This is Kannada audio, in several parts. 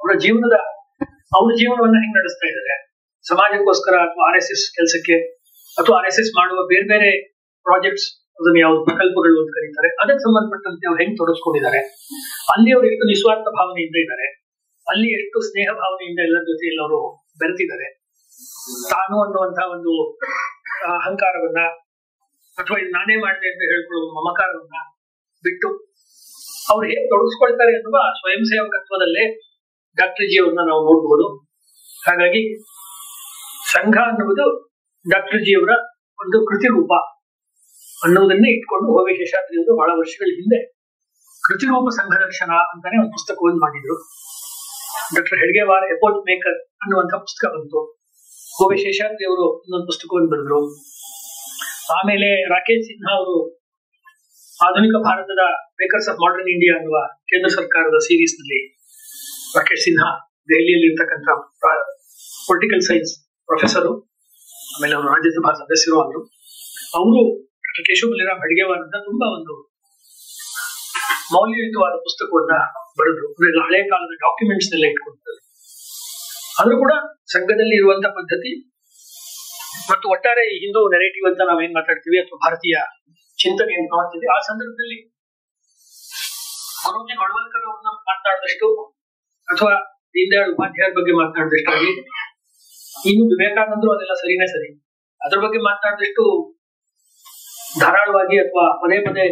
ಅವರ ಜೀವನವನ್ನ ಹೆಂಗ್ ನಡೆಸ್ತಾ ಇದ್ದಾರೆ, ಸಮಾಜಕ್ಕೋಸ್ಕರ ಅಥವಾ RSS ಕೆಲಸಕ್ಕೆ ಅಥವಾ RSS ಮಾಡುವ ಬೇರೆ ಬೇರೆ ಪ್ರಾಜೆಕ್ಟ್ಸ್, ಅದನ್ನ ಯಾವ್ದು ಪ್ರಕಲ್ಪಗಳು ಅಂತ ಕರೀತಾರೆ, ಅದಕ್ಕೆ ಸಂಬಂಧಪಟ್ಟಂತೆ ಅವ್ರು ಹೆಂಗ್ ತೊಡಗಿಸ್ಕೊಂಡಿದ್ದಾರೆ, ಅಲ್ಲಿ ಅವರು ಎಷ್ಟು ನಿಸ್ವಾರ್ಥ ಭಾವನೆಯಿಂದ ಇದ್ದಾರೆ, ಅಲ್ಲಿ ಎಷ್ಟು ಸ್ನೇಹ ಭಾವನೆಯಿಂದ ಎಲ್ಲರ ಜೊತೆಯಲ್ಲಿ ಅವರು ಬೆರೆತಿದ್ದಾರೆ, ತಾನು ಅನ್ನುವಂತಹ ಒಂದು ಅಹಂಕಾರವನ್ನ ಅಥವಾ ಇದು ನಾನೇ ಮಾಡಿದೆ ಅಂತ ಹೇಳ್ಕೊಳ್ಳುವ ಮಮಕಾರವನ್ನ ಬಿಟ್ಟು ಅವ್ರು ಹೇಗೆ ತೊಡಗಿಸ್ಕೊಳ್ತಾರೆ ಅನ್ನುವ ಸ್ವಯಂ ಸೇವಕತ್ವದಲ್ಲೇ ಡಾಕ್ಟರ್ ಜಿ ಅವ್ರನ್ನ ನಾವು ನೋಡಬಹುದು. ಹಾಗಾಗಿ ಸಂಘ ಅನ್ನುವುದು ಡಾಕ್ಟರ್ ಜಿ ಅವರ ಒಂದು ಕೃತಿ ರೂಪ ಅನ್ನುವುದನ್ನೇ ಇಟ್ಕೊಂಡು ಹೋವೆ ಶೇಷಾದ್ರಿ ಅವರು ಬಹಳ ವರ್ಷಗಳ ಹಿಂದೆ ಕೃತಿರೂಪ ಸಂಘ ದರ್ಶನ ಅಂತಾನೆ ಒಂದು ಪುಸ್ತಕವನ್ನು ಮಾಡಿದ್ರು. ಡಾಕ್ಟರ್ ಹೆಡ್ಗೇವಾರ್ ಎಪೋಚ್ ಮೇಕರ್ ಅನ್ನುವಂತಹ ಪುಸ್ತಕ ಬಂತು. ಹೋವೆ ಶೇಷಾದ್ರಿ ಅವರು ಇನ್ನೊಂದು ಪುಸ್ತಕವನ್ನು ಬರೆದ್ರು. ಆಮೇಲೆ ರಾಕೇಶ್ ಸಿನ್ಹಾ ಅವರು ಆಧುನಿಕ ಭಾರತದ ಮೇಕರ್ಸ್ ಆಫ್ ಮಾಡರ್ನ್ ಇಂಡಿಯಾ ಅನ್ನುವ ಕೇಂದ್ರ ಸರ್ಕಾರದ ಸೀರೀಸ್ ನಲ್ಲಿ, ರಾಕೇಶ್ ಸಿನ್ಹಾ ದೆಹಲಿಯಲ್ಲಿ ಇರ್ತಕ್ಕಂಥ ಪೊಲಿಟಿಕಲ್ ಸೈನ್ಸ್ ಪ್ರೊಫೆಸರು, ಆಮೇಲೆ ಅವರು ರಾಜ್ಯಸಭಾ ಸದಸ್ಯರು ಆದ್ರು. ಅವರು ಡಾಕ್ಟರ್ ಕೇಶವ ಬಲಿರಾಮ್ ಹೆಡ್ಗೇವಾರ್ ಅಂತ ತುಂಬಾ ಒಂದು ಮೌಲ್ಯಯುತವಾದ ಪುಸ್ತಕವನ್ನ ಬರೆದ್ರು. ಹಳೆ ಕಾಲದ ಡಾಕ್ಯುಮೆಂಟ್ಸ್ ನೆಲ್ಲ ಇಟ್ಕೊಂಡಿದ್ದಾರೆ. ಆದ್ರೂ ಕೂಡ ಸಂಘದಲ್ಲಿ ಇರುವಂತಹ ಪದ್ಧತಿ ಮತ್ತು ಒಟ್ಟಾರೆ ಈ ಹಿಂದೂ ನೆರೇಟಿವ್ ಅಂತ ನಾವೇನ್ ಮಾತಾಡ್ತೀವಿ ಅಥವಾ ಭಾರತೀಯ ಚಿಂತನೆ ಅಂತ ಮಾಡ್ತೀವಿ, ಆ ಸಂದರ್ಭದಲ್ಲಿ ಗುರೂಜಿ ಗೊಳವಲ್ಕರ್ ಅವ್ರನ್ನ ಮಾತನಾಡಿದಷ್ಟು ಅಥವಾ ದೀನದಯಾಳ್ ಉಪಾಧ್ಯಾಯರ ಬಗ್ಗೆ ಮಾತನಾಡಿದಷ್ಟಾಗಿ, ಇನ್ನು ವಿವೇಕಾನಂದರು ಅದೆಲ್ಲ ಸರಿನೇ ಸರಿ, ಅದ್ರ ಬಗ್ಗೆ ಮಾತನಾಡಿದಷ್ಟು ಧಾರಾಳವಾಗಿ ಅಥವಾ ಪದೇ ಪದೇ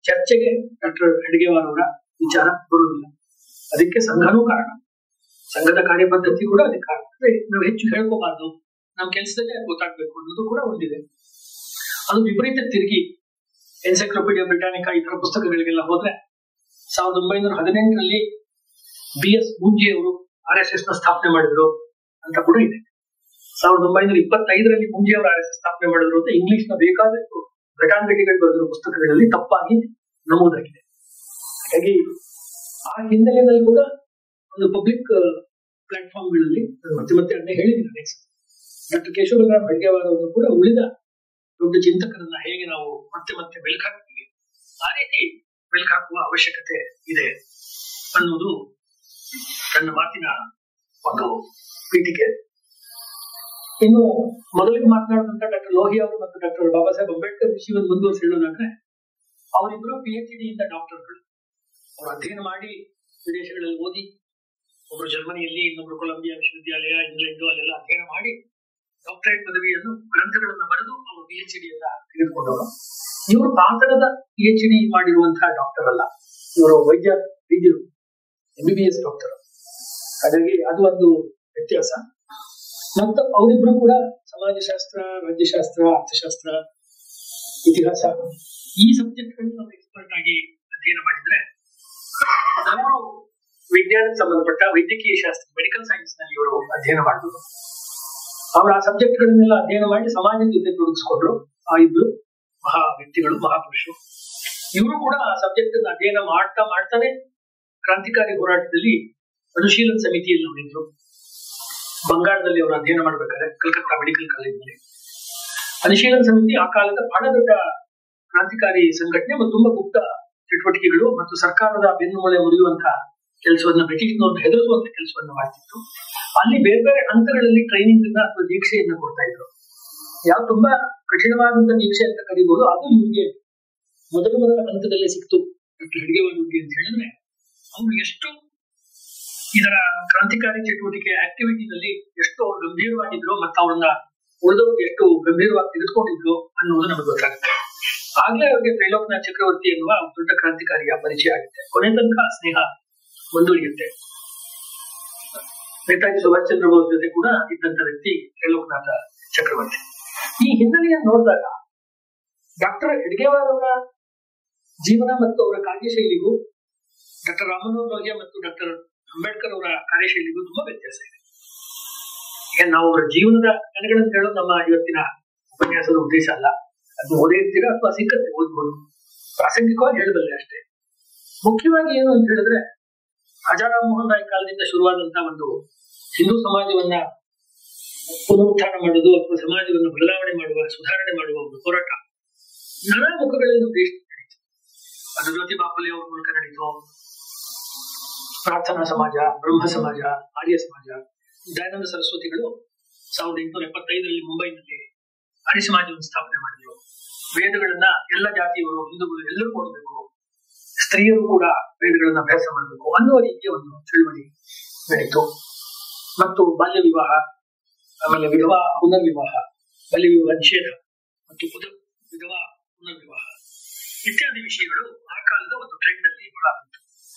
ಚರ್ಚೆಗೆ ಡಾಕ್ಟರ್ ಹೆಡ್ಗೇವಾರ್ ಅವರ ವಿಚಾರ ಬರುವುದಿಲ್ಲ. ಅದಕ್ಕೆ ಸಂಘನೂ ಕಾರಣ, ಸಂಘದ ಕಾರ್ಯಪದ್ಧತಿ ಕೂಡ ಅದಕ್ಕೆ ಕಾರಣ. ನಾವು ಹೆಚ್ಚು ಹೇಳ್ಕೋಬಾರ್ದು, ನಮ್ ಕೆಲಸದಲ್ಲೇ ಗೊತ್ತಾಗ್ಬೇಕು ಅನ್ನೋದು ಕೂಡ ಒಂದಿದೆ. ಅದು ವಿಪರೀತ ತಿರುಗಿ ಎನ್ಸೈಕ್ಲೋಪೀಡಿಯಾ ಬ್ರಿಟಾನಿಕಾ ಈ ತರ ಪುಸ್ತಕಗಳಿಗೆಲ್ಲ ಹೋದ್ರೆ 1918ರಲ್ಲಿ BS ಮೂಂಜಿ ಅವರು RSS ನ ಸ್ಥಾಪನೆ ಮಾಡಿದ್ರು ಅಂತ ಕೂಡ ಇದೆ. 1925ರಲ್ಲಿ ಮೂಂಜಿ ಅವರು RSS ಸ್ಥಾಪನೆ ಮಾಡಿದ್ರು ಅಂತ ಇಂಗ್ಲಿಷ್ ನ ಬೇಕಾದಷ್ಟು ಘಟಾನುಘಟಿಗಳು ಬರೆದಿರೋ ಪುಸ್ತಕಗಳಲ್ಲಿ ತಪ್ಪಾಗಿ ನಮೂದಾಗಿದೆ. ಹಾಗಾಗಿ ಆ ಹಿನ್ನೆಲೆಯಲ್ಲಿ ಕೂಡ ಒಂದು ಪಬ್ಲಿಕ್ ಪ್ಲಾಟ್ಫಾರ್ಮ್ಗಳಲ್ಲಿ ಮತ್ತೆ ಮತ್ತೆ ಅದನ್ನೇ ಹೇಳಿದ್ದೀನಿ. ಡಾಕ್ಟರ್ ಕೇಶವ ಬಲಿರಾಮ್ ಹೆಡ್ಗೇವಾರ್ ಅವರು ಕೂಡ ಉಳಿದ ದೊಡ್ಡ ಚಿಂತಕರನ್ನ ಹೇಗೆ ನಾವು ಮತ್ತೆ ಮತ್ತೆ ಬೆಳಕಾಗ್ತೀವಿ, ಆ ರೀತಿ ಬೆಳಕಾಕುವ ಅವಶ್ಯಕತೆ ಇದೆ ಅನ್ನೋದು ನನ್ನ ಮಾತಿನ ಒಂದು ಪೀಠಿಕೆ. ಇನ್ನು ಮೊದಲಿಗೆ ಮಾತನಾಡಿದಂತ ಡಾಕ್ಟರ್ ಲೋಹಿಯಾ ಅವರು ಮತ್ತು ಡಾಕ್ಟರ್ ಬಾಬಾ ಸಾಹೇಬ್ ಅಂಬೇಡ್ಕರ್ ವಿಷಯವನ್ನು ಮುಂದುವರಿಸಿ ಹೇಳೋದಾದ್ರೆ, ಅವರಿಬ್ಬರು PhD ಇಂದ ಡಾಕ್ಟರ್ಗಳು. ಅವರು ಅಧ್ಯಯನ ಮಾಡಿ ವಿದೇಶಗಳಲ್ಲಿ ಓದಿ, ಒಬ್ರು ಜರ್ಮನಿಯಲ್ಲಿ, ಇನ್ನೊಬ್ರು ಕೊಲಂಬಿಯಾ ವಿಶ್ವವಿದ್ಯಾಲಯ ಇಂಗ್ಲೆಂಡ್ ಅಲ್ಲೆಲ್ಲ ಅಧ್ಯಯನ ಮಾಡಿ ಡಾಕ್ಟರೇಟ್ ಪದವಿಯನ್ನು ಗ್ರಂಥಗಳನ್ನು ಬರೆದು ಅವರು PhD ಅಂತ ತೆಗೆದುಕೊಂಡವರು. ಇವರು ಆ ತರದ PhD ಮಾಡಿರುವಂತಹ ಡಾಕ್ಟರ್ ಅಲ್ಲ, ಇವರು ವೈದ್ಯರು MBBS ಡಾಕ್ಟರ್. ಹಾಗಾಗಿ ಅದು ಒಂದು ವ್ಯತ್ಯಾಸ. ಮತ್ತು ಅವರಿಬ್ರು ಕೂಡ ಸಮಾಜಶಾಸ್ತ್ರ, ರಾಜ್ಯಶಾಸ್ತ್ರ, ಅರ್ಥಶಾಸ್ತ್ರ, ಇತಿಹಾಸ ಈ ಸಬ್ಜೆಕ್ಟ್ ಗಳನ್ನು ಎಕ್ಸ್ಪರ್ಟ್ ಆಗಿ ಅಧ್ಯಯನ ಮಾಡಿದ್ರೆ, ಅವರು ವಿಜ್ಞಾನಕ್ಕೆ ಸಂಬಂಧಪಟ್ಟ ವೈದ್ಯಕೀಯ ಶಾಸ್ತ್ರ, ಮೆಡಿಕಲ್ ಸೈನ್ಸ್ ನಲ್ಲಿ ಇವರು ಅಧ್ಯಯನ ಮಾಡಿದ್ರು. ಅವರು ಆ ಸಬ್ಜೆಕ್ಟ್ ಗಳನ್ನೆಲ್ಲ ಅಧ್ಯಯನ ಮಾಡಿ ಸಮಾಜದ ಜೊತೆ ತೊಡಗಿಸ್ಕೊಂಡ್ರು. ಆ ಇಬ್ರು ಮಹಾ ವ್ಯಕ್ತಿಗಳು, ಮಹಾಪುರುಷರು. ಇವರು ಕೂಡ ಆ ಸಬ್ಜೆಕ್ಟ್ ಅನ್ನು ಅಧ್ಯಯನ ಮಾಡ್ತಾನೆ ಕ್ರಾಂತಿಕಾರಿ ಹೋರಾಟದಲ್ಲಿ ಅನುಶೀಲನ ಸಮಿತಿಯಲ್ಲಿ ನೋಡಿದ್ರು. ಬಂಗಾಳದಲ್ಲಿ ಅವರು ಅಧ್ಯಯನ ಮಾಡ್ಬೇಕಾದ್ರೆ ಕಲ್ಕತ್ತಾ ಮೆಡಿಕಲ್ ಕಾಲೇಜಿನಲ್ಲಿ ಅನುಶೀಲನ ಸಮಿತಿ ಆ ಕಾಲದ ಬಹಳ ದೊಡ್ಡ ಕ್ರಾಂತಿಕಾರಿ ಸಂಘಟನೆ ಮತ್ತು ತುಂಬಾ ಗುಪ್ತ ಚಟುವಟಿಕೆಗಳು ಮತ್ತು ಸರ್ಕಾರದ ಬೆನ್ನುಮೂಳೆ ಮುರಿಯುವಂತಹ ಕೆಲಸವನ್ನ, ಬ್ರಿಟಿಷ್ನವ್ರನ್ನ ಹೆದರಿಸುವಂತ ಕೆಲಸವನ್ನ ಮಾಡ್ತಿತ್ತು. ಅಲ್ಲಿ ಬೇರೆ ಬೇರೆ ಹಂತಗಳಲ್ಲಿ ಟ್ರೈನಿಂಗ್ ಅನ್ನ ಅಥವಾ ದೀಕ್ಷೆಯನ್ನ ಕೊಡ್ತಾ ಇದ್ರು. ಯಾವ ತುಂಬಾ ಕಠಿಣವಾದಂತ ದೀಕ್ಷೆ ಅಂತ ಕರೀಬಹುದು, ಅದು ಇವ್ರಿಗೆ ಮೊದಲ ಹಂತದಲ್ಲೇ ಸಿಕ್ತು ಡಾಕ್ಟರ್ ಹೆಡ್ಗೇವಾರ್ ಅಂತ ಹೇಳಿದ್ರೆ, ಅವರು ಎಷ್ಟು ಇದರ ಕ್ರಾಂತಿಕಾರಿ ಚಟುವಟಿಕೆ ಆಕ್ಟಿವಿಟಿನಲ್ಲಿ ಎಷ್ಟು ಅವ್ರು ಗಂಭೀರವಾಗಿದ್ರು ಮತ್ತು ಅವ್ರನ್ನ ಉಳಿದವ್ರು ಎಷ್ಟು ಗಂಭೀರವಾಗಿ ತೆಗೆದುಕೊಂಡಿದ್ರು ಅನ್ನೋದು ನಮಗೆ ಗೊತ್ತಾಗುತ್ತೆ. ಆಗ್ಲೇ ಅವ್ರಿಗೆ ತ್ರೈಲೋಕ್ಯನಾಥ ಚಕ್ರವರ್ತಿ ಎನ್ನುವ ದೊಡ್ಡ ಕ್ರಾಂತಿಕಾರಿಯ ಪರಿಚಯ ಆಗುತ್ತೆ. ಕೊನೆ ತನಕ ಸ್ನೇಹ ಮುಂದುವರಿಯುತ್ತೆ. ನೇತಾಜಿ ಸುಭಾಷ್ ಚಂದ್ರ ಬೋಸ್ ಜೊತೆ ಕೂಡ ಇದ್ದಂತ ವ್ಯಕ್ತಿ ತ್ರೈಲೋಕ್ಯನಾಥ ಚಕ್ರವರ್ತಿ. ಈ ಹಿನ್ನೆಲೆಯನ್ನು ನೋಡಿದಾಗ ಡಾಕ್ಟರ್ ಹೆಡ್ಗೇವಾರ್ ಅವರ ಜೀವನ ಮತ್ತು ಅವರ ಕಾರ್ಯಶೈಲಿಗೂ ಡಾಕ್ಟರ್ ರಾಮಮನೋಹರ್ ಲೋಹಿಯಾ ಮತ್ತು ಡಾಕ್ಟರ್ ಅಂಬೇಡ್ಕರ್ ಅವರ ಕಾರ್ಯಶೈಲಿಗೂ ತುಂಬಾ ವ್ಯತ್ಯಾಸ ಇದೆ. ಈಗ ನಾವು ಅವರ ಜೀವನದ ಘಟನೆಗಳನ್ನು ಹೇಳೋದು ನಮ್ಮ ಇವತ್ತಿನ ಉಪನ್ಯಾಸದ ಉದ್ದೇಶ ಅಲ್ಲ. ಅದು ಓದೇ ಇರ್ತೀರಾ ಅಥವಾ ಸಿಕ್ಕತ್ತೆ ಓದ್ಬೋದು, ಪ್ರಾಸಂಗಿಕವಾಗಿ ಹೇಳಬಲ್ಲೆ ಅಷ್ಟೇ. ಮುಖ್ಯವಾಗಿ ಏನು ಅಂತ ಹೇಳಿದ್ರೆ, ರಾಜಾರಾಮ್ ಮೋಹನ್ ರಾಯ್ ಕಾಲದಿಂದ ಶುರುವಾದಂತಹ ಒಂದು ಹಿಂದೂ ಸಮಾಜವನ್ನ ಪುನರುತ್ಥಾನ ಮಾಡುವುದು ಅಥವಾ ಸಮಾಜವನ್ನು ಬದಲಾವಣೆ ಮಾಡುವ, ಸುಧಾರಣೆ ಮಾಡುವ ಒಂದು ಹೋರಾಟ ನಾನಾ ಮುಖಗಳಲ್ಲಿ ನಮ್ಮ ದೇಶದಲ್ಲಿ ನಡೀತು. ಅದು ಜ್ಯೋತಿ ಬಾಪುಲೆ ಅವ್ರ ಮೂಲಕ ನಡೀತು, ಪ್ರಾರ್ಥನಾ ಸಮಾಜ, ಬ್ರಹ್ಮ ಸಮಾಜ, ಆರ್ಯ ಸಮಾಜ. ದಯಾನಂದ ಸರಸ್ವತಿಗಳು 1875 ಮುಂಬೈನಲ್ಲಿ ಆರ್ಯ ಸಮಾಜವನ್ನು ಸ್ಥಾಪನೆ ಮಾಡಿದ್ರು. ವೇದಗಳನ್ನ ಎಲ್ಲ ಜಾತಿಯವರು, ಹಿಂದೂಗಳು ಎಲ್ಲರೂ ಓದಬೇಕು, ಸ್ತ್ರೀಯರು ಕೂಡ ವೇದಗಳನ್ನ ಅಭ್ಯಾಸ ಮಾಡಬೇಕು ಅನ್ನುವ ರೀತಿಯ ಒಂದು ಚಳುವಳಿ ನಡೀತು. ಮತ್ತು ಬಾಲ್ಯ ವಿವಾಹ, ಆಮೇಲೆ ವಿಧವಾ ಪುನರ್ವಿವಾಹ, ಬಾಲ್ಯ ವಿವಾಹ ನಿಷೇಧ ಮತ್ತು ವಿಧವಾ ಪುನರ್ವಿವಾಹ ಇತ್ಯಾದಿ ವಿಷಯಗಳು ಆ ಕಾಲದ ಒಂದು ಟ್ರೆಂಡ್ ಅಲ್ಲಿ ಬಹಳ ಬಂತು.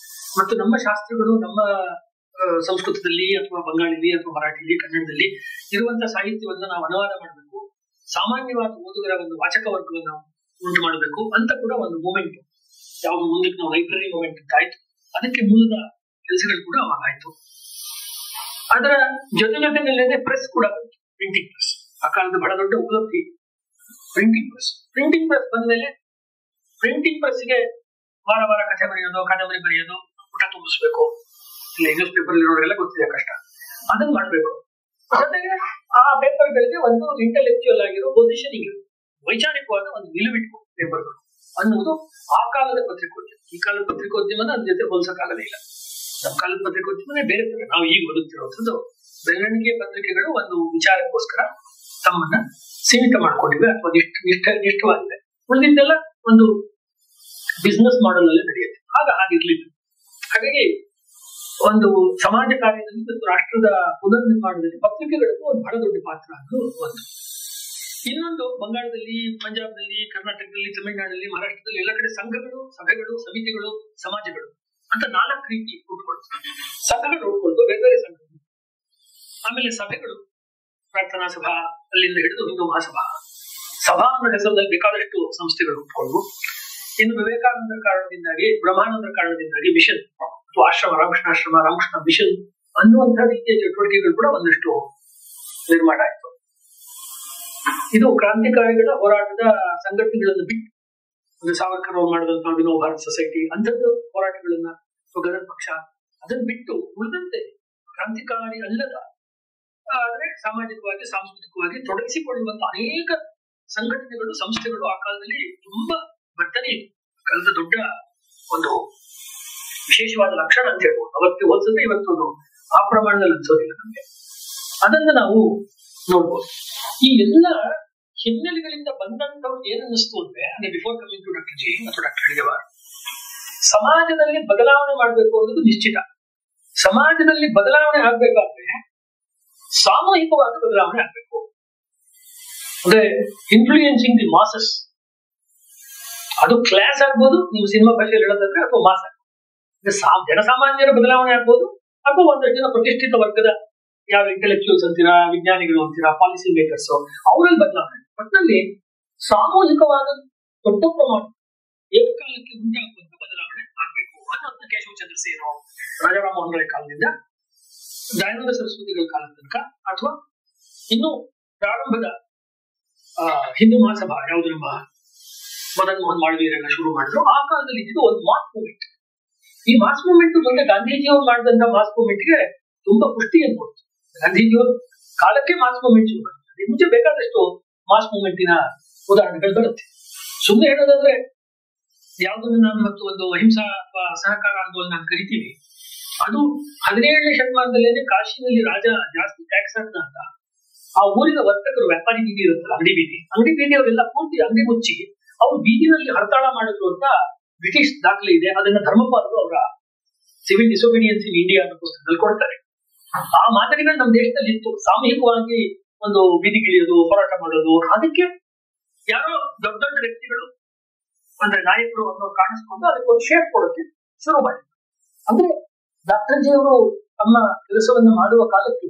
ಮತ್ತು ನಮ್ಮ ಶಾಸ್ತ್ರಗಳು, ನಮ್ಮ ಸಂಸ್ಕೃತದಲ್ಲಿ ಅಥವಾ ಬಂಗಾಳಿಲಿ ಅಥವಾ ಮರಾಠಿಲಿ, ಕನ್ನಡದಲ್ಲಿ ಇರುವಂತಹ ಸಾಹಿತ್ಯವನ್ನ ನಾವು ಅನುವಾದ ಮಾಡಬೇಕು, ಸಾಮಾನ್ಯವಾದ ಓದುಗರ ಒಂದು ವಾಚಕ ವರ್ಗವನ್ನು ಉಂಟು ಮಾಡಬೇಕು ಅಂತ ಕೂಡ ಒಂದು ಮೂಮೆಂಟ್ ಯಾವುದು ಮುಂದಕ್ಕೆ ನಾವು ಲೈಬ್ರರಿ ಮೂಮೆಂಟ್ ಅಂತ ಆಯ್ತು. ಅದಕ್ಕೆ ಮೂಲದ ಕೆಲಸಗಳು ಕೂಡ ಅವಾಗ ಆಯ್ತು. ಅದರ ಜೊತೆಯಲ್ಲೇ ಪ್ರೆಸ್ ಕೂಡ ಬಂತು, ಪ್ರಿಂಟಿಂಗ್ ಪ್ರೆಸ್. ಆ ಕಾಲದ ಬಹಳ ದೊಡ್ಡ ಉಪಲಬ್ಧಿ ಪ್ರಿಂಟಿಂಗ್ ಪ್ರೆಸ್. ಪ್ರಿಂಟಿಂಗ್ ಪ್ರೆಸ್ ಬಂದ್ಮೇಲೆ ಪ್ರಿಂಟಿಂಗ್ ಪ್ರೆಸ್ಗೆ ವಾರ ವಾರ ಕಥೆ ಬರೆಯೋದು, ಕಾದಂಬರಿ ಬರೆಯೋದು, ಪುಟ ತುಂಬಿಸ್ಬೇಕು. ಇಲ್ಲಿ ನ್ಯೂಸ್ ಪೇಪರ್ ಇರೋರಿಗೆಲ್ಲ ಗೊತ್ತಿದೆ ಕಷ್ಟ, ಅದನ್ನ ಮಾಡ್ಬೇಕು. ಜೊತೆಗೆ ಆ ಪೇಪರ್ಗಳಿಗೆ ಒಂದು ಇಂಟೆಲೆಕ್ಚುಯಲ್ ಆಗಿರೋ ಪೊಸಿಷನಿಂಗ್, ವೈಚಾರಿಕವಾದ ಒಂದು ನಿಲುವಿಟ್ಟು ಪೇಪರ್ಗಳು ಅನ್ನುವುದು ಆ ಕಾಲದ ಪತ್ರಿಕೋದ್ಯಮ. ಈ ಕಾಲದ ಪತ್ರಿಕೋದ್ಯಮನ ಅದ್ರ ಜೊತೆ ಹೋಲಿಸಕ್ಕಾಗದೇ ಇಲ್ಲ. ನಮ್ಮ ಕಾಲದ ಪತ್ರಿಕೋದ್ಯಮನೇ ಬೇರೆ ತರ. ನಾವು ಈಗ ಓದುತ್ತಿರುವಂತದ್ದು ಬೆಳವಣಿಗೆ ಪತ್ರಿಕೆಗಳು ಒಂದು ವಿಚಾರಕ್ಕೋಸ್ಕರ ತಮ್ಮನ್ನ ಸೀಮಿತ ಮಾಡ್ಕೊಂಡಿವೆ ಅಥವಾ ನಿಷ್ಠವಾಗಿದೆ. ಉಳಿದಿದ್ದೆಲ್ಲ ಒಂದು ಬಿಸ್ನೆಸ್ ಮಾಡೆಲ್ ಅಲ್ಲಿ ನಡೆಯುತ್ತೆ. ಹಾಗಿರ್ಲಿಲ್ಲ. ಹಾಗಾಗಿ ಒಂದು ಸಮಾಜ ಕಾರ್ಯದಲ್ಲಿ ಮತ್ತು ರಾಷ್ಟ್ರದ ಪುನರ್ ನಿರ್ಮಾಣದಲ್ಲಿ ಪತ್ರಿಕೆಗಳಿಗೂ ಒಂದು ಬಹಳ ದೊಡ್ಡ ಪಾತ್ರ ಅನ್ನೋದು ಒಂದು. ಇನ್ನೊಂದು, ಬಂಗಾಳದಲ್ಲಿ, ಪಂಜಾಬ್ನಲ್ಲಿ, ಕರ್ನಾಟಕದಲ್ಲಿ, ತಮಿಳುನಾಡಲ್ಲಿ, ಮಹಾರಾಷ್ಟ್ರದಲ್ಲಿ ಎಲ್ಲ ಕಡೆ ಸಂಘಗಳು, ಸಭೆಗಳು, ಸಮಿತಿಗಳು, ಸಮಾಜಗಳು ಅಂತ 4 ರೀತಿ ಉಟ್ಕೊಳ್ತು. ಸಂಘಗಳು ಉಟ್ಕೊಳ್ತು, ಬೇರೆ ಬೇರೆ ಸಂಘಗಳು. ಆಮೇಲೆ ಸಭೆಗಳು, ಪ್ರಾರ್ಥನಾ ಸಭಾ ಅಲ್ಲಿಂದ ಹಿಡಿದು ಹಿಂದೂ ಮಹಾಸಭಾ, ಸಭಾ ಅನ್ನೋ ಹೆಸರಿನಲ್ಲಿ ಬೇಕಾದಷ್ಟು ಸಂಸ್ಥೆಗಳು ಉಟ್ಕೊಂಡು. ಇನ್ನು ವಿವೇಕಾನಂದರ ಕಾರಣದಿಂದಾಗಿ, ಬ್ರಹ್ಮಾನಂದರ ಕಾರಣದಿಂದಾಗಿ ಮಿಷನ್ ಅಥವಾ ಆಶ್ರಮ, ರಾಮಕೃಷ್ಣ ಆಶ್ರಮ, ರಾಮಕೃಷ್ಣ ಮಿಷನ್ ಅನ್ನುವಂತಹ ರೀತಿಯ ಚಟುವಟಿಕೆಗಳು ಕೂಡ ಒಂದಷ್ಟು ನಿರ್ಮಾಣ ಆಯಿತು. ಇದು ಕ್ರಾಂತಿಕಾರಿಗಳ ಹೋರಾಟದ ಸಂಘಟನೆಗಳನ್ನು ಬಿಟ್ಟು, ಒಂದು ಸಾವರ್ಕರ್ ಅವರು ಮಾಡಿದಂತಹ ವಿನೋ ಭಾರತ್ ಸೊಸೈಟಿ ಅಂಥದ್ದು ಹೋರಾಟಗಳನ್ನ, ಸ್ವಗರ ಪಕ್ಷ ಅದನ್ನು ಬಿಟ್ಟು ಉಳಿದಂತೆ ಕ್ರಾಂತಿಕಾರಿ ಅಲ್ಲದ ಆದ್ರೆ ಸಾಮಾಜಿಕವಾಗಿ, ಸಾಂಸ್ಕೃತಿಕವಾಗಿ ತೊಡಗಿಸಿಕೊಳ್ಳುವಂತಹ ಅನೇಕ ಸಂಘಟನೆಗಳು, ಸಂಸ್ಥೆಗಳು ಆ ಕಾಲದಲ್ಲಿ ತುಂಬಾ ಬರ್ತನೆ ಇದೆ. ಕಾಲದ ದೊಡ್ಡ ಒಂದು ವಿಶೇಷವಾದ ಲಕ್ಷಣ ಅಂತ ಹೇಳ್ಬೋದು. ಅವತ್ತು ಹೋಲಿಸಿದ್ರೆ ಇವತ್ತೊಂದು ಆ ಪ್ರಮಾಣದಲ್ಲಿ ಅನ್ಸೋದಿಲ್ಲ ನಮ್ಗೆ. ಅದನ್ನ ನಾವು ನೋಡ್ಬೋದು. ಈ ಎಲ್ಲ ಹಿನ್ನೆಲೆಗಳಿಂದ ಬಂದಂತವ್ರು ಏನನ್ನಿಸ್ತು ಅಂದ್ರೆ, ಅಂದ್ರೆ before coming to doctor ji ಅಥವಾ ಡಾಕ್ಟರ್ ಹೆಡ್ಗೇವಾರ್, ಸಮಾಜದಲ್ಲಿ ಬದಲಾವಣೆ ಮಾಡಬೇಕು ಅನ್ನೋದು ನಿಶ್ಚಿತ. ಸಮಾಜದಲ್ಲಿ ಬದಲಾವಣೆ ಆಗ್ಬೇಕಾದ್ರೆ ಸಾಮೂಹಿಕವಾದ ಬದಲಾವಣೆ ಆಗ್ಬೇಕು. ಅಂದ್ರೆ ಇನ್ಫ್ಲೂಯೆನ್ಸಿಂಗ್ ದಿ ಮಾಸಸ್. ಅದು ಕ್ಲಾಸ್ ಆಗ್ಬೋದು, ನೀವು ಸಿನಿಮಾ ಭಾಷೆಯಲ್ಲಿ ಹೇಳೋದಾದ್ರೆ, ಅಥವಾ ಮಾಸ್ ಆಗ್ಬೋದು. ಜನಸಾಮಾನ್ಯರ ಬದಲಾವಣೆ ಆಗ್ಬೋದು, ಅಥವಾ ಒಂದಷ್ಟು ಜನ ಪ್ರತಿಷ್ಠಿತ ವರ್ಗದ ಯಾವ ಇಂಟೆಲೆಕ್ಚುಯಲ್ಸ್ ಅಂತೀರಾ, ವಿಜ್ಞಾನಿಗಳು ಅಂತೀರಾ, ಪಾಲಿಸಿ ಮೇಕರ್ಸ್, ಅವರಲ್ಲಿ ಬದಲಾವಣೆ. ಒಟ್ಟಿನಲ್ಲಿ ಸಾಮೂಹಿಕವಾದ ದೊಡ್ಡ ಪ್ರಮಾಣ ಏಕಕಾಲಕ್ಕೆ ಉಂಟಾಗುವಂತ ಬದಲಾವಣೆ ಆಗ್ಬೇಕು ಅನ್ನೋದನ್ನ ಕೇಶವ ಚಂದ್ರ ಸೇನೋ, ರಾಜಾರಾಮ್ ಮೋಹನ್ ರಾಯ್ ಕಾಲದಿಂದ ದಯಾನಂದ ಸರಸ್ವತಿಗಳ ಕಾಲದ ತನಕ, ಅಥವಾ ಇನ್ನು ಪ್ರಾರಂಭದ ಹಿಂದೂ ಮಹಾಸಭಾ ಯಾವುದು ನಮ್ಮ ಮದನ್ ಮೋಹನ್ ಮಾಳವೀರೆಲ್ಲ ಶುರು ಮಾಡಿದ್ರು, ಆ ಕಾಲದಲ್ಲಿ ಇದ್ದು ಒಂದು ಮಾಸ್ ಮೂವ್ಮೆಂಟ್. ಈ ಮಾಸ್ ಮೂವ್ಮೆಂಟ್ ಮುಂದೆ ಗಾಂಧೀಜಿಯವರು ಮಾಡಿದಂತ ಮಾಸ್ ಮೂವ್ಮೆಂಟ್ಗೆ ತುಂಬಾ ಪುಷ್ಟಿಯನ್ನು ಕೊಡ್ತು. ಗಾಂಧೀಜಿಯವರು ಕಾಲಕ್ಕೆ ಮಾಸ್ ಮೂವ್ಮೆಂಟ್ ಶುರು ಮಾಡಿದ್ರು. ಮುಂಚೆ ಬೇಕಾದಷ್ಟು ಮಾಸ್ ಮೂವ್ಮೆಂಟಿನ ಉದಾಹರಣೆಗಳು ಬರುತ್ತೆ. ಸುಮ್ಮನೆ ಹೇಳೋದಾದ್ರೆ, ಯಾವುದನ್ನು ನಾವು ಇವತ್ತು ಒಂದು ಅಹಿಂಸಾ ಅಥವಾ ಸಹಕಾರ ಆಂದೋಲನ ಅಂತ ಕರಿತೀವಿ, ಅದು 17ನೇ ಶತಮಾನದಲ್ಲೇನೆ ಕಾಶಿನಲ್ಲಿ ರಾಜ ಜಾಸ್ತಿ ಟ್ಯಾಕ್ಸ್ ಹಾಕ್ದ ಅಂತ ಆ ಊರಿನ ವರ್ತಕರು, ವ್ಯಾಪಾರಿ ಬೀದಿ ಇರುತ್ತಲ್ಲ, ಅಂಗಡಿ ಬೀದಿ ಅವರೆಲ್ಲ ಪೂರ್ತಿ ಅಂಗಡಿ ಮುಚ್ಚಿ ಅವ್ರು ಬೀದಿನಲ್ಲಿ ಹರತಾಳ ಮಾಡಿದ್ರು ಅಂತ ಬ್ರಿಟಿಷ್ ದಾಖಲೆ ಇದೆ. ಅದನ್ನ ಧರ್ಮಪಾಲರು ಅವರ ಸಿವಿಲ್ ಡಿಸೊಬಿಡಿಯನ್ಸ್ ಇನ್ ಇಂಡಿಯಾ ಅನ್ನೋ ಪುಸ್ತಕದಲ್ಲಿ ಕೊಡ್ತಾರೆ. ಆ ಮಾದರಿಗಳು ನಮ್ಮ ದೇಶದಲ್ಲಿ ಇತ್ತು. ಸಾಮೂಹಿಕವಾಗಿ ಒಂದು ಬೀದಿಗಿಳಿಯೋದು, ಹೋರಾಟ ಮಾಡೋದು. ಅದಕ್ಕೆ ಯಾರೋ ದೊಡ್ಡ ದೊಡ್ಡ ವ್ಯಕ್ತಿಗಳು ಅಂದ್ರೆ ನಾಯಕರು ಅನ್ನೋ ಕಾಣಿಸ್ಕೊಂಡು ಅದಕ್ಕೆ ಒಂದು ಶೇಪ್ ಕೊಡೋಕೆ ಶುರು ಮಾಡಿದ್ರು. ಅಂದ್ರೆ ಡಾಕ್ಟರ್ ಜಿ ಅವರು ತಮ್ಮ ಕೆಲಸವನ್ನ ಮಾಡುವ ಕಾಲಕ್ಕೆ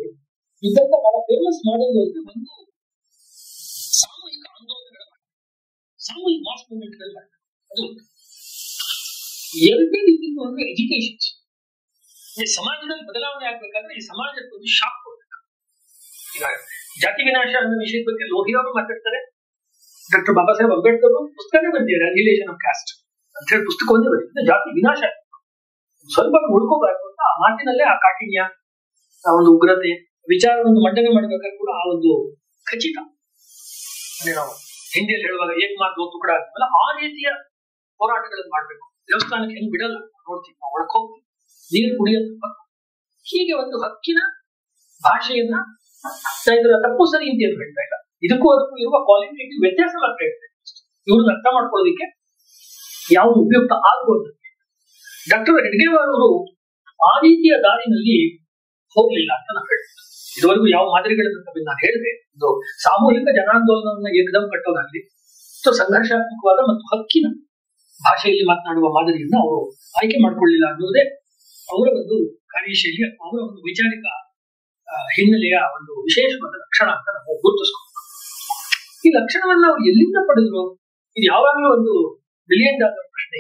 ಇದ್ದಂತ ಬಹಳ ಫೇಮಸ್ ಮಾಡೆಲ್ ಅಂದ್ರೆ ಒಂದು ಸಾಮೂಹಿಕ ಆಂದೋಲನಗಳ, ಸಾಮೂಹಿಕ ಮಾಸ್ ಮೂವ್ಮೆಂಟ್ಗಳು. ಅದು ಎರಡನೇ ರೀತಿಯಿಂದ ಅಂದ್ರೆ ಎಜುಕೇಶನ್. ಸಮಾಜದಲ್ಲಿ ಬದಲಾವಣೆ ಆಗ್ಬೇಕಾದ್ರೆ ಈ ಸಮಾಜಕ್ಕೆ ಒಂದು ಶಾಕ್ ಕೊಡ್ಬೇಕು. ಈಗ ಜಾತಿ ವಿನಾಶ ಅನ್ನೋ ವಿಷಯದ ಬಗ್ಗೆ ಲೋಹಿ ಅವರು ಮಾತಾಡ್ತಾರೆ. ಡಾಕ್ಟರ್ ಬಾಬಾ ಸಾಹೇಬ್ ಅಂಬೇಡ್ಕರ್ ಪುಸ್ತಕನೇ ಬಂದಿದ್ದಾರೆ, ರಿಲೇಷನ್ ಆಫ್ ಕಾಸ್ಟ್ ಅಂತ ಹೇಳಿ ಪುಸ್ತಕ ಒಂದೇ ಬಂದಿದೆ. ಜಾತಿ ವಿನಾಶ ಸ್ವಲ್ಪ ಉಳ್ಕೋಬಾರ್ದು ಅಂತ ಆ ಮಾತಿನಲ್ಲೇ ಆ ಕಾಠಿಣ್ಯ, ಆ ಒಂದು ಉಗ್ರತೆ, ವಿಚಾರವನ್ನು ಮಂಡನೆ ಮಾಡಬೇಕಾದ್ರೆ ಕೂಡ ಆ ಒಂದು ಖಚಿತ, ಅಂದ್ರೆ ನಾವು ಹಿಂದಿಯಲ್ಲಿ ಹೇಳುವಾಗ ಏಕಮಾರ್ಗ ದೋ ತುಕಡ ಆಗ್ತವಲ್ಲ, ಆ ರೀತಿಯ ಹೋರಾಟಗಳನ್ನು ಮಾಡ್ಬೇಕು. ದೇವಸ್ಥಾನಕ್ಕೆ ಹೆಂಗ್ ಬಿಡಲ್ಲ ನೋಡ್ತೀವಿ, ನಾವು ಒಳಕ್ ಹೋಗ್ತೀವಿ. ನೀರು ಕುಡಿಯೋದು ಹಕ್ಕು. ಹೀಗೆ ಒಂದು ಹಕ್ಕಿನ ಭಾಷೆಯನ್ನ ಇದರ ತಪ್ಪು ಸರಿ ಅಂತ ಏನು ಹೇಳ್ತಾ ಇಲ್ಲ. ಇದಕ್ಕೂ ಅದಕ್ಕೂ ಇರುವ ಕ್ವಾಲಿಟೇಟಿವ್ ವ್ಯತ್ಯಾಸ ಮಾತ್ರ ಹೇಳ್ತಾ ಇದ್ದಾರೆ. ಇವ್ರನ್ನ ಅರ್ಥ ಮಾಡ್ಕೊಳ್ಳೋದಿಕ್ಕೆ ಯಾವುದು ಉಪಯುಕ್ತ ಆಗ್ಬೋದು. ಡಾಕ್ಟರ್ ಹೆಡ್ಗೇವಾರ್ ಅವರು ಆ ರೀತಿಯ ದಾರಿನಲ್ಲಿ ಹೋಗ್ಲಿಲ್ಲ ಅಂತ ನಾನು ಹೇಳ್ತೀನಿ. ಇದುವರೆಗೂ ಯಾವ ಮಾದರಿಗಳನ್ನು ನಾನು ಹೇಳಿದೆ, ಒಂದು ಸಾಮೂಹಿಕ ಜನಾಂದೋಲನವನ್ನ ಏಕದಂ ಕಟ್ಟೋದಾಗ್ಲಿ ಅಥವಾ ಸಂಘರ್ಷಾತ್ಮಕವಾದ ಮತ್ತು ಹಕ್ಕಿನ ಭಾಷೆಯಲ್ಲಿ ಮಾತನಾಡುವ ಮಾದರಿಯನ್ನು ಅವರು ಆಯ್ಕೆ ಮಾಡಿಕೊಳ್ಳಿಲ್ಲ ಅನ್ನೋದೇ ಅವರ ಒಂದು ಕಾರ್ಯಶೈಲಿ, ಅವರ ಒಂದು ವೈಚಾರಿಕ ಹಿನ್ನೆಲೆಯ ಒಂದು ವಿಶೇಷವಾದ ಲಕ್ಷಣ ಅಂತ ನಾವು ಗುರುತಿಸ್ಬೇಕು. ಈ ಲಕ್ಷಣವನ್ನ ಅವ್ರು ಎಲ್ಲಿಂದ ಪಡೆದ್ರು? ಇದು ಯಾವಾಗಲೂ ಒಂದು $1 ಬಿಲಿಯನ್ ಪ್ರಶ್ನೆ.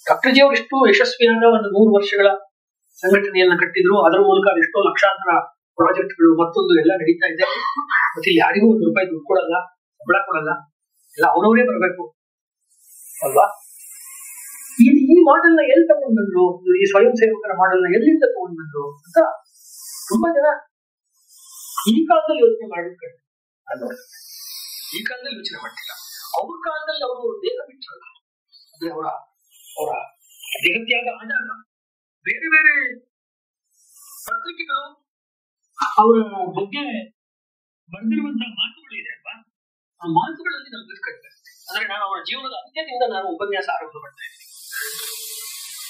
ಡಾಕ್ಟರ್ ಜಿ ಅವರು ಇಷ್ಟು ಯಶಸ್ವಿಯಾದ ಒಂದು 100 ವರ್ಷಗಳ ಸಂಘಟನೆಯನ್ನ ಕಟ್ಟಿದ್ರು. ಅದರ ಮೂಲಕ ಎಷ್ಟೋ ಲಕ್ಷಾಂತರ ಪ್ರಾಜೆಕ್ಟ್ಗಳು ಮತ್ತೊಂದು ಎಲ್ಲ ನಡೀತಾ ಇದೆ. ಮತ್ತೆ ಇಲ್ಲಿ ಯಾರಿಗೂ ₹1 ದುಡ್ಡು ಕೊಡಲ್ಲ, ಸಂಬಳ ಕೊಡಲ್ಲ, ಎಲ್ಲ ಅವರವರೇ ಬರಬೇಕು ಅಲ್ವಾ? ಈ ಮಾಡೆಲ್ ನ ಎಲ್ಲಿ ತಗೊಂಡ್ ಬಂದ್ರು, ಈ ಸ್ವಯಂ ಸೇವಕರ ಮಾಡೆಲ್ ನ ಎಲ್ಲಿಂದ ತಗೊಂಡ್ ಬಂದ್ರು ಅಂತ ತುಂಬಾ ಜನ ಈ ಕಾಲದಲ್ಲಿ ಯೋಚನೆ ಮಾಡಿರ್ತಾರೆ. ಈ ಕಾಲದಲ್ಲಿ ಯೋಚನೆ ಮಾಡ್ತಿಲ್ಲ. ಅವ್ರ ಕಾಲದಲ್ಲಿ ಅವರು ದೇಹ ಬಿಟ್ಟರಲ್ಲ, ಅಂದ್ರೆ ಅವರ ದೇಹತ್ಯಾಗ ಆದಾಗ ಬೇರೆ ಬೇರೆ ಪತ್ರಿಕೆಗಳು ಅವರ ಬಗ್ಗೆ ಬರೆದಿರುವಂತಹ ಮಾತುಗಳಿದೆ ಅಲ್ವಾ, ಆ ಮಾತುಗಳಲ್ಲಿ ನಾವು ಕಟ್ತಾರೆ. ಅಂದ್ರೆ ನಾನು ಅವರ ಜೀವನದ ಅಂತ್ಯದಿಂದ ನಾನು ಉಪನ್ಯಾಸ ಆರಂಭ ಮಾಡ್ತಾ ಇದ್ದೀನಿ.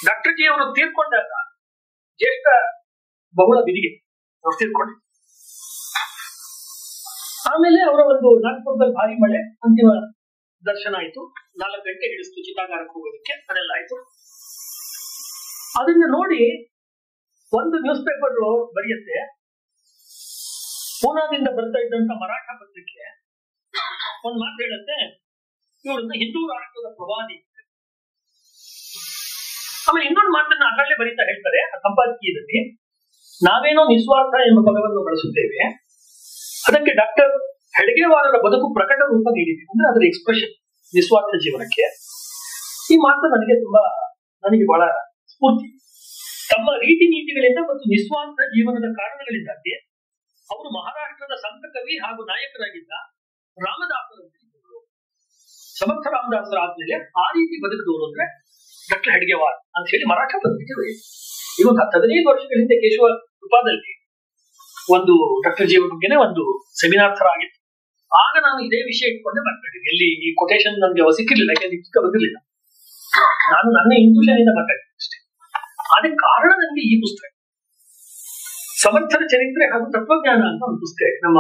ಡಾಕ್ಟರ್ ಜಿ ಅವರು ತೀರ್ಕೊಂಡಾಗ ಜ್ಯೇಷ್ಠ ಬಹುಳ ಬಿದಿಗೆ ಅವ್ರು ತೀರ್ಕೊಂಡ. ಆಮೇಲೆ ಅವರ ಒಂದು ನಾಗಪುರದಲ್ಲಿ ಭಾರಿ ಮಳೆ, ಅಂತಿಮ ದರ್ಶನ ಆಯ್ತು. 4 ಗಂಟೆ ಹಿಡಿಸ್ತು ಚಿತಾಗಾರಕ್ಕೆ ಹೋಗೋದಕ್ಕೆ, ಅದೆಲ್ಲ ಆಯ್ತು. ಅದನ್ನ ನೋಡಿ ಒಂದು ನ್ಯೂಸ್ ಪೇಪರ್ ಬರೆಯುತ್ತೆ, ಪೂನಾದಿಂದ ಬರ್ತಾ ಇದ್ದಂತ ಮರಾಠ ಪತ್ರಿಕೆ ಒಂದ್ ಮಾತು ಹೇಳುತ್ತೆ, ಇವರನ್ನ ಹಿಂದೂ ರಾಷ್ಟ್ರದ ಪ್ರವಾದಿ. ಆಮೇಲೆ ಇನ್ನೊಂದು ಮಾತನ್ನ ಅದರಲ್ಲೇ ಬರೀತಾ ಹೇಳ್ತಾರೆ ಆ ಸಂಪಾದಕೀಯದಲ್ಲಿ, ನಾವೇನೋ ನಿಸ್ವಾರ್ಥ ಎಂಬ ಪದವನ್ನು ಬಳಸುತ್ತೇವೆ, ಅದಕ್ಕೆ ಡಾಕ್ಟರ್ ಹೆಡ್ಗೇವಾರರ ಬದುಕು ಪ್ರಕಟ ರೂಪ ನೀಡಿದೆ. ಅಂದ್ರೆ ಅದರ ಎಕ್ಸ್ಪ್ರೆಷನ್ ನಿಸ್ವಾರ್ಥ ಜೀವನಕ್ಕೆ. ಈ ಮಾತು ನನಗೆ ಬಹಳ ಸ್ಫೂರ್ತಿ. ತಮ್ಮ ರೀತಿ ನೀತಿಗಳಿಂದ ಮತ್ತು ನಿಸ್ವಾರ್ಥ ಜೀವನದ ಕಾರಣಗಳಿಂದಾಗಿ ಅವರು ಮಹಾರಾಷ್ಟ್ರದ ಸಂತ ಕವಿ ಹಾಗೂ ನಾಯಕರಾಗಿದ್ದ ರಾಮದಾಸರಂತಿದ್ದರು. ಸಮರ್ಥ ರಾಮದಾಸರ ಆದ್ಮೇಲೆ ಆ ರೀತಿ ಬದುಕಿದವರು ಅಂದ್ರೆ ಡಾಕ್ಟರ್ ಹೆಡ್ಗೇವಾರ್ ಅಂತ ಹೇಳಿ ಮರಾಠ ಪತ್ರಿಕೆ ಬರೆಯಿತು. ಇವಾಗ 15 ವರ್ಷಗಳ ಹಿಂದೆ ಕೇಶವ ಕೃಪಾದಲ್ಲಿ ಒಂದು ಡಾಕ್ಟರ್ ಜಿ ಬಗ್ಗೆನೆ ಒಂದು ಸೆಮಿನಾರ್ ತರ ಆಗಿತ್ತು. ಆಗ ನಾನು ಇದೇ ವಿಷಯ ಇಟ್ಕೊಂಡೆ ಮಾತಾಡಿದ್ದೆ. ಎಲ್ಲಿ ಈ ಕೊಟೇಶನ್ ನನಗೆ ಸಿಕ್ಕಿರ್ಲಿಲ್ಲ, ಯಾಕಂದ್ರೆ ಪುಸ್ತಕ ಬಂದಿರಲಿಲ್ಲ. ನಾನು ನನ್ನ ಇಂಟ್ಯೂಷನ್ ಇಂದ ಮಾತಾಡಿದ್ದೆ ಅಷ್ಟೇ. ಅದಕ್ಕೆ ಕಾರಣ ನನಗೆ ಈ ಪುಸ್ತಕ ಸಮರ್ಥರ ಚರಿತ್ರೆ ಹಾಗೂ ತತ್ವಜ್ಞಾನ ಅಂತ ಒಂದು ಪುಸ್ತಕ ನಮ್ಮ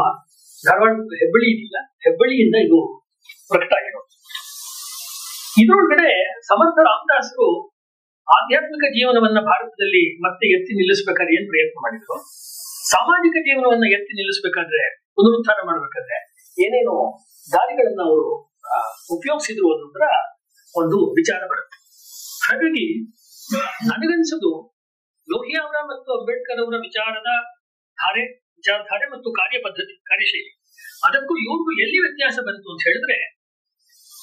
ಧಾರವಾಡ ಹೆಬ್ಬಳ್ಳಿ ಇದೆಯಲ್ಲ, ಹೆಬ್ಬಳ್ಳಿಯಿಂದ ಇದು ಪ್ರಕಟ ಆಗಿರೋದು. ಇದರೊಳಗಡೆ ಸಮರ್ಥ ರಾಮದಾಸರು ಆಧ್ಯಾತ್ಮಿಕ ಜೀವನವನ್ನ ಭಾರತದಲ್ಲಿ ಮತ್ತೆ ಎತ್ತಿ ನಿಲ್ಲಿಸಬೇಕಾದ್ರೆ ಏನ್ ಪ್ರಯತ್ನ ಮಾಡಿದ್ರು, ಸಾಮಾಜಿಕ ಜೀವನವನ್ನ ಎತ್ತಿ ನಿಲ್ಲಿಸಬೇಕಾದ್ರೆ, ಪುನರುತ್ಥಾನ ಮಾಡ್ಬೇಕಾದ್ರೆ ಏನೇನೋ ದಾರಿಗಳನ್ನ ಅವರು ಉಪಯೋಗಿಸಿದ್ರು ಅನ್ನೋದ್ರ ಒಂದು ವಿಚಾರ ಬರುತ್ತೆ. ಹಾಗಾಗಿ ನನಗನ್ಸದು ಲೋಹಿಯಾ ಅವರ ಮತ್ತು ಅಂಬೇಡ್ಕರ್ ಅವರ ವಿಚಾರಧಾರೆ ಮತ್ತು ಕಾರ್ಯಪದ್ಧತಿ, ಕಾರ್ಯಶೈಲಿ, ಅದಕ್ಕೂ ಇವ್ರಿಗೂ ಎಲ್ಲಿ ವ್ಯತ್ಯಾಸ ಬಂತು ಅಂತ ಹೇಳಿದ್ರೆ,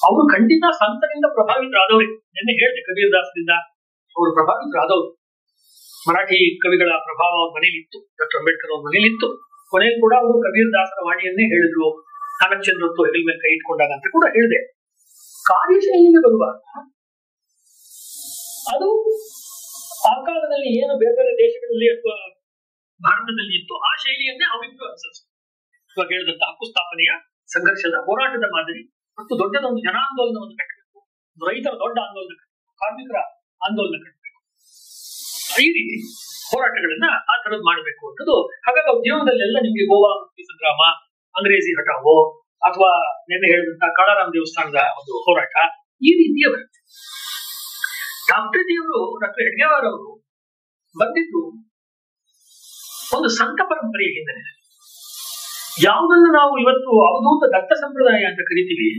ಅವರು ಖಂಡಿತ ಸಂತರಿಂದ ಪ್ರಭಾವಿತರಾದವ್ರೆ. ನಿನ್ನೆ ಹೇಳಿದೆ, ಕಬೀರ್ ದಾಸರಿಂದ ಅವರು ಪ್ರಭಾವಿತರಾದವರು. ಮರಾಠಿ ಕವಿಗಳ ಪ್ರಭಾವ ಅವ್ರ ಮನೇಲಿ ಇತ್ತು, ಡಾಕ್ಟರ್ ಅಂಬೇಡ್ಕರ್ ಅವ್ರ ಮನೇಲಿ ಇತ್ತು. ಕೊನೆಯಲ್ಲಿ ಕೂಡ ಅವರು ಕಬೀರ್ ದಾಸರ ವಾಣಿಯನ್ನೇ ಹೇಳಿದ್ರು, ನಾನಕ್ಚಂದ್ರತ್ತು ಹೆಗಲ ಮೇಲೆ ಕೈ ಇಟ್ಕೊಂಡಾಗ ಅಂತ ಕೂಡ ಹೇಳಿದೆ. ಕಾರ್ಯಶೈಲಿಗೆ ಬರುವಾಗ ಅದು ಆ ಕಾಲದಲ್ಲಿ ಏನು ಬೇರೆ ಬೇರೆ ದೇಶಗಳಲ್ಲಿ ಅಥವಾ ಭಾರತದಲ್ಲಿ ಇತ್ತು, ಆ ಶೈಲಿಯನ್ನೇ ಅವರಿಗೂ ಅನುಸರಿಸಿದ್ರು. ಇವಾಗ ಹೇಳಿದಂತ ಹಕ್ಕು ಸ್ಥಾಪನೆಯ ಸಂಘರ್ಷದ ಹೋರಾಟದ ಮಾದರಿ ಮತ್ತು ದೊಡ್ಡದೊಂದು ಜನಾಂದೋಲನವನ್ನು ಕಟ್ಟಬೇಕು, ರೈತರ ದೊಡ್ಡ ಆಂದೋಲನ ಕಟ್ಟಬೇಕು, ಕಾರ್ಮಿಕರ ಆಂದೋಲನ ಕಟ್ಟಬೇಕು, ಈ ರೀತಿ ಹೋರಾಟಗಳನ್ನ ಆ ತರದ್ ಮಾಡಬೇಕು ಅನ್ನೋದು. ಹಾಗಾಗಿ ಅವ್ರ ಜೀವನದಲ್ಲೆಲ್ಲ ನಿಮ್ಗೆ ಗೋವಾ ಮುಕ್ತಿ ಸಂಗ್ರಾಮ, ಅಂಗ್ರೇಜಿ ಹಠಾವೋ ಅಥವಾ ನಿನ್ನೆ ಹೇಳಿದಂತ ಕಾಳಾರಾಮ್ ದೇವಸ್ಥಾನದ ಒಂದು ಹೋರಾಟ, ಈ ರೀತಿಯ ಬರುತ್ತೆ. ಡಾಕ್ಟರ್ ಜಿ ಅವರು, ಡಾಕ್ಟರ್ ಹೆಡ್ಗೇವಾರ್ ಅವರು ಬಂದಿದ್ದು ಒಂದು ಸಂತ ಪರಂಪರೆಯ ಹಿನ್ನೆಲೆ. ಯಾವುದನ್ನು ನಾವು ಇವತ್ತು ಅವಧೂತ ದತ್ತ ಸಂಪ್ರದಾಯ ಅಂತ ಕರಿತೀವಿ,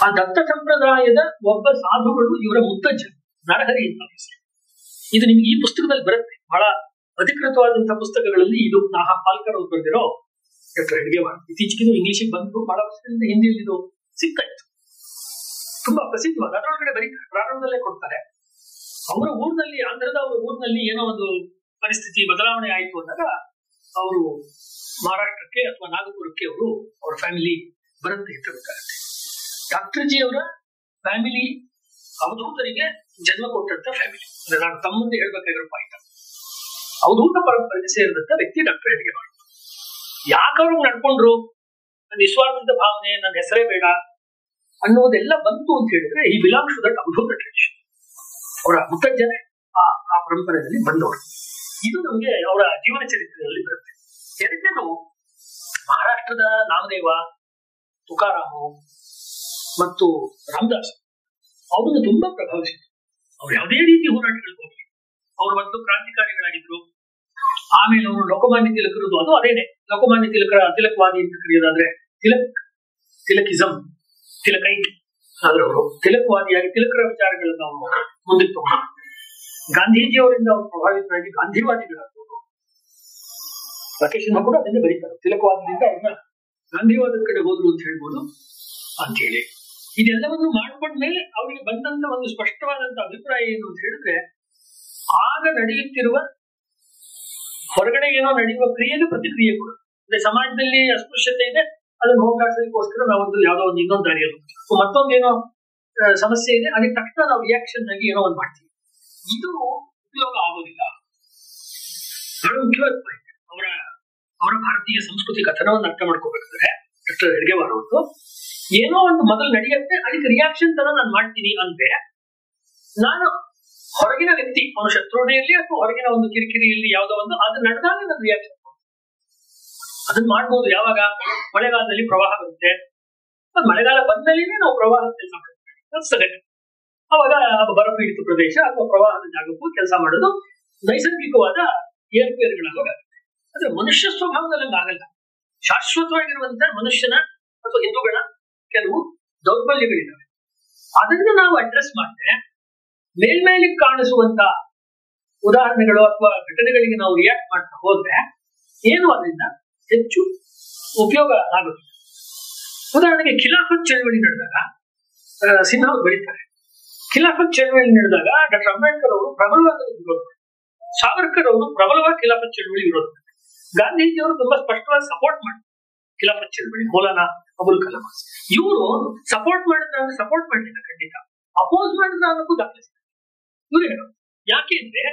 ಆ ದತ್ತ ಸಂಪ್ರದಾಯದ ಒಬ್ಬ ಸಾಧುಗಳು ಇವರ ಮುತ್ತಜ್ಜ ನರಹರಿ ಅಂತ. ಇದು ನಿಮ್ಗೆ ಈ ಪುಸ್ತಕದಲ್ಲಿ ಬರುತ್ತೆ. ಬಹಳ ಅಧಿಕೃತವಾದಂತಹ ಪುಸ್ತಕಗಳಲ್ಲಿ ಇದು ನಾಹಾ ಪಾಲ್ಕರ್ ಅವರು ಬರೆದಿರೋ ಡಾಕ್ಟರ್ ಹೆಡ್ಗೇವಾರ್. ಇತ್ತೀಚೆಗೆ ಇಂಗ್ಲಿಷಿಗೆ ಬಂದು ಬಹಳ ವರ್ಷದಿಂದ ಹಿಂದಿಯಲ್ಲಿ ಇದು ಸಿಗ್ತಾ ಇತ್ತು. ತುಂಬಾ ಪ್ರಸಿದ್ಧವಾದ, ಅದರೊಳಗಡೆ ಬರೀ ಪ್ರಾರಂಭದಲ್ಲೇ ಕೊಡ್ತಾರೆ. ಅವರ ಊರಿನಲ್ಲಿ, ಆಂಧ್ರದ ಅವರ ಊರಿನಲ್ಲಿ ಏನೋ ಒಂದು ಪರಿಸ್ಥಿತಿ ಬದಲಾವಣೆ ಆಯಿತು ಅಂದಾಗ ಅವರು ಮಹಾರಾಷ್ಟ್ರಕ್ಕೆ ಅಥವಾ ನಾಗಪುರಕ್ಕೆ ಅವರ ಫ್ಯಾಮಿಲಿ ಬರುತ್ತೆ ಅಂತ ಗೊತ್ತಾಗುತ್ತೆ. ಡಾಕ್ಟರ್ ಜಿ ಅವರ ಫ್ಯಾಮಿಲಿ ಅವಧೂತರಿಗೆ ಜನ್ಮ ಕೊಟ್ಟಂತ ಫ್ಯಾಮಿಲಿ. ಅಂದ್ರೆ ನಾನು ತಮ್ಮಂದೆ ಹೇಳ್ಬೇಕಾಗಿರೋ ಪಾಯಿಂಟ್, ಅವಧೂತ ಪರಂಪರೆಗೆ ಸೇರಿದಂತ ವ್ಯಕ್ತಿ ಡಾಕ್ಟರ್ ಹೆಡ್ಗೇವಾರ್. ಯಾಕವ್ರು ನಡ್ಕೊಂಡ್ರು, ನಿಸ್ವಾರ್ಥದ ಭಾವನೆ, ನನ್ನ ಹೆಸರೇ ಬೇಡ ಅನ್ನೋದೆಲ್ಲ ಬಂತು ಅಂತ ಹೇಳಿದ್ರೆ ಈ belongs to that Avadhuta tradition. ಅವರ ಮುತ್ತಜ್ಜನೆ ಆ ಪರಂಪರೆಯಲ್ಲಿ ಬಂದವರು. ಇದು ನಮಗೆ ಅವರ ಜೀವನ ಚರಿತ್ರೆಯಲ್ಲಿ ಬರುತ್ತೆ. ಎರಡನೇದು ಮಹಾರಾಷ್ಟ್ರದ ನಾಮದೇವ, ತುಕಾರಾಮು ಮತ್ತು ರಾಮದಾಸ್ ಅವ್ರನ್ನ ತುಂಬಾ ಪ್ರಭಾವಿಸಿದ್ರು. ಅವ್ರು ಯಾವುದೇ ರೀತಿ ಹೋರಾಟಗಳಿಗೆ ಹೋಗಿ ಅವರು ಒಂದು ಕ್ರಾಂತಿಕಾರಿಗಳಾಗಿದ್ರು. ಆಮೇಲೆ ಅವರು ಲೋಕಮಾನ್ಯ ತಿಲಕರದು, ಅದು ಅದೇನೆ, ಲೋಕಮಾನ್ಯ ತಿಲಕರ ತಿಲಕವಾದಿ ಅಂತ ಕರೆಯೋದಾದ್ರೆ ತಿಲಕಿಸಂ, ತಿಲಕೈಟ್ ಆದ್ರೆ ಅವರು ತಿಲಕವಾದಿಯಾಗಿ ತಿಲಕರ ವಿಚಾರಗಳನ್ನು ಅವರು ಮುಂದಕ್ಕೆ ತಗೊಂಡು ಗಾಂಧೀಜಿಯವರಿಂದ ಅವರು ಪ್ರಭಾವಿತರಾಗಿ ಗಾಂಧಿವಾದಿಗಳಾದವರು. ರಾಕೇಶ್ ಕೂಡ ಅದನ್ನೇ ಬರೀತಾರೆ, ತಿಲಕವಾದದಿಂದ ಅವ್ರನ್ನ ಗಾಂಧಿವಾದದ ಕಡೆ ಹೋದ್ರು ಅಂತ ಹೇಳ್ಬೋದು ಅಂತೇಳಿ. ಇದೆಲ್ಲವನ್ನು ಮಾಡ್ಕೊಂಡ್ಮೇಲೆ ಅವರಿಗೆ ಬಂದಂತ ಒಂದು ಸ್ಪಷ್ಟವಾದಂತ ಅಭಿಪ್ರಾಯ ಏನು ಅಂತ ಹೇಳಿದ್ರೆ, ಆಗ ನಡೆಯುತ್ತಿರುವ ಹೊರಗಡೆ ಏನೋ ನಡೆಯುವ ಕ್ರಿಯೆಗೆ ಪ್ರತಿಕ್ರಿಯೆ ಕೂಡ, ಅಂದ್ರೆ ಸಮಾಜದಲ್ಲಿ ಅಸ್ಪೃಶ್ಯತೆ ಇದೆ, ಅದನ್ನು ಹೋಗ್ಲಾಡ್ಸೋದಕ್ಕೋಸ್ಕರ ನಾವೊಂದು ಯಾವುದೋ ಒಂದು ಇನ್ನೊಂದು ದಾರಿಯಲ್ಲಿ ಮತ್ತೊಂದೇನೋ ಸಮಸ್ಯೆ ಇದೆ, ಅದಕ್ಕೆ ತಕ್ಷಣ ನಾವು ರಿಯಾಕ್ಷನ್ ಆಗಿ ಏನೋ ಒಂದು ಮಾಡ್ತೀವಿ. ಇದು ಉಪಯೋಗ ಆಗೋದಿಲ್ಲ. ಬಹಳ ಮುಖ್ಯವಾದ ಪಾಯಿಂಟ್. ಅವರ ಭಾರತೀಯ ಸಂಸ್ಕೃತಿ ಕಥನವನ್ನು ಅರ್ಥ ಮಾಡ್ಕೋಬೇಕಾದ್ರೆ ಡಾಕ್ಟರ್ ಹೆಡ್ಗೇವಾರ್ ಅವರು ಏನೋ ಒಂದು ಮೊದಲು ನಡೆಯುತ್ತೆ, ಅದಕ್ಕೆ ರಿಯಾಕ್ಷನ್ ತರ ನಾನು ಮಾಡ್ತೀನಿ ಅಂದ್ರೆ, ನಾನು ಹೊರಗಿನ ವ್ಯಕ್ತಿ ಅವನ ಶತ್ರುಡೆಯಲ್ಲಿ ಅಥವಾ ಹೊರಗಿನ ಒಂದು ಕಿರಿಕಿರಿಯಲ್ಲಿ ಯಾವುದೋ ಒಂದು ಅದು ನಡೆದಾಗ ನಾನು ರಿಯಾಕ್ಷನ್ ಅದನ್ನ ಮಾಡ್ಬೋದು. ಯಾವಾಗ ಮಳೆಗಾಲದಲ್ಲಿ ಪ್ರವಾಹ ಬರುತ್ತೆ, ಮಳೆಗಾಲ ಬಂದಮೇಲೆ ನಾವು ಪ್ರವಾಹದ ಕೆಲಸ ಮಾಡ್ತೀವಿ, ಅವಾಗ ಬರಪೀಡಿತ ಪ್ರದೇಶ ಅಥವಾ ಪ್ರವಾಹದ ಜಾಗಕ್ಕೂ ಕೆಲಸ ಮಾಡೋದು ನೈಸರ್ಗಿಕವಾದ ಏರ್ಪೇರುಗಳಾಗೋಗುತ್ತೆ. ಆದ್ರೆ ಮನುಷ್ಯ ಸ್ವಭಾವದಲ್ಲಿ ಆಗಲ್ಲ. ಶಾಶ್ವತವಾಗಿರುವಂತ ಮನುಷ್ಯನ ಅಥವಾ ಹಿಂದೂಗಳ ಕೆಲವು ದೌರ್ಬಲ್ಯಗಳಿದ್ದಾವೆ. ಅದನ್ನು ನಾವು ಅಡ್ರೆಸ್ ಮಾಡಿದ್ರೆ ಮೇಲ್ಮೇಲಿಗೆ ಕಾಣಿಸುವಂತ ಉದಾಹರಣೆಗಳು ಅಥವಾ ಘಟನೆಗಳಿಗೆ ನಾವು ರಿಯಾಕ್ಟ್ ಮಾಡ್ತಾ ಹೋದ್ರೆ ಏನು ಅದರಿಂದ ಹೆಚ್ಚು ಉಪಯೋಗ ಆಗುತ್ತೆ. ಉದಾಹರಣೆಗೆ ಖಿಲಾಫತ್ ಚಳವಳಿ ನಡೆದಾಗ ಸಿನ್ಹಾ ಅವರು ಬರೀತಾರೆ, ಖಿಲಾಫತ್ ಚಳವಳಿ ನಡೆದಾಗ ಡಾಕ್ಟರ್ ಅಂಬೇಡ್ಕರ್ ಅವರು ಪ್ರಬಲವಾದ ವಿರೋಧ, ಸಾವರ್ಕರ್ ಅವರು ಪ್ರಬಲವಾಗಿ ಖಿಲಾಫತ್ ಚಳವಳಿ ವಿರೋಧ, ಗಾಂಧೀಜಿಯವರು ತುಂಬಾ ಸ್ಪಷ್ಟವಾಗಿ ಸಪೋರ್ಟ್ ಮಾಡಿ ಖಿಲಾಫತ್ ಚಳವಳಿ, ಮೌಲಾನಾ ಅಬುಲ್ ಕಲಾಂ ಇವರು ಸಪೋರ್ಟ್ ಮಾಡಿದ್ರೆ ಸಪೋರ್ಟ್ ಮಾಡಲಿಲ್ಲ, ಖಂಡಿತ ಅಪೋಸ್ ಮಾಡಿದ್ರೆ ಅನ್ನೋಕ್ಕೂ ದಾಖಲಿಸಿದ್ದಾರೆ ಇವ್ರು ಹೇಳೋದು. ಯಾಕೆ ಅಂದ್ರೆ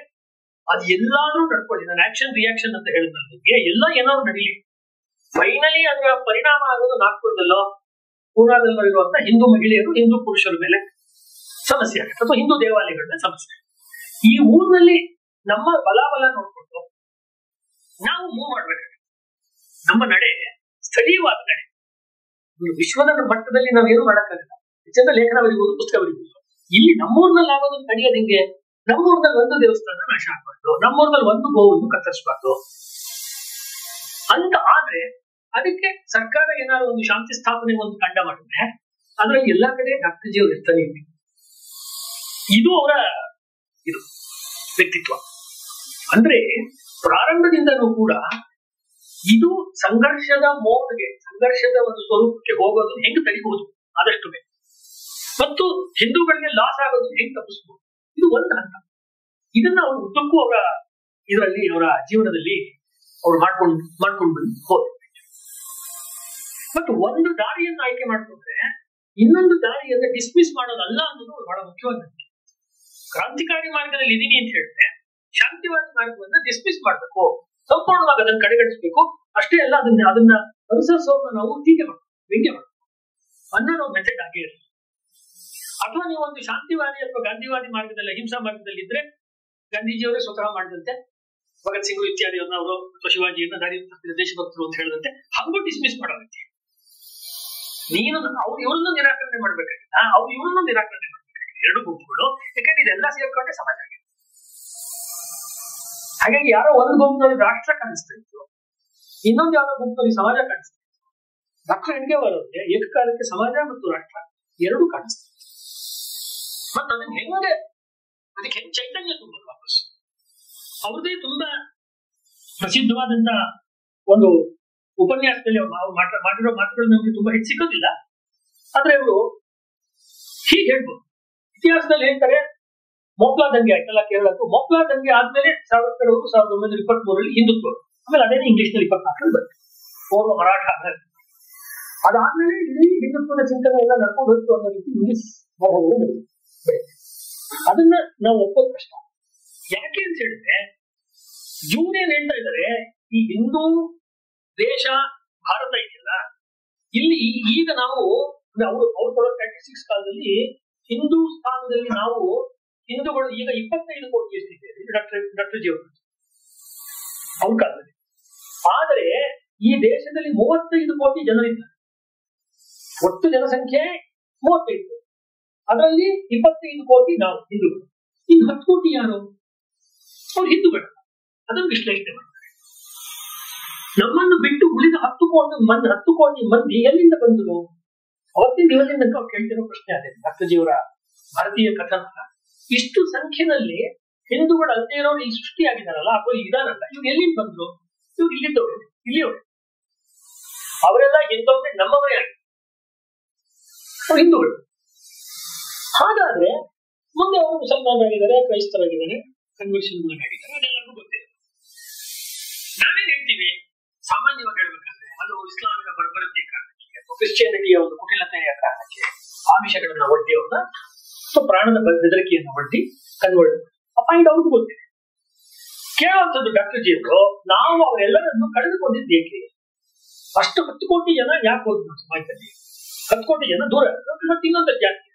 ಅದು ಎಲ್ಲಾದ್ರೂ ನಡ್ಕೊಳ್ಳಿ, ನಾನು ಆಕ್ಷನ್ ರಿಯಾಕ್ಷನ್ ಅಂತ ಹೇಳಿದ್ರೆ ಎಲ್ಲ ಏನಾದ್ರು ನಡೀಲಿ, ಫೈನಲಿ ಅದರ ಪರಿಣಾಮ ಆಗೋದು ನಾಗ್ಪುರದಲ್ಲೋ ಪೂನಾದಲ್ಲೋ ಇರುವಂತ ಹಿಂದೂ ಮಹಿಳೆಯರು ಹಿಂದೂ ಪುರುಷರ ಮೇಲೆ ಸಮಸ್ಯೆ ಆಗುತ್ತೆ, ಅಥವಾ ಹಿಂದೂ ದೇವಾಲಯಗಳ ಮೇಲೆ ಸಮಸ್ಯೆ. ಈ ಊರಿನಲ್ಲಿ ನಮ್ಮ ಬಲಾಬಲ ನೋಡ್ಕೊಂಡು ನಾವು ಮೂವ್ ಮಾಡ್ಬೇಕಾಗುತ್ತೆ. ನಮ್ಮ ನಡೆ ಸ್ಥಳೀಯವಾದ ನಡೆ. ವಿಶ್ವದ ಮಟ್ಟದಲ್ಲಿ ನಾವೇನು ಮಾಡಕ್ಕಾಗಲ್ಲ, ಹೆಚ್ಚಿನ ಲೇಖನ ಬರೀಬಹುದು, ಪುಸ್ತಕ ಬರೀಬಹುದು. ಇಲ್ಲಿ ನಮ್ಮೂರ್ನಲ್ಲಿ ಆಗೋದನ್ನು ತಡೆಯೋದು ಹಿಂಗೆ, ನಮ್ಮೂರ್ನಲ್ಲಿ ಒಂದು ದೇವಸ್ಥಾನ ನಾಶ ಆಗ್ಬಾರ್ದು, ನಮ್ಮೂರ್ನಲ್ಲಿ ಒಂದು ಗೋವನ್ನು ಕತ್ತರಿಸಬಾರ್ದು ಅಂತ ಆದ್ರೆ ಅದಕ್ಕೆ ಸರ್ಕಾರ ಏನಾದ್ರು ಒಂದು ಶಾಂತಿ ಸ್ಥಾಪನೆ ಒಂದು ತಂಡ ಮಾಡಿದ್ರೆ ಅದ್ರಲ್ಲಿ ಎಲ್ಲಾ ಕಡೆ ಡಾಕ್ಟರ್ ಜಿ ಅವರು ಇರ್ತಾನೆ ಇರ್ಬೇಕು. ಇದು ಅವರ ಇದು ವ್ಯಕ್ತಿತ್ವ. ಅಂದ್ರೆ ಪ್ರಾರಂಭದಿಂದನೂ ಕೂಡ ಇದು ಸಂಘರ್ಷದ ಮೋಡ್ಗೆ, ಸಂಘರ್ಷದ ಒಂದು ಸ್ವರೂಪಕ್ಕೆ ಹೋಗೋದು ಹೆಂಗ್ ತಡಿಬಹುದು ಆದಷ್ಟು ಬೇಕು, ಮತ್ತು ಹಿಂದೂಗಳಿಗೆ ಲಾಸ್ ಆಗೋದು ಹೆಂಗ್ ತಪ್ಪಿಸಬಹುದು, ಇದು ಒಂದು ಹಂತ. ಇದನ್ನ ಅವರು ಉದ್ದಕ್ಕೂ ಅವರ ಇದರಲ್ಲಿ ಅವರ ಜೀವನದಲ್ಲಿ ಅವ್ರು ಮಾಡ್ಕೊಂಡು ಹೋದ್ರು. ಮತ್ತು ಒಂದು ದಾರಿಯನ್ನು ಆಯ್ಕೆ ಮಾಡ್ಕೊಂಡ್ರೆ ಇನ್ನೊಂದು ದಾರಿಯನ್ನು ಡಿಸ್ಮಿಸ್ ಮಾಡೋದಲ್ಲ ಅನ್ನೋದು ಬಹಳ ಮುಖ್ಯವಾದ. ಕ್ರಾಂತಿಕಾರಿ ಮಾರ್ಗದಲ್ಲಿ ಇದೀನಿ ಅಂತ ಹೇಳಿದ್ರೆ ಶಾಂತಿವಾದಿ ಮಾರ್ಗವನ್ನ ಡಿಸ್ಮಿಸ್ ಮಾಡ್ಬೇಕು, ಸಂಪೂರ್ಣವಾಗಿ ಅದನ್ನು ಕಡೆಗಣಿಸಬೇಕು. ಅಷ್ಟೇ ಅಲ್ಲ, ಅದನ್ನ ಅನುಸರಿಸೋದನ್ನ ನಾವು ಟೀಕೆ ಮಾಡ್ಬೇಕು, ವ್ಯಂಗ್ಯ ಮಾಡ್ಬೇಕು ಅನ್ನೋ ನಾವು ಮೆಥಡ್ ಆಗೇ ಇರಲಿ. ಅಥವಾ ನೀವು ಒಂದು ಶಾಂತಿವಾದಿ ಅಥವಾ ಗಾಂಧಿವಾದಿ ಮಾರ್ಗದಲ್ಲಿ, ಅಹಿಂಸಾ ಮಾರ್ಗದಲ್ಲಿ ಇದ್ರೆ ಗಾಂಧೀಜಿಯವರೇ ಸ್ವತಃ ಮಾಡಿದಂತೆ ಭಗತ್ ಸಿಂಗ್ ಇತ್ಯಾದಿಯನ್ನ ಅವರು ಅಥವಾ ಶಿವಾಜಿಯನ್ನ ದಾರಿ ದೇಶಭಕ್ತರು ಅಂತ ಹೇಳಿದಂತೆ ಹಂಗೂ ಡಿಸ್ಮಿಸ್ ಮಾಡೋದಕ್ಕೆ ನೀನು ಅವ್ರು ಇವ್ರನ್ನೂ ನಿರಾಕರಣೆ ಮಾಡ್ಬೇಕಾಗಿಲ್ಲ, ಅವ್ರು ಇವ್ರನ್ನೂ ನಿರಾಕರಣೆ ಮಾಡ್ಬೇಕಾಗಿಲ್ಲ, ಎರಡು ಗುಂಪುಗಳು. ಯಾಕಂದ್ರೆ ಇದೆಲ್ಲ ಸೇರ್ಕೊಂಡೆ ಸಮಾಜ ಆಗಿದೆ. ಹಾಗಾಗಿ ಯಾರೋ ಒಂದು ಗುಂಪಿನಲ್ಲಿ ರಾಷ್ಟ್ರ ಕಾಣಿಸ್ತಾ ಇತ್ತು, ಇನ್ನೊಂದು ಯಾರೋ ಗುಂಪಿನಲ್ಲಿ ಸಮಾಜ ಕಾಣಿಸ್ತಾ ಇತ್ತು. ಡಾಕ್ಟರ್ ಹೆಡ್ಗೇವಾರ್ ಅವರಿಗೆ ಏಕಕಾಲಕ್ಕೆ ಸಮಾಜ ಮತ್ತು ರಾಷ್ಟ್ರ ಎರಡೂ ಕಾಣಿಸ್ತಾ ಇತ್ತು. ಮತ್ತೆ ಅದಕ್ಕೆ ಹೆಂಗ್ ಚೈತನ್ಯ ತುಂಬೋದು ವಾಪಸ್. ಅವ್ರದೇ ತುಂಬಾ ಪ್ರಸಿದ್ಧವಾದಂತ ಒಂದು ಉಪನ್ಯಾಸದಲ್ಲಿ ಮಾಡಿರೋ ಮಾತುಗಳು ನಮ್ಗೆ ತುಂಬಾ ಹೆಚ್ಚು ಸಿಗೋದಿಲ್ಲ. ಆದ್ರೆ ಅವರು ಹೀಗೆ ಹೇಳ್ಬೋದು. ಇತಿಹಾಸದಲ್ಲಿ ಹೇಳ್ತಾರೆ, ಮೋಕ್ಲಾ ದಂಗೆ ಆಯ್ತಲ್ಲ ಕೇರಳಕ್ಕೂ, ಮೋಕ್ಲಾ ದಂಗೆ ಆದ್ಮೇಲೆ ಸಾವರ್ಕರ್ ಅವರು 1923 ಹಿಂದುತ್ವ, ಆಮೇಲೆ ಅದೇನೆ ಇಂಗ್ಲಿಷ್ ನಲ್ಲಿ 24 ಬಂತು, ಪೂರ್ವ ಮರಾಠ. ಅದಾದ್ಮೇಲೆ ಇಲ್ಲಿ ಹಿಂದುತ್ವದ ಚಿಂತನೆ ಎಲ್ಲ ನಡ್ಕೊಂಡು ಹೋಯ್ತು ಅನ್ನೋ ರೀತಿ ಇಂಗ್ಲಿಷ್ ಅದನ್ನ ನಾವು ಒಪ್ಪೋದು ಕಷ್ಟ. ಯಾಕೆ ಅಂತ ಹೇಳಿದ್ರೆ ಇವನೇನ್ ಹೇಳ್ತಾ ಇದ್ದಾರೆ, ಈ ಹಿಂದೂ ದೇಶ ಭಾರತ ಇದೆಯಲ್ಲ, ಇಲ್ಲಿ ಈಗ ನಾವು ಅವ್ರು ಕೊಡೋ ಸ್ಟ್ಯಾಟಿಸ್ಟಿಕ್ಸ್ ಕಾಲದಲ್ಲಿ ಹಿಂದೂಸ್ತಾನದಲ್ಲಿ ನಾವು ಹಿಂದೂಗಳು ಈಗ 25 ಕೋಟಿ ಎಷ್ಟಿದ್ದೇವೆ ಡಾಕ್ಟರ್ ಜಿ ಅವರು ಅವ್ರ ಕಾಲದಲ್ಲಿ. ಆದರೆ ಈ ದೇಶದಲ್ಲಿ 35 ಕೋಟಿ ಜನರಿದ್ದಾರೆ. ಒಟ್ಟು ಜನಸಂಖ್ಯೆ 35 ಕೋಟಿ, ಅದರಲ್ಲಿ 25 ಕೋಟಿ ನಾವು ಹಿಂದೂಗಳು. ಇನ್ನು 10 ಕೋಟಿ ಯಾರು? ಅವ್ರು ಹಿಂದೂಗಳು. ಅದನ್ನು ವಿಶ್ಲೇಷಣೆ ಮಾಡ್ತಾರೆ. ನಮ್ಮನ್ನು ಬಿಟ್ಟು ಉಳಿದ 10 ಕೋಟಿ ಮಂದಿ ಎಲ್ಲಿಂದ ಬಂದರು? ಅವತ್ತಿನ ದಿವಸದಿಂದ ನಾವು ಕೇಳ್ತಿರೋ ಪ್ರಶ್ನೆ ಅದೇ. ಡಾಕ್ಟರ್ ಜಿಯವರ ಭಾರತೀಯ ಕಥನ, ಇಷ್ಟು ಸಂಖ್ಯೆಯಲ್ಲಿ ಹಿಂದೂಗಳು ಅಲ್ಲದೆ ಇರೋರು ಈ ಸೃಷ್ಟಿಯಾಗಿದ್ದಾರಲ್ಲ ಅಥವಾ ಇದಾರಲ್ಲ, ಇವ್ರು ಎಲ್ಲಿಂದ ಬಂದ್ರು? ಇವ್ರು ಇಲ್ಲಿಯವರು ಅವರೆಲ್ಲ ಹಿಂದೊಮ್ಮೆ ನಮ್ಮವರೇ ಆಗಿ ಹಿಂದೂಗಳು. ಹಾಗಾದ್ರೆ ಮುಂದೆ ಅವರು ಮುಸಲ್ಮಾನರಾಗಿದ್ದಾರೆ, ಕ್ರೈಸ್ತರಾಗಿದ್ದಾರೆ, ಕನ್ವರ್ಷನ್ ಆಗಿದ್ದಾರೆ, ಅದೆಲ್ಲರಿಗೂ ಗೊತ್ತಿದೆ. ನಾವೇನ್ ಹೇಳ್ತೀವಿ ಸಾಮಾನ್ಯವಾಗಿ ಹೇಳ್ಬೇಕಂದ್ರೆ, ಅದು ಇಸ್ಲಾಮಿನ ಬರ್ಬರತೆಯ ಕಾರಣಕ್ಕೆ ಅಥವಾ ಕ್ರಿಶ್ಚಿಯಾನಿಟಿಯ ಒಂದು ಕುಟಿಲತೆಯ ಕಾರಣಕ್ಕೆ ಆಮಿಷಗಳನ್ನ ಒಡ್ಡಿ ಅವ್ರನ್ನ ಅಥವಾ ಪ್ರಾಣದ ಬೆದರಿಕೆಯನ್ನು ಒಡ್ಡಿ ಕನ್ವರ್ಟ್ ಪಾಯಿಂಟ್ ಅವ್ರಿಗೂ ಗೊತ್ತಿದೆ. ಕೇಳುವಂಥದ್ದು ಡಾಕ್ಟರ್ ಜಿ ಅವರು, ನಾವು ಅವರೆಲ್ಲರನ್ನು ಕಳೆದುಕೊಂಡಿದ್ದೇಕೆ? ಅಷ್ಟು 10 ಕೋಟಿ ಜನ ಯಾಕೆ ಹೋದ್ರು ನಮ್ಮ ಸಮಾಜದಲ್ಲಿ? 10 ಕೋಟಿ ಜನ ದೂರ, ಮತ್ತೆ ಇನ್ನೊಂದು ಜಾಸ್ತಿ.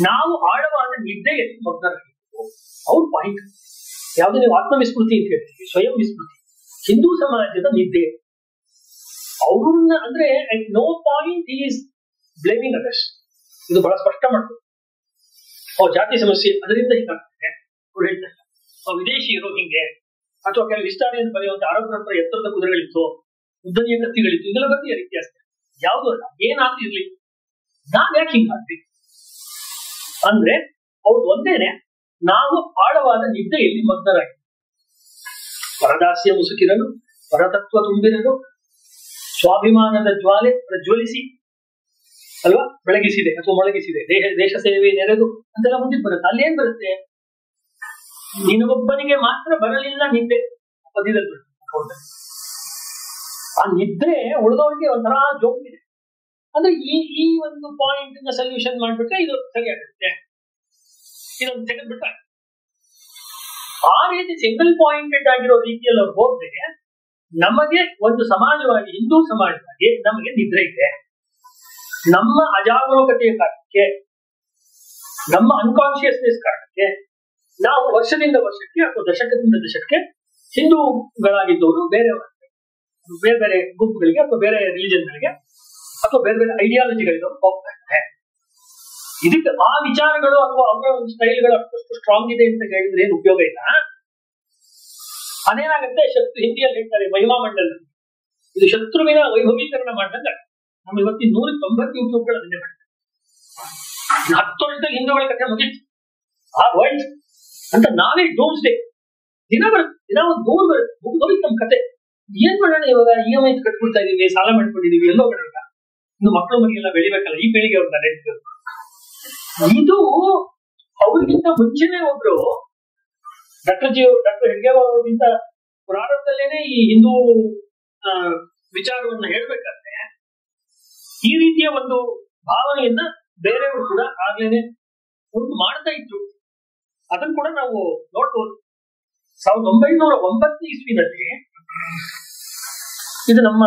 ನಾವು ಆಳವಾದ ನಿದ್ದೆಯಲ್ಲಿ ಮಗ್ನರಾಗಿತ್ತು. ಅವ್ರ ಪಾಯಿಂಟ್ ಯಾವ್ದು? ನೀವು ಆತ್ಮವಿಸ್ಮೃತಿ ಅಂತ ಹೇಳ್ತೀವಿ, ಸ್ವಯಂ ವಿಸ್ಮೃತಿ. ಹಿಂದೂ ಸಮಾಜದ ನಿದ್ದೆ ಅವ್ರನ್ನ ಅಂದ್ರೆ at no point is blaming others. ಇದು ಬಹಳ ಸ್ಪಷ್ಟ ಮಾಡ್ಬೋದು. ಜಾತಿ ಸಮಸ್ಯೆ ಅದರಿಂದ ಹೀಗಾಗ್ತದೆ ಅವ್ರು ಹೇಳ್ತಾರೆ. ವಿದೇಶಿ ಇರೋ ಹಿಂಗೆ, ಅಥವಾ ಕೆಲವು ಹಿಸ್ಟಾರಿಯನ್ ಬರೆಯುವಂತ ಆರೋಗ್ಯ ಎತ್ತರದ ಕುದುರೆಗಳಿತ್ತು, ಉದ್ದನೆಯ ಕತ್ತಿಗಳಿತ್ತು, ಇದೆಲ್ಲ ಬರ್ತೀಯ ಇತಿಹಾಸ. ಯಾವುದು ಅಲ್ಲ, ಏನಾದ್ರೂ ಇರ್ಲಿ, ನಾವ್ ಯಾಕೆ ಹಿಂಗಾದ್ವಿ ಅಂದ್ರೆ ಅವ್ರದ್ದು ಒಂದೇನೆ, ನಾವು ಆಳವಾದ ನಿದ್ದೆಯಲ್ಲಿ ಮಗ್ನರಾಗಿ ಪರದಾಸ್ಯ ಮುಸುಕಿರಲು, ಪರತತ್ವ ತುಂಬಿರಲು, ಸ್ವಾಭಿಮಾನದ ಜ್ವಾಲೆ ಪ್ರಜ್ವಲಿಸಿ ಅಲ್ವಾ ಬೆಳಗಿಸಿದೆ ಅಥವಾ ಮೊಳಗಿಸಿದೆ, ದೇಶ ಸೇವೆ ನೆರೆದು ಅಂತೆಲ್ಲ ಮುಂದಿಗೆ ಬರುತ್ತೆ. ಅಲ್ಲೇನ್ ಬರುತ್ತೆ? ನಿನಗೊಬ್ಬನಿಗೆ ಮಾತ್ರ ಬರಲಿಲ್ಲ ನಿದ್ದೆ, ಪದ್ಯದಲ್ಲಿ ಬರುತ್ತೆ. ಆ ನಿದ್ರೆ ಉಳಿದವರಿಗೆ ಒಂಥರ ಜೋಗಿದೆ. ಅಂದ್ರೆ ಈ ಒಂದು ಪಾಯಿಂಟ್ ನ ಸೊಲ್ಯೂಷನ್ ಮಾಡ್ಬಿಟ್ರೆ ಇದು ಸರಿಯಾಗುತ್ತೆ, ಇದೊಂದು ತೆಗೆದ್ಬಿಟ್ರೆ. ಆ ರೀತಿ ಸಿಂಗಲ್ ಪಾಯಿಂಟೆಡ್ ಆಗಿರೋ ರೀತಿಯಲ್ಲಿ ಅವ್ರು ಹೋದ್ರೆ ನಮಗೆ ಒಂದು ಸಮಾಜವಾಗಿ, ಹಿಂದೂ ಸಮಾಜವಾಗಿ ನಮಗೆ ನಿದ್ರೆ ಇದೆ. ನಮ್ಮ ಅಜಾಗರೂಕತೆಯ ಕಾರಣಕ್ಕೆ, ನಮ್ಮ ಅನ್ಕಾನ್ಶಿಯಸ್ನೆಸ್ ಕಾರಣಕ್ಕೆ ನಾವು ವರ್ಷದಿಂದ ವರ್ಷಕ್ಕೆ ಅಥವಾ ದಶಕದಿಂದ ದಶಕಕ್ಕೆ ಹಿಂದೂಗಳಾಗಿದ್ದವರು ಬೇರೆ ಬೇರೆ ಗುಂಪುಗಳಿಗೆ ಅಥವಾ ಬೇರೆ ರಿಲಿಜನ್ಗಳಿಗೆ ಅಥವಾ ಬೇರೆ ಬೇರೆ ಐಡಿಯಾಲಜಿಗಳಿಗೆ ಹೋಗ್ತಾ ಇದ್ದಾರೆ. ಇದಕ್ಕೆ ಆ ವಿಚಾರಗಳು ಅಥವಾ ಅವರ ಒಂದು ಸ್ಟೈಲ್ಗಳು ಅಷ್ಟು ಸ್ಟ್ರಾಂಗ್ ಇದೆ ಅಂತ ಹೇಳಿದ್ರೆ ಏನು ಉಪಯೋಗ ಇಲ್ಲ. ಅದೇನಾಗುತ್ತೆ, ಹಿಂದಿಯಲ್ಲಿ ಹೇಳ್ತಾರೆ ಮಹಿಮಾ ಮಂಡಲ, ಇದು ಶತ್ರುವಿನ ವೈಭವೀಕರಣ ಮಾಡಿದಾಗ ನಮ್ಮ ಇವತ್ತಿನ 190 ಯೂಟ್ಯೂಬ್ಗಳು ಅದನ್ನೇ ಮಾಡ್ತಾರೆ. 10 ವರ್ಷದಲ್ಲಿ ಹಿಂದೂಗಳ ಕಥೆ ಮುಗಿತು, ಆ ವರ್ಲ್ಡ್ ಅಂತ ನಾವೇ ಡೋಮ್ಸ್ ಡೇ ದಿನ ಬರುತ್ತೆ, ದಿನ ಒಂದು 100 ಬರುತ್ತೆ, ಮುಗಿದೋಯ್ತು ನಮ್ಮ ಕತೆ. ಏನ್ ಮಾಡೋಣ ಇವಾಗ? EMI ಕಟ್ಬಿಡ್ತಾ ಇದೀವಿ, ಸಾಲ ಮಾಡ್ಕೊಂಡಿದೀವಿ, ಎಲ್ಲೋ ಬೇಡ, ಇನ್ನು ಮಕ್ಕಳು ಮರಿಯೆಲ್ಲ ಬೆಳಿಬೇಕಲ್ಲ, ಈ ಪೀಳಿಗೆ ಅವ್ರನ್ನ ನಡೆಸಿದ್ರು. ಇದು ಅವ್ರಿಗಿಂತ ಮುಂಚೆನೆ ಒಬ್ರು ಡಾಕ್ಟರ್ ಹೆಡ್ಗೇವಾರ್ ಅವ್ರಿಗಿಂತ ಪ್ರಾರಂಭದಲ್ಲೇನೆ ಈ ಹಿಂದೂ ವಿಚಾರವನ್ನ ಹೇಳ್ಬೇಕಾದ್ರೆ ಈ ರೀತಿಯ ಒಂದು ಭಾವನೆಯನ್ನ ಬೇರೆಯವರು ಕೂಡ ಆಗ್ಲೇನೆ ಒಂದು ಮಾಡ್ತಾ ಇದ್ರು. ಅದನ್ನು ಕೂಡ ನಾವು ನೋಡ್ಬೋದು. 1909 ಇಸ್ವಿನಲ್ಲಿ ಇದು ನಮ್ಮ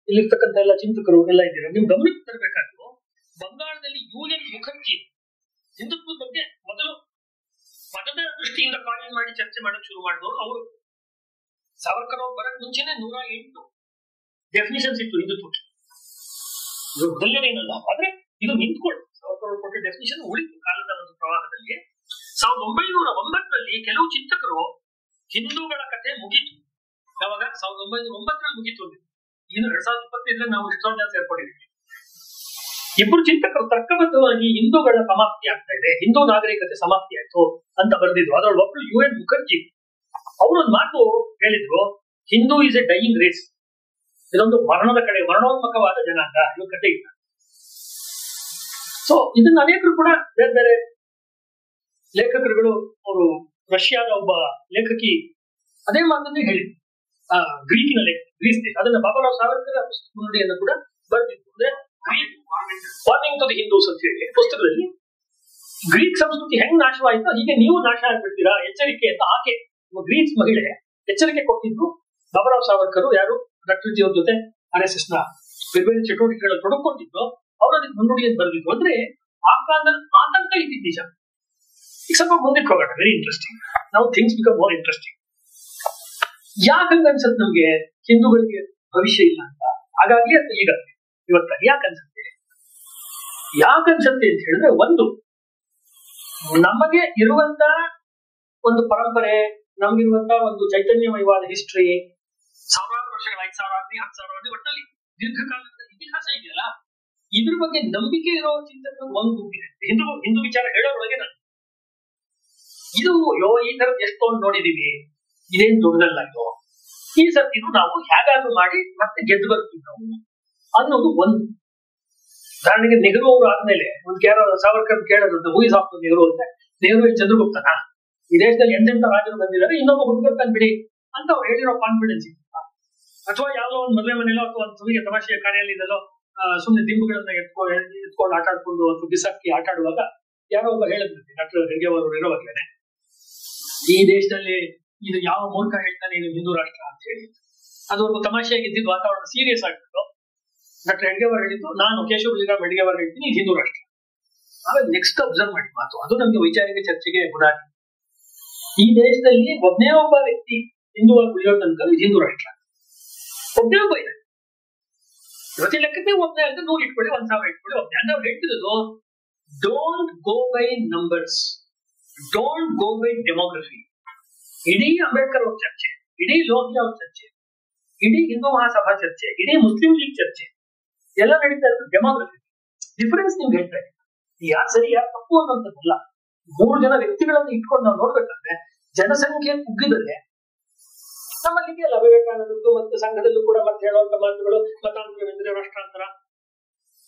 ಇಲ್ಲಿರ್ತಕ್ಕಂಥ ಎಲ್ಲ ಚಿಂತಕರು ಎಲ್ಲ ಇದ್ದೀರಾ, ನೀವು ಗಮನಕ್ಕೆ ತರಬೇಕಾದ್ರು, ಬಂಗಾಳದಲ್ಲಿ UN ಮುಖರ್ಜಿ ಹಿಂದುತ್ವದ ಬಗ್ಗೆ ಮೊದಲು ಪದದ ದೃಷ್ಟಿಯಿಂದ ಕಾಯಿನ್ ಮಾಡಿ ಚರ್ಚೆ ಮಾಡಕ್ ಶುರು ಮಾಡಿದವರು ಅವರು. ಸಾವರ್ಕರ್ ಅವ್ರು ಬರಕ್ ಮುಂಚೆನೆ 108 ಡೆಫಿನಿಷನ್ಸ್ ಇತ್ತು ಹಿಂದುತ್ವಕ್ಕೆ, ಮೊದಲೇನೇನಲ್ಲ. ಆದ್ರೆ ಇದು ನಿಂತ್ಕೊಳ್ಳಿ, ಸಾವರ್ಕರ್ ಕೊಟ್ಟ ಡೆಫಿನಿಷನ್ ಉಳಿತು ಕಾಲದ ಒಂದು ಪ್ರವಾಹದಲ್ಲಿ. 1909ರಲ್ಲಿ ಕೆಲವು ಚಿಂತಕರು ಹಿಂದೂಗಳ ಕಥೆ ಮುಗೀತು. ಯಾವಾಗ? 1909ರಲ್ಲಿ ಮುಗೀತು. ಇನ್ನು 2025 ನಾವು ಇಷ್ಟೊಂದು ಸೇರ್ಕೊಂಡಿದ್ದೀವಿ. ಇಬ್ಬರು ಚಿಂತಕರು ತರ್ಕಬದ್ಧವಾಗಿ ಹಿಂದೂಗಳ ಸಮಾಪ್ತಿ ಆಗ್ತಾ ಇದೆ, ಹಿಂದೂ ನಾಗರಿಕತೆ ಸಮಾಪ್ತಿ ಆಯ್ತು ಅಂತ ಬರೆದಿದ್ರು. ಅದರೊಳಗೆ ಒಬ್ರು UN ಮುಖರ್ಜಿ ಅವರೊಂದು ಮಾತು ಹೇಳಿದ್ರು, Hindu is a dying race. ಇದೊಂದು ಮರಣದ ಕಡೆ, ಮರಣೋನ್ಮುಖವಾದ ಜನಾಂಗ, ಇವ್ರ ಕಥೆ ಇಲ್ಲ. ಸೊ ಇದನ್ನ ಅನೇಕರು ಕೂಡ ಬೇರೆ ಬೇರೆ ಲೇಖಕರುಗಳು, ಅವರು ರಷ್ಯಾದ ಒಬ್ಬ ಲೇಖಕಿ ಅದೇ ಮಾತನ್ನೇ ಹೇಳಿದ್ರು. ಗ್ರೀಕಿನ ಲೇಖಕ, ಗ್ರೀಸ್ ದೇಶ, ಅದನ್ನ ಬಾಬಾರಾವ್ ಸಾವರ್ಕರ್ ಮುನ್ನುಡಿಯನ್ನು ಕೂಡ ಬರೆದಿತ್ತು. ಅಂದ್ರೆ ವಾರ್ನಿಂಗ್ ಟು ದಿ ಹಿಂದೂಸ್ ಅಂತ ಹೇಳಿ ಪುಸ್ತಕದಲ್ಲಿ ಗ್ರೀಕ್ ಸಂಸ್ಕೃತಿ ಹೆಂಗ್ ನಾಶವಾಯಿತು, ಹೀಗೆ ನೀವು ನಾಶ ಆಗ್ಬಿಡ್ತೀರಾ, ಎಚ್ಚರಿಕೆ ಅಂತ ಆಕೆ ಗ್ರೀಕ್ ಮಹಿಳೆ ಎಚ್ಚರಿಕೆ ಕೊಟ್ಟಿದ್ದು ಬಾಬಾರಾವ್ ಸಾವರ್ಕರ್, ಯಾರು ಡಾಕ್ಟರ್ ಜಿ ಅವ್ರ ಜೊತೆ RSS ನ ಬೇರೆ ಬೇರೆ ಚಟುವಟಿಕೆಗಳಲ್ಲಿ ತೊಡಕೊಂಡಿದ್ದು, ಅವರು ಅದಕ್ಕೆ ಮುನ್ನುಡಿಯನ್ನು ಬರೆದಿದ್ರು. ಅಂದ್ರೆ ಆ ಕಾಲದಲ್ಲಿ ಆತಂಕ ಇದ್ದಿದ್ದು ನಿಜ. ಈಗ ಸ್ವಲ್ಪ ಮುಂದಕ್ಕೆ ಹೋಗೋಣ. Very interesting. ನಾವು ಥಿಂಗ್ಸ್ ಬಿಕಮ್ ಮೋರ್ ಇಂಟ್ರೆಸ್ಟಿಂಗ್. ಯಾಕಂಗ ಅನ್ಸತ್ ನಮ್ಗೆ ಹಿಂದೂಗಳಿಗೆ ಭವಿಷ್ಯ ಇಲ್ಲ ಅಂತ? ಹಾಗಾಗಿ ಅದು ಈಗ ಇವತ್ತ ಯಾಕನ್ಸುತ್ತೆ ಅಂತ ಹೇಳಿದ್ರೆ, ಒಂದು ನಮಗೆ ಇರುವಂತ ಒಂದು ಪರಂಪರೆ, ನಮಗಿರುವಂತ ಒಂದು ಚೈತನ್ಯಮಯವಾದ ಹಿಸ್ಟ್ರಿ, ಸಾವಿರಾರು ವರ್ಷಗಳ 5,000 ಆಗಲಿ 10,000 ಆಗಲಿ, ಒಟ್ಟಲ್ಲಿ ದೀರ್ಘಕಾಲದ ಇತಿಹಾಸ ಇದೆಯಲ್ಲ, ಇದ್ರ ಬಗ್ಗೆ ನಂಬಿಕೆ ಇರೋ ಚಿಂತನೆ ಒಂದು ಗುಂಪಿದೆ. ಹಿಂದೂ ವಿಚಾರ ಹೇಳೋರೊಳಗೆ ನಾನು ಇದು ಈ ತರದ್ ಎಷ್ಟೊಂದು ನೋಡಿದೀವಿ, ಇದೇನ್ ದೊಡ್ಡದಲ್ಲ ಇದು, ಈ ಸರ್ತಿನೂ ನಾವು ಹೇಗಾದ್ರೂ ಮಾಡಿ ಮತ್ತೆ ಗೆದ್ದು ಬರ್ತೀವಿ ನಾವು ಅನ್ನೋದು ಒಂದು. ಉದಾಹರಣೆಗೆ ನೆಹರು ಅವರು ಆದ್ಮೇಲೆ ಒಂದು ಸಾವರ್ಕರ್ ಕೇಳೋದು ಹೂ ಇಸ್ ಆಫ್ಟರ್ ನೆಹರು ಅಂತ, ನೆಹರು ಚಂದ್ರಗುಪ್ತನ, ಈ ದೇಶದಲ್ಲಿ ಎಂತೆಂತ ರಾಜರು ಬಂದಿದ್ದಾರೆ, ಇನ್ನೊಬ್ಬ ಹುಡುಗರ್ತಾನೆ ಬಿಡಿ ಅಂತ ಅವ್ರು ಹೇಳಿರೋ ಕಾನ್ಫಿಡೆನ್ಸ್ ಇತ್ತು. ಅಥವಾ ಯಾವುದೋ ಒಂದು ಮದುವೆ ಮನೆಯಲ್ಲೋ ಅಥವಾ ಒಂದು ಸುಮ್ಮಿಗೆ ತಮಾಷೆಯ ಕಾರ್ಯಾಲಯದಲ್ಲೋ ಸುಮ್ಮನೆ ದಿಂಬುಗಳನ್ನ ಎತ್ಕೊಂಡು ಆಟ ಆಡ್ಕೊಂಡು ಅಥವಾ ಬಿಸಾಕಿ ಆಟ ಆಡುವಾಗ ಯಾರೋ ಒಬ್ಬ ಹೇಳಿದ್ರಂತೆ, ಡಾಕ್ಟರ್ ಹೆಡ್ಗೇವಾರ್ ಅವರು ಇರೋವಾಗ್ಲೇನೆ, ಈ ದೇಶದಲ್ಲಿ ಇದು ಯಾವ ಮೂರ್ಖ ಹೇಳ್ತಾನೆ ಇದು ಹಿಂದೂ ರಾಷ್ಟ್ರ ಅಂತ ಹೇಳಿ. ಅದು ಒಂದು ತಮಾಷೆಯಾಗಿ ಇದ್ದಿದ್ದು, ವಾತಾವರಣ ಸೀರಿಯಸ್ ಆಗ್ಬಿಟ್ಟು ಡಾಕ್ಟರ್ ಹೆಡ್ಗೇವಾರ್ ಹೇಳಿದ್ದು, ನಾನು ಕೇಶವ ಬಿಳಿರಾಮ್ ಹೆಡ್ಗೇವಾರ್ ಹೇಳ್ತೀನಿ ಇದು ಹಿಂದೂ ರಾಷ್ಟ್ರ. ಆಮೇಲೆ ನೆಕ್ಸ್ಟ್ ಅಬ್ಸರ್ವ್ ಮಾಡಿ ಮಾತು, ಅದು ನಮ್ಗೆ ವೈಚಾರಿಕ ಚರ್ಚೆಗೆ ಗುಣಾಗಿ. ಈ ದೇಶದಲ್ಲಿ ಒಬ್ಬನೇ ಒಬ್ಬ ವ್ಯಕ್ತಿ ಹಿಂದೂವಾಗಿ ಉಳಿಯೋ ತನಕ ಇದು ಹಿಂದೂ ರಾಷ್ಟ್ರ. ಒಬ್ಬನೇ ಒಬ್ಬ ಇದೆ, ಇವತ್ತಿನ ಲೆಕ್ಕಕ್ಕೆ ಒಬ್ಬನೇ ಅಂತ 100 ಇಟ್ಕೊಳ್ಳಿ, 1,000 ಇಟ್ಕೊಳ್ಳಿ, ಒಬ್ಬನೇ. ನಾವು ಹೇಳ್ತಿರೋದು don't go by numbers, don't go by demography. ಇಡೀ ಅಂಬೇಡ್ಕರ್ ಅವ್ರ ಚರ್ಚೆ, ಇಡೀ ಲೋಹಿಯಾ ಅವ್ರ ಚರ್ಚೆ, ಇಡೀ ಹಿಂದೂ ಮಹಾಸಭಾ ಚರ್ಚೆ, ಇಡೀ ಮುಸ್ಲಿಂ ಲೀಗ್ ಚರ್ಚೆ ಎಲ್ಲ ನಡೀತಾ ಇರೋದು ಡೆಮೋಗ್ರಫಿ. ಡಿಫರೆನ್ಸ್ ನಿಮ್ಗೆ ಹೇಳ್ತಾ ಇದ್ದೀನಿ, ಯಾರು ಸರಿ ಯಾರು ತಪ್ಪು ಅನ್ನೋಂಥದ್ದಲ್ಲ. 3 ಜನ ವ್ಯಕ್ತಿಗಳನ್ನು ಇಟ್ಕೊಂಡು ನಾವು ನೋಡ್ಬೇಕಾದ್ರೆ ಜನಸಂಖ್ಯೆ ಕುಗ್ಗಿದರೆ ನಮ್ಮಲ್ಲಿ ಇದೆಯಲ್ಲ ವಿವೇಕಾನಂದದ್ದು ಮತ್ತು ಸಂಘದಲ್ಲೂ ಕೂಡ ಮತ್ತೆ ಹೇಳುವಂತ ಮಾತುಗಳು, ಮತಾಂತರವೆಂದರೆ ರಾಷ್ಟ್ರಾಂತರ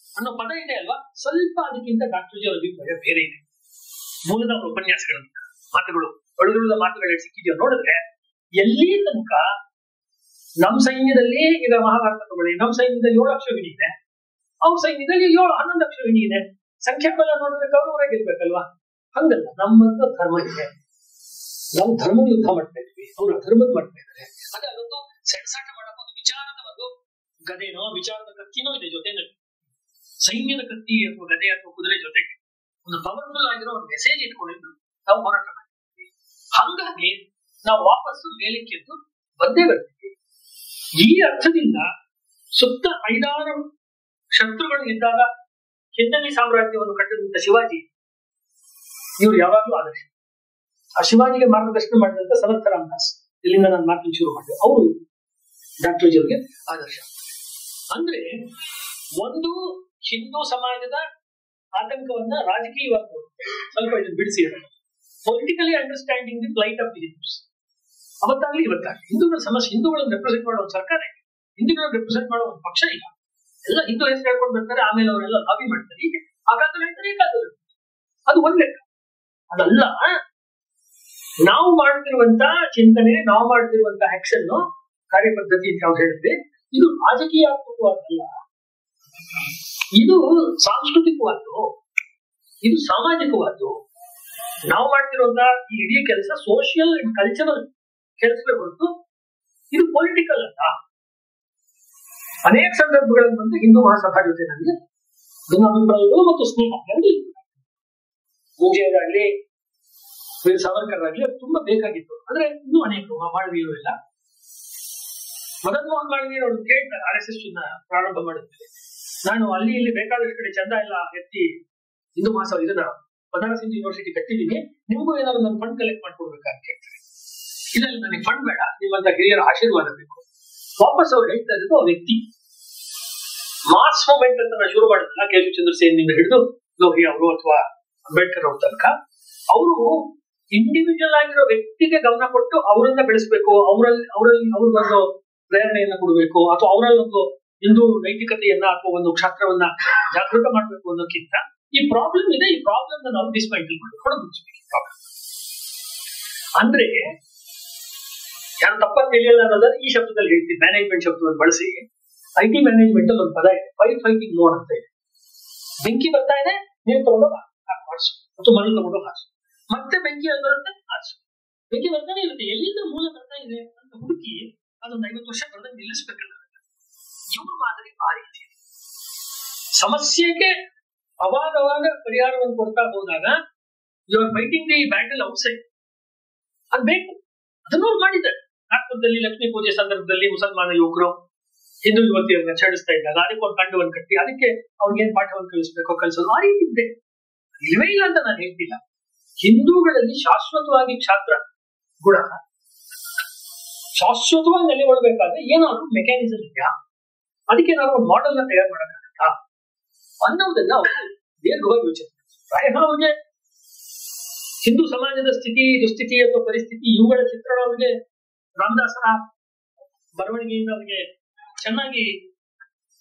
ಅನ್ನೋ ಪದ ಇದೆ ಅಲ್ವಾ. ಸ್ವಲ್ಪ ಅದಕ್ಕಿಂತ ಡಾಕ್ಟರ್ ಜಿ ಅವರ ಅಭಿಪ್ರಾಯ ಬೇರೆ ಇದೆ. ಮೂಲದ ಉಪನ್ಯಾಸಗಳ ಮಾತುಗಳು, ಅಳುದುಳಿದ ಮಾತುಗಳು ಸಿಕ್ಕಿದೆಯೋ ನೋಡಿದ್ರೆ, ಎಲ್ಲಿ ತನಕ ನಮ್ಮ ಸೈನ್ಯದಲ್ಲಿ, ಈಗ ಮಹಾಭಾರತ ತಗೊಳ್ಳಿ, ನಮ್ಮ ಸೈನ್ಯದಲ್ಲಿ 7 ಅಕ್ಷವಿಣಿ ಇದೆ, ಅವ್ರ ಸೈನ್ಯದಲ್ಲಿ 11 ಅಕ್ಷವಿಣಿ ಇದೆ. ಸಂಖ್ಯಾಬಲ ನೋಡಿದ್ರೆ ಅವರೇ ಗೆಲ್ಬೇಕಲ್ವಾ? ಹಂಗಲ್ಲ, ನಮ್ಮಂತ ಧರ್ಮ ಇದೆ, ನಾವು ಧರ್ಮದ ಯುದ್ಧ ಮಾಡ್ತಾ ಇದ್ವಿ, ಅವ್ರು ಅಧರ್ಮದ ಮಾಡ್ತಾ ಇದ್ದಾರೆ. ಅದೇ ಅದೊಂದು ಸೆಣಸಾಟ ಮಾಡೋ ಒಂದು ವಿಚಾರದ ಒಂದು ಗದೆನೋ ವಿಚಾರದ ಕತ್ತಿನೋ ಇದೆ ಜೊತೆನಲ್ಲಿ. ಸೈನ್ಯದ ಕತ್ತಿ ಅಥವಾ ಗದೆ ಅಥವಾ ಕುದುರೆ ಜೊತೆಗೆ ಒಂದು ಪವರ್ಫುಲ್ ಆಗಿರೋ ಒಂದು ಮೆಸೇಜ್ ಇಟ್ಕೊಂಡಿದ್ದು ನಾವು ಹೋರಾಟ ಮಾಡ್ತೀವಿ. ಹಾಗಾಗಿ ನಾವು ವಾಪಸ್ಸು ಮೇಲಕ್ಕೆ ಬಂದೇ ಬರ್ತೀವಿ. ಈ ಅರ್ಥದಿಂದ ಸುತ್ತ 5-6 ಶತ್ರುಗಳು ಇದ್ದಾಗ ಹಿನ್ನೆಲೆ ಸಾಮ್ರಾಜ್ಯವನ್ನು ಕಟ್ಟಿದಂತ ಶಿವಾಜಿ ಇವ್ರು ಯಾವಾಗ್ಲೂ ಆದರ್ಶ. ಆ ಶಿವಾಜಿಗೆ ಮಾರ್ಗದರ್ಶನ ಮಾಡಿದಂತ ಸಮರ್ಥ ರಾಮದಾಸ್, ಇಲ್ಲಿಂದ ನಾನು ಮಾತನ್ನು ಶುರು ಮಾಡಿದೆ, ಅವರು ಡಾಕ್ಟರ್ ಜಿ ಅವರಿಗೆ ಆದರ್ಶ. ಅಂದ್ರೆ ಒಂದು ಹಿಂದೂ ಸಮಾಜದ ಆತಂಕವನ್ನ ರಾಜಕೀಯವಾಗಿ ಸ್ವಲ್ಪ ಇದನ್ನು ಬಿಡಿಸಿ ಇರೋದು, politically understanding the flight of the Hindus. ಅವತ್ತಾಗ್ಲಿ ಇವತ್ತಾಗ್ಲಿ ಹಿಂದೂಗಳ ಸಮಸ್ಯೆ, ಹಿಂದೂಗಳನ್ನು ರೆಪ್ರೆಸೆಂಟ್ ಮಾಡೋ ಒಂದು ಸರ್ಕಾರ ಇದೆ, ಹಿಂದೂಗಳನ್ನು ರೆಪ್ರೆಸೆಂಟ್ ಮಾಡೋ ಒಂದು ಪಕ್ಷ ಇಲ್ಲ. ಎಲ್ಲ ಹಿಂದೂ ಹೆಸರು ಹೇಳ್ಕೊಂಡು ಬರ್ತಾರೆ, ಆಮೇಲೆ ಅವರೆಲ್ಲ ಲಾಬಿ ಮಾಡ್ತಾರೆ. ಹೀಗೆ ಆ ಕಾಲದಲ್ಲಿ ಹೇಳ್ತಾರೆ, ಈ ಕಾಲದಲ್ಲಿ ಅದು ಒಂದ್ ಲೆಕ್ಕ. ಅದಲ್ಲ, ನಾವು ಮಾಡ್ತಿರುವಂತ ಚಿಂತನೆ, ನಾವು ಮಾಡ್ತಿರುವಂತ ಆಕ್ಷನ್, ಕಾರ್ಯಪದ್ಧತಿ ಅಂತ ನಾವು ಹೇಳಿದ್ವಿ, ಇದು ರಾಜಕೀಯಾತ್ಮಕವಾದಲ್ಲ, ಇದು ಸಾಂಸ್ಕೃತಿಕವಾದ್ದು, ಇದು ಸಾಮಾಜಿಕವಾದ್ದು. ನಾವು ಮಾಡ್ತಿರುವಂತ ಈ ಇಡೀ ಕೆಲಸ ಸೋಷಿಯಲ್ ಅಂಡ್ ಕಲ್ಚರಲ್ ಕೆಲಸವೇ ಹೊರತು ಇದು ಪೊಲಿಟಿಕಲ್ ಅಲ್ಲ. ಅನೇಕ ಸಂದರ್ಭಗಳಲ್ಲಿ ಬಂದು ಹಿಂದೂ ಮಹಾಸಭಾ ಜೊತೆ ನನಗೆ ಭಿನ್ನಾಭಿಪ್ರಾಯಗಳು ಮತ್ತು ಸ್ನೇಹ ಪೂಜೆಗಾಗ್ಲಿ ವೀರ ಸಾವರ್ಕರ್ ಆಗ್ಲಿ ಅದು ತುಂಬಾ ಬೇಕಾಗಿತ್ತು. ಆದ್ರೆ ಇನ್ನೂ ಅನೇಕರು ಮಾಳವೀಯರು ಇಲ್ಲ. ಮದನ್ ಮೋಹನ್ ಮಾಳವೀಯರು ಅವರು ಕೇಳ್ತಾರೆ, RSS ಪ್ರಾರಂಭ ಮಾಡಿದ್ಮೇಲೆ ನಾನು ಅಲ್ಲಿ ಇಲ್ಲಿ ಬೇಕಾದಷ್ಟು ಕಡೆ ಚಂದ ಎಲ್ಲ ಎತ್ತಿ ಹಿಂದೂ ಮಹಾಸಭಾ ಇದನ್ನ ಬನಾರಸ್ ಹಿಂದೂ ಯೂನಿವರ್ಸಿಟಿ ಕಟ್ಟಿದ್ದೀನಿ, ನಿಮಗೂ ಏನಾದ್ರು ನನ್ನ ಫಂಡ್ ಕಲೆಕ್ಟ್ ಮಾಡ್ಕೊಡ್ಬೇಕಂತ ಕೇಳ್ತಾರೆ. ಇಲ್ಲ, ನನಗೆ ಫಂಡ್ ಬೇಡ, ನಿಮ್ಮಂತ ಹಿರಿಯರ ಆಶೀರ್ವಾದ ಬೇಕು. ವಾಪಸ್ ಅವ್ರು ಹೇಳ್ತಾ ಇರೋದು ಆ ವ್ಯಕ್ತಿ ಮಾಸ್ ಮೂವ್ಮೆಂಟ್ ಅಂತ ನಾವು ಶುರು ಮಾಡಿದ್ರಲ್ಲ, ಕೇಶವ ಚಂದ್ರ ಸೇನ್ನಿಂದ ಹಿಡಿದು ಲೋಹಿಯಾ ಅವರು ಅಥವಾ ಅಂಬೇಡ್ಕರ್ ಅವ್ರ ತನಕ, ಅವರು ಇಂಡಿವಿಜುವಲ್ ಆಗಿರೋ ವ್ಯಕ್ತಿಗೆ ಗಮನ ಕೊಟ್ಟು ಅವರನ್ನ ಬೆಳೆಸಬೇಕು, ಅವ್ರಿಗೊಂದು ಪ್ರೇರಣೆಯನ್ನ ಕೊಡಬೇಕು, ಅಥವಾ ಅವರಲ್ಲಿ ಒಂದು ಹಿಂದೂ ನೈತಿಕತೆಯನ್ನ ಅಥವಾ ಒಂದು ಕ್ಷಾತ್ರವನ್ನ ಜಾಗೃತ ಮಾಡಬೇಕು ಅನ್ನೋಕ್ಕಿಂತ ಈ ಪ್ರಾಬ್ಲಮ್ ಇದೆ, ಈ ಪ್ರಾಬ್ಲಮ್ ನಾವು ಡಿಸ್ಮೈಂಟಲ್ ಮಾಡಬೇಕು. ಅಂದ್ರೆ ಯಾರು ತಪ್ಪಾಗಿ ತಿಳಿಯಲ್ಲ ಅನ್ನೋದಾದ್ರೆ ಈ ಶಬ್ದದಲ್ಲಿ ಹೇಳ್ತೀವಿ, ಮ್ಯಾನೇಜ್ಮೆಂಟ್ ಶಬ್ದವನ್ನು ಬಳಸಿ. IT ಮ್ಯಾನೇಜ್ಮೆಂಟ್ ಅಲ್ಲಿ ಒಂದು ಪದ ಇದೆ, ಫೈಟಿಂಗ್ ಮೋಡ್ ಅಂತ ಇದೆ. ಬೆಂಕಿ ಬರ್ತಾ ಇದೆ, ನೀರು ತಗೊಂಡು ಹಾರಿಸು, ಅಥವಾ ಮಣ್ಣು ತಗೊಂಡು ಹಾರಿಸು, ಮತ್ತೆ ಬೆಂಕಿ ಅಲ್ಲಿ ಬರುತ್ತೆ ಹಾರಿಸು. ಬಗ್ಗೆ ಬರ್ತಾನೆ ಇರುತ್ತೆ. ಎಲ್ಲಿಂದ ಮೂಲ ಬರ್ತಾ ಇದೆ ಅಂತ ಹುಡುಕಿ ಅದೊಂದು 50 ವರ್ಷ ಬರೆದಂಗೆ ನಿಲ್ಲಿಸ್ಬೇಕಲ್ಲ. ಇವ್ರ ಮಾದರಿ ಆ ರೀತಿ ಸಮಸ್ಯೆಗೆ ಅವಾಗ ಪರಿಹಾರವನ್ನು ಕೊಡ್ತಾ ಹೋದಾಗ you are fighting the battle outside. ಅದು ಬೇಕು, ಅದನ್ನು ಅವ್ರು ಮಾಡಿದ್ದಾರೆ. ನಾಗ್ಪುರದಲ್ಲಿ ಲಕ್ಷ್ಮೀ ಪೂಜೆ ಸಂದರ್ಭದಲ್ಲಿ ಮುಸಲ್ಮಾನ ಯುವಕರು ಹಿಂದೂ ಯುವತಿಯರನ್ನ ಛೇಡಿಸ್ತಾ ಇದ್ದಾಗ ಅದಕ್ಕೆ ಒಂದು ತಂಡವನ್ನು ಕಟ್ಟಿ ಅದಕ್ಕೆ ಅವ್ರಿಗೇನ್ ಪಾಠವನ್ನು ಕಲಿಸ್ಬೇಕೋ ಕಲಿಸೋದು ಆ ರೀತಿ ಇದೆ. ಇಲ್ವೇ ಇಲ್ಲ ಅಂತ ನಾನು ಹೇಳ್ತಿಲ್ಲ. ಹಿಂದೂಗಳಲ್ಲಿ ಶಾಶ್ವತವಾಗಿ ಕ್ಷಾತ್ರ ಗುಣ ಶಾಶ್ವತವಾಗಿ ನೆಲೆಗೊಳ್ಬೇಕಾದ್ರೆ ಏನಾದ್ರು ಮೆಕ್ಯಾನಿಸಮ್ ಇದೆಯಾ, ಅದಕ್ಕೆ ನಾವು ಒಂದು ಮಾಡೆಲ್ ನ ತಯಾರು ಮಾಡೋಕ್ಕಾಗತ್ತಾ ಅನ್ನೋದನ್ನ ಅವರು ದೀರ್ಘವಾಗಿ ಯೋಚನೆ. ಪ್ರಾಯಃ ಅವ್ರಿಗೆ ಹಿಂದೂ ಸಮಾಜದ ಸ್ಥಿತಿ, ದುಸ್ಥಿತಿ ಅಥವಾ ಪರಿಸ್ಥಿತಿ ಇವುಗಳ ಚಿತ್ರಣ ಅವರಿಗೆ ರಾಮದಾಸರ ಬರವಣಿಗೆಯಿಂದ ಅವರಿಗೆ ಚೆನ್ನಾಗಿ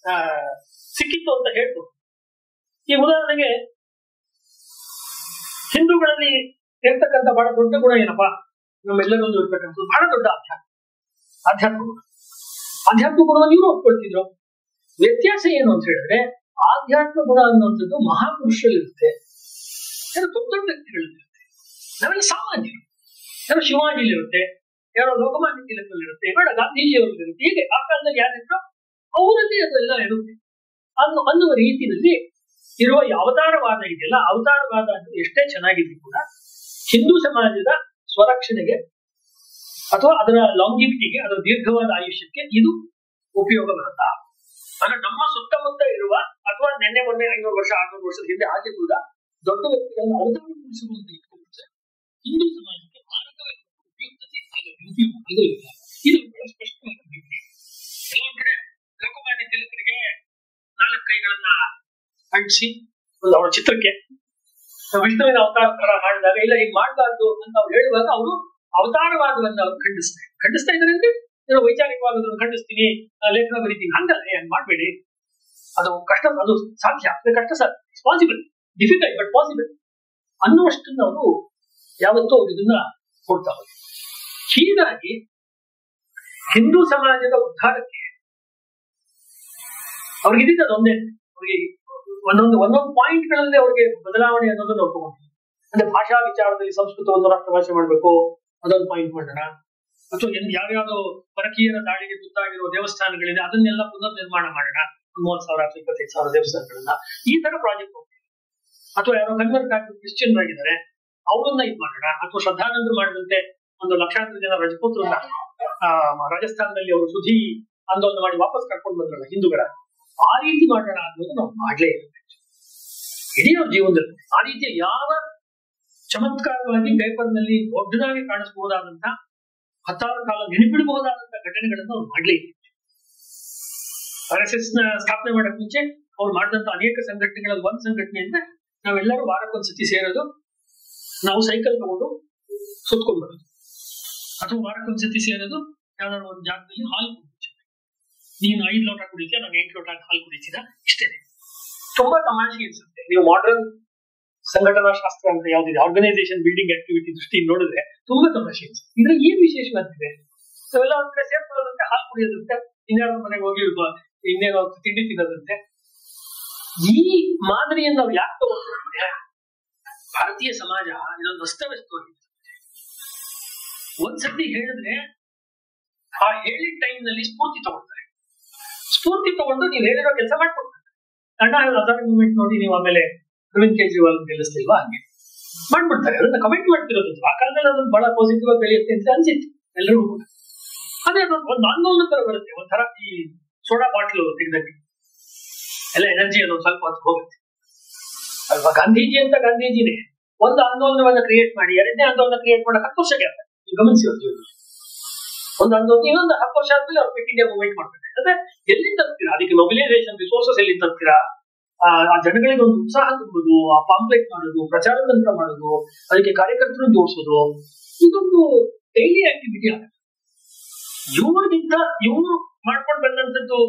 ಸಿಕ್ಕಿತ್ತು ಅಂತ ಹೇಳ್ಬೋದು. ಈ ಉದಾಹರಣೆಗೆ ಹಿಂದೂಗಳಲ್ಲಿ ಇರ್ತಕ್ಕಂಥ ಬಹಳ ದೊಡ್ಡ ಗುಣ ಏನಪ್ಪಾ, ನಮ್ಮೆಲ್ಲರೊಂದು ಇರ್ತಕ್ಕಂಥದ್ದು ಬಹಳ ದೊಡ್ಡ ಆಧ್ಯಾತ್ಮ ಗುಣ. ಆಧ್ಯಾತ್ಮ ಗುಣವನ್ನು ಇವರು ಒಪ್ಕೊಳ್ತಿದ್ರು. ವ್ಯತ್ಯಾಸ ಏನು ಅಂತ ಹೇಳಿದ್ರೆ, ಆಧ್ಯಾತ್ಮ ಗುಣ ಅನ್ನುವಂಥದ್ದು ಮಹಾಪುರುಷರಲ್ಲಿರುತ್ತೆ, ಯಾರೋ ದೊಡ್ಡ ದೊಡ್ಡ ವ್ಯಕ್ತಿಗಳಿರುತ್ತೆ, ನಾವೆಲ್ಲ ಸಾಮಾನ್ಯರು. ಯಾರೋ ಶಿವಾಜಿಲಿರುತ್ತೆ, ಯಾರೋ ಲೋಕಮಾನ್ಯ ತಿಲಕಲ್ಲಿರುತ್ತೆ, ಬೇಡ ಗಾಂಧೀಜಿಯವರಲ್ಲಿರುತ್ತೆ. ಹೀಗೆ ಆ ಕಾಲದಲ್ಲಿ ಯಾರಿದ್ರು ಅವರಲ್ಲಿ ಅದೆಲ್ಲ ಇರುತ್ತೆ ಅನ್ನುವ ರೀತಿಯಲ್ಲಿ ಇರುವ ಈ ಅವತಾರವಾದ ಇದೆಯಲ್ಲ, ಅವತಾರವಾದ ಅಂದ್ರೆ ಎಷ್ಟೇ ಚೆನ್ನಾಗಿದ್ರು ಕೂಡ ಹಿಂದೂ ಸಮಾಜದ ಸ್ವರಕ್ಷಣೆಗೆ ಅಥವಾ ಅದರ ಲಾಂಗಿವಿಟಿಗೆ, ಅದರ ದೀರ್ಘವಾದ ಆಯುಷ್ಯಕ್ಕೆ ಇದು ಉಪಯೋಗ ಬರುತ್ತಾ. ಅಂದ್ರೆ ನಮ್ಮ ಸುತ್ತಮುತ್ತ ಇರುವ ಅಥವಾ ಮೊನ್ನೆ 500 ವರ್ಷ 600 ವರ್ಷದ ಹಿಂದೆ ಹಾಗೆ ಕೂಡ ದೊಡ್ಡ ವ್ಯಕ್ತಿಗಳನ್ನು ಅವತಾರಗೊಳಿಸುವಂತೆ ಹಿಂದೂ ಸಮಾಜಕ್ಕೆ ಮಾರಕವಾಗಿ ಉಪಯುಕ್ತತೆ ಇದು ಬಹಳ ಸ್ಪಷ್ಟವಾಗಿ ಕೆಲವು ಕಡೆ ಲೋಕಮಾನ್ಯ ತಿಲಕರಿಗೆ 4 ಕೈಗಳನ್ನ ಅಂಟಿಸಿ ಒಂದು ಅವರ ಚಿತ್ರಕ್ಕೆ ವಿಷ್ಣುವಿನ ಅವತಾರ ಮಾಡಿದಾಗ ಇಲ್ಲ ಈಗ ಮಾಡಬಾರ್ದು ಅಂತ ಅವ್ರು ಹೇಳುವಾಗ ಅವರು ಅವತಾರವಾದವನ್ನ ಅವರು ಖಂಡಿಸ್ತಾ ಇದ್ದಾರೆ. ಅಂದ್ರೆ ವೈಚಾರಿಕವಾದದನ್ನು ಖಂಡಿಸ್ತೀನಿ, ಲೇಖನ ಬರೀತೀನಿ ಹಂಗಲ್ಲ, ಏನ್ ಮಾಡ್ಬೇಡಿ, ಅದು ಕಷ್ಟ, ಅದು ಸಾಧ್ಯ, ಅದು ಕಷ್ಟ sir, it's possible, difficult but possible ಅನ್ನುವಷ್ಟನ್ನು ಅವರು ಯಾವತ್ತೂ ಅವ್ರು ಇದನ್ನ ಕೊಡ್ತಾ ಹೋಗಿ. ಹೀಗಾಗಿ ಹಿಂದೂ ಸಮಾಜದ ಉದ್ಧಾರಕ್ಕೆ ಅವ್ರಿಗಿದ್ದ ಅದೊಂದೇ, ಅವ್ರಿಗೆ ಒಂದೊಂದು ಪಾಯಿಂಟ್ ಗಳಲ್ಲಿ ಅವ್ರಿಗೆ ಬದಲಾವಣೆ ಅನ್ನೋದನ್ನ ನಾವು ತಗೊಂಡ್ವಿ. ಅಂದ್ರೆ ಭಾಷಾ ವಿಚಾರದಲ್ಲಿ ಸಂಸ್ಕೃತವನ್ನು ರಾಷ್ಟ್ರ ಭಾಷೆ ಮಾಡ್ಬೇಕು, ಅದೊಂದು ಪಾಯಿಂಟ್ ಮಾಡೋಣ. ಅಥವಾ ಯಾವ್ಯಾವ್ದು ಪರಕೀಯರ ದಾಳಿಗೆ ತುತ್ತಾಗಿರೋ ದೇವಸ್ಥಾನಗಳಿದೆ ಅದನ್ನೆಲ್ಲ ಪುನರ್ ನಿರ್ಮಾಣ ಮಾಡೋಣ, 30,000 ಅಥವಾ 25,000 ದೇವಸ್ಥಾನಗಳನ್ನ, ಈ ತರ ಪ್ರಾಜೆಕ್ಟ್ ಹೋಗ್ತೀವಿ. ಅಥವಾ ಯಾರೋ ಕನ್ವರ್ಟ್ ಆಗಿ ಕ್ರಿಶ್ಚಿಯನ್ ಆಗಿದ್ದಾರೆ ಅವರನ್ನ ಇದು ಮಾಡೋಣ. ಅಥವಾ ಶ್ರದ್ಧಾನಂದರು ಮಾಡಿದಂತೆ ಒಂದು ಲಕ್ಷಾಂತರ ಜನ ರಜಪೂತ್ರನ್ನ ರಾಜಸ್ಥಾನದಲ್ಲಿ ಅವರು ಸುಧಿ ಆಂದೋಲನ ಮಾಡಿ ವಾಪಸ್ ಕರ್ಕೊಂಡು ಬಂದ್ರಲ್ಲ ಹಿಂದೂಗಳ, ಆ ರೀತಿ ಮಾಡೋಣ ಅನ್ನೋದು ನಾವು ಮಾಡ್ಲೇ ಇರುತ್ತೆ ಇಡೀ ಅವ್ರ ಜೀವನದಲ್ಲಿ. ಆ ರೀತಿಯ ಯಾವ ಚಮತ್ಕಾರವಾಗಿ ಪೇಪರ್ ನಲ್ಲಿ ದೊಡ್ಡದಾಗಿ ಕಾಣಿಸಬಹುದಾದಂತ ಹತ್ತಾರು ಕಾಲ ನೆನಪಿಡಬಹುದಾದಂತ ಘಟನೆಗಳನ್ನು ಅವ್ರು ಮಾಡ್ಲೇ ಇತ್ತು. RSS ನ ಸ್ಥಾಪನೆ ಮಾಡಕ್ ಮುಂಚೆ ಅವ್ರು ಮಾಡಿದಂತ ಅನೇಕ ಸಂಘಟನೆಗಳಲ್ಲಿ ಒಂದ್ ಸಂಘಟನೆ ಅಂದ್ರೆ ನಾವೆಲ್ಲರೂ ವಾರಕ್ಕೊಂದ್ಸತಿ ಸೇರೋದು, ನಾವು ಸೈಕಲ್ ತಗೊಂಡು ಸುತ್ಕೊಂಡ್ ಬರೋದು, ಅಥವಾ ವಾರಕ್ಕೊಂದ್ಸತಿ ಸೇರೋದು ಯಾವ್ದಾದ್ರು ಒಂದು ಜಾಗದಲ್ಲಿ ಹಾಲು ಕುಡಿತೀವಿ, ನೀನು 5 ಲೋಟ ಕುಡಿತೀಯ, ನಾನು 8 ಲೋಟ ಹಾಲು ಕುಡಿತೀನ, ಇಷ್ಟೇ. ತುಂಬಾ ತಮಾಷೆ ಅನ್ಸುತ್ತೆ. ನೀವು ಮಾಡರ್ನ್ ಸಂಘಟನಾ ಶಾಸ್ತ್ರ ಅಂತ ಯಾವ್ದಿದೆ, ಆರ್ಗನೈಸೇಷನ್ ಬಿಲ್ಡಿಂಗ್ ಆಕ್ಟಿವಿಟಿ ದೃಷ್ಟಿಯಿಂದ ನೋಡಿದ್ರೆ ತುಂಬಾ ತಮಾಷೆ ಅನ್ಸುತ್ತೆ. ಇದ್ರ ಏನ್ ವಿಶೇಷವಾಗಿದೆ, ನಾವೆಲ್ಲ ಒಂದ್ ಕಡೆ ಸೇರ್ಕೊಳ್ಳೋದಂತೆ, ಹಾಲು ಕುಡಿಯೋದಂತೆ, ಇನ್ಯಾರ ಮನೆಗೆ ಹೋಗಿ ಇನ್ನೇನೋ ತಿಂಡಿ ತಿನ್ನೋದಂತೆ. ಈ ಮಾದರಿಯನ್ನು ನಾವು ಯಾಕೆ ತಗೊಂಡ್ರೆ ಭಾರತೀಯ ಸಮಾಜ ಇದೊಂದು ಅಸ್ತವ್ಯಸ್ತವಾಗಿದೆ. ಒಂದ್ಸತಿ ಹೇಳಿದ್ರೆ ಆ ಹೇಳಿದ ಟೈಮ್ ನಲ್ಲಿ ಸ್ಫೂರ್ತಿ ತಗೊಳ್ತಾರೆ. ಸ್ಫೂರ್ತಿ ತಗೊಂಡು ನೀವು ಹೇಳಿರೋ ಕೆಲಸ ಮಾಡ್ಕೊಡ್ತಾರೆ. ಅಣ್ಣ ಅದಾರಿ ಮೂವ್ಮೆಂಟ್ ನೋಡಿ ನೀವು ಆಮೇಲೆ ಅರವಿಂದ್ ಕೇಜ್ರಿವಾಲ್ ಗೆಲ್ಲಿಸ್ತಿಲ್ವಾ, ಹಂಗೆ ಮಾಡ್ಬಿಡ್ತಾರೆ. ಅದನ್ನ ಕಮೆಂಟ್ ಮಾಡ್ತಿರೋದು ಆ ಕಾಲದಲ್ಲಿ ಅದೊಂದು ಬಹಳ ಪಾಸಿಟಿವ್ ಆಗಿ ಬೆಳೆಯುತ್ತೆ ಅಂತ ಅನ್ಸಿತ್ತು ಎಲ್ಲರಿಗೂ. ಅದೇ ಒಂದು ಆಂದೋಲನ ತರ ಬರುತ್ತೆ, ಒಂಥರ ಈ ಸೋಡಾ ಬಾಟ್ಲು ತೆಗೆದಂಗೆ ಎಲ್ಲ ಎನರ್ಜಿ ಅದೊಂದು ಸ್ವಲ್ಪ ಹೊತ್ತು ಹೋಗುತ್ತೆ ಅಲ್ವಾ. ಗಾಂಧೀಜಿ ಅಂತ ಗಾಂಧೀಜಿನೇ ಒಂದು ಆಂದೋಲನವನ್ನ ಕ್ರಿಯೇಟ್ ಮಾಡಿ, ಎರಡನೇ ಆಂದೋಲನ ಕ್ರಿಯೇಟ್ ಮಾಡಕ್ಕೆ 10 ವರ್ಷಕ್ಕೆ ಆಗ್ತದೆ. ಗಮನಿಸಿ ಅವ್ರ ಜೀವನ ಒಂದು ಆಂದೋಲನ, ಇನ್ನೊಂದು 10 ವರ್ಷ ಆದ್ಮೇಲೆ ಅವ್ರು ಕ್ವಿಟ್ ಇಂಡಿಯಾ ಮೂವ್ಮೆಂಟ್ ಮಾಡ್ತಾರೆ. ಅಂದ್ರೆ ಎಲ್ಲಿಂದ ತರ್ತೀರಾ, ಅದಕ್ಕೆ ಮೊಬಿಲೈಸೇಷನ್ ರಿಸೋರ್ಸಸ್ ಎಲ್ಲಿಂದ ತರ್ತೀರಾ, ಆ ಜನಗಳಿಗೆ ಒಂದು ಉತ್ಸಾಹ ತುಂಬುದು, ಆ ಪಾಂಪ್ಲೆಟ್ ಮಾಡೋದು, ಪ್ರಚಾರ ತಂತ್ರ ಮಾಡೋದು, ಅದಕ್ಕೆ ಕಾರ್ಯಕರ್ತರು ಜೋಡಿಸೋದು, ಇದೊಂದು ಡೈಲಿ ಆಕ್ಟಿವಿಟಿ ಆಗುತ್ತೆ. ಇವ್ರಿಗಿಂತ ಇವ್ರು ಮಾಡ್ಕೊಂಡು ಬಂದಂತದ್ದು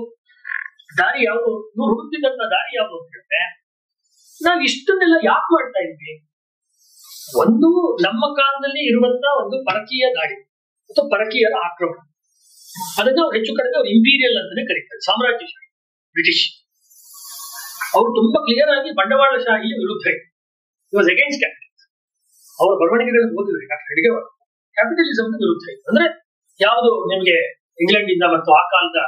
ದಾರಿ ಯಾವುದು, ಇವ್ರು ಹುಡುಕ್ತಿದ್ದಂತ ದಾರಿ ಯಾವುದು ಅಂತ ಹೇಳಿದ್ರೆ, ನಾವ್ ಇಷ್ಟನ್ನೆಲ್ಲ ಯಾಕೆ ಮಾಡ್ತಾ ಇದ್ವಿ? ಒಂದು ನಮ್ಮ ಕಾಲದಲ್ಲಿ ಇರುವಂತ ಒಂದು ಪರಕೀಯ ದಾಳಿ ಅಥವಾ ಪರಕೀಯರ ಆಕ್ರಮಣ, ಅದನ್ನ ಅವ್ರು ಹೆಚ್ಚು ಕಡಿಮೆ ಅವ್ರು ಇಂಪೀರಿಯಲ್ ಅಂತಾನೆ ಕರೀತಾರೆ, ಸಾಮ್ರಾಜ್ಯಶಾಹಿ, ಬ್ರಿಟಿಷ್. ಅವ್ರು ತುಂಬಾ ಕ್ಲಿಯರ್ ಆಗಿ ಬಂಡವಾಳಶಾಹಿಯ ವಿರುದ್ಧ ವಾಸ್ ಅಗೇನ್ಸ್ಟ್ ಕ್ಯಾಪಿಟಲ್. ಅವರ ಬರವಣಿಗೆಗಳನ್ನು ಓದಿದ್ರೆ ಡಾಕ್ಟರ್ ಹೆಡ್ಗೇವಾರ್ ಕ್ಯಾಪಿಟಲಿಸಂನ ವಿರುದ್ಧ ಇತ್ತು. ಅಂದ್ರೆ ಯಾವುದು ನಿಮ್ಗೆ ಇಂಗ್ಲೆಂಡ್ ಇಂದ ಮತ್ತು ಆ ಕಾಲದ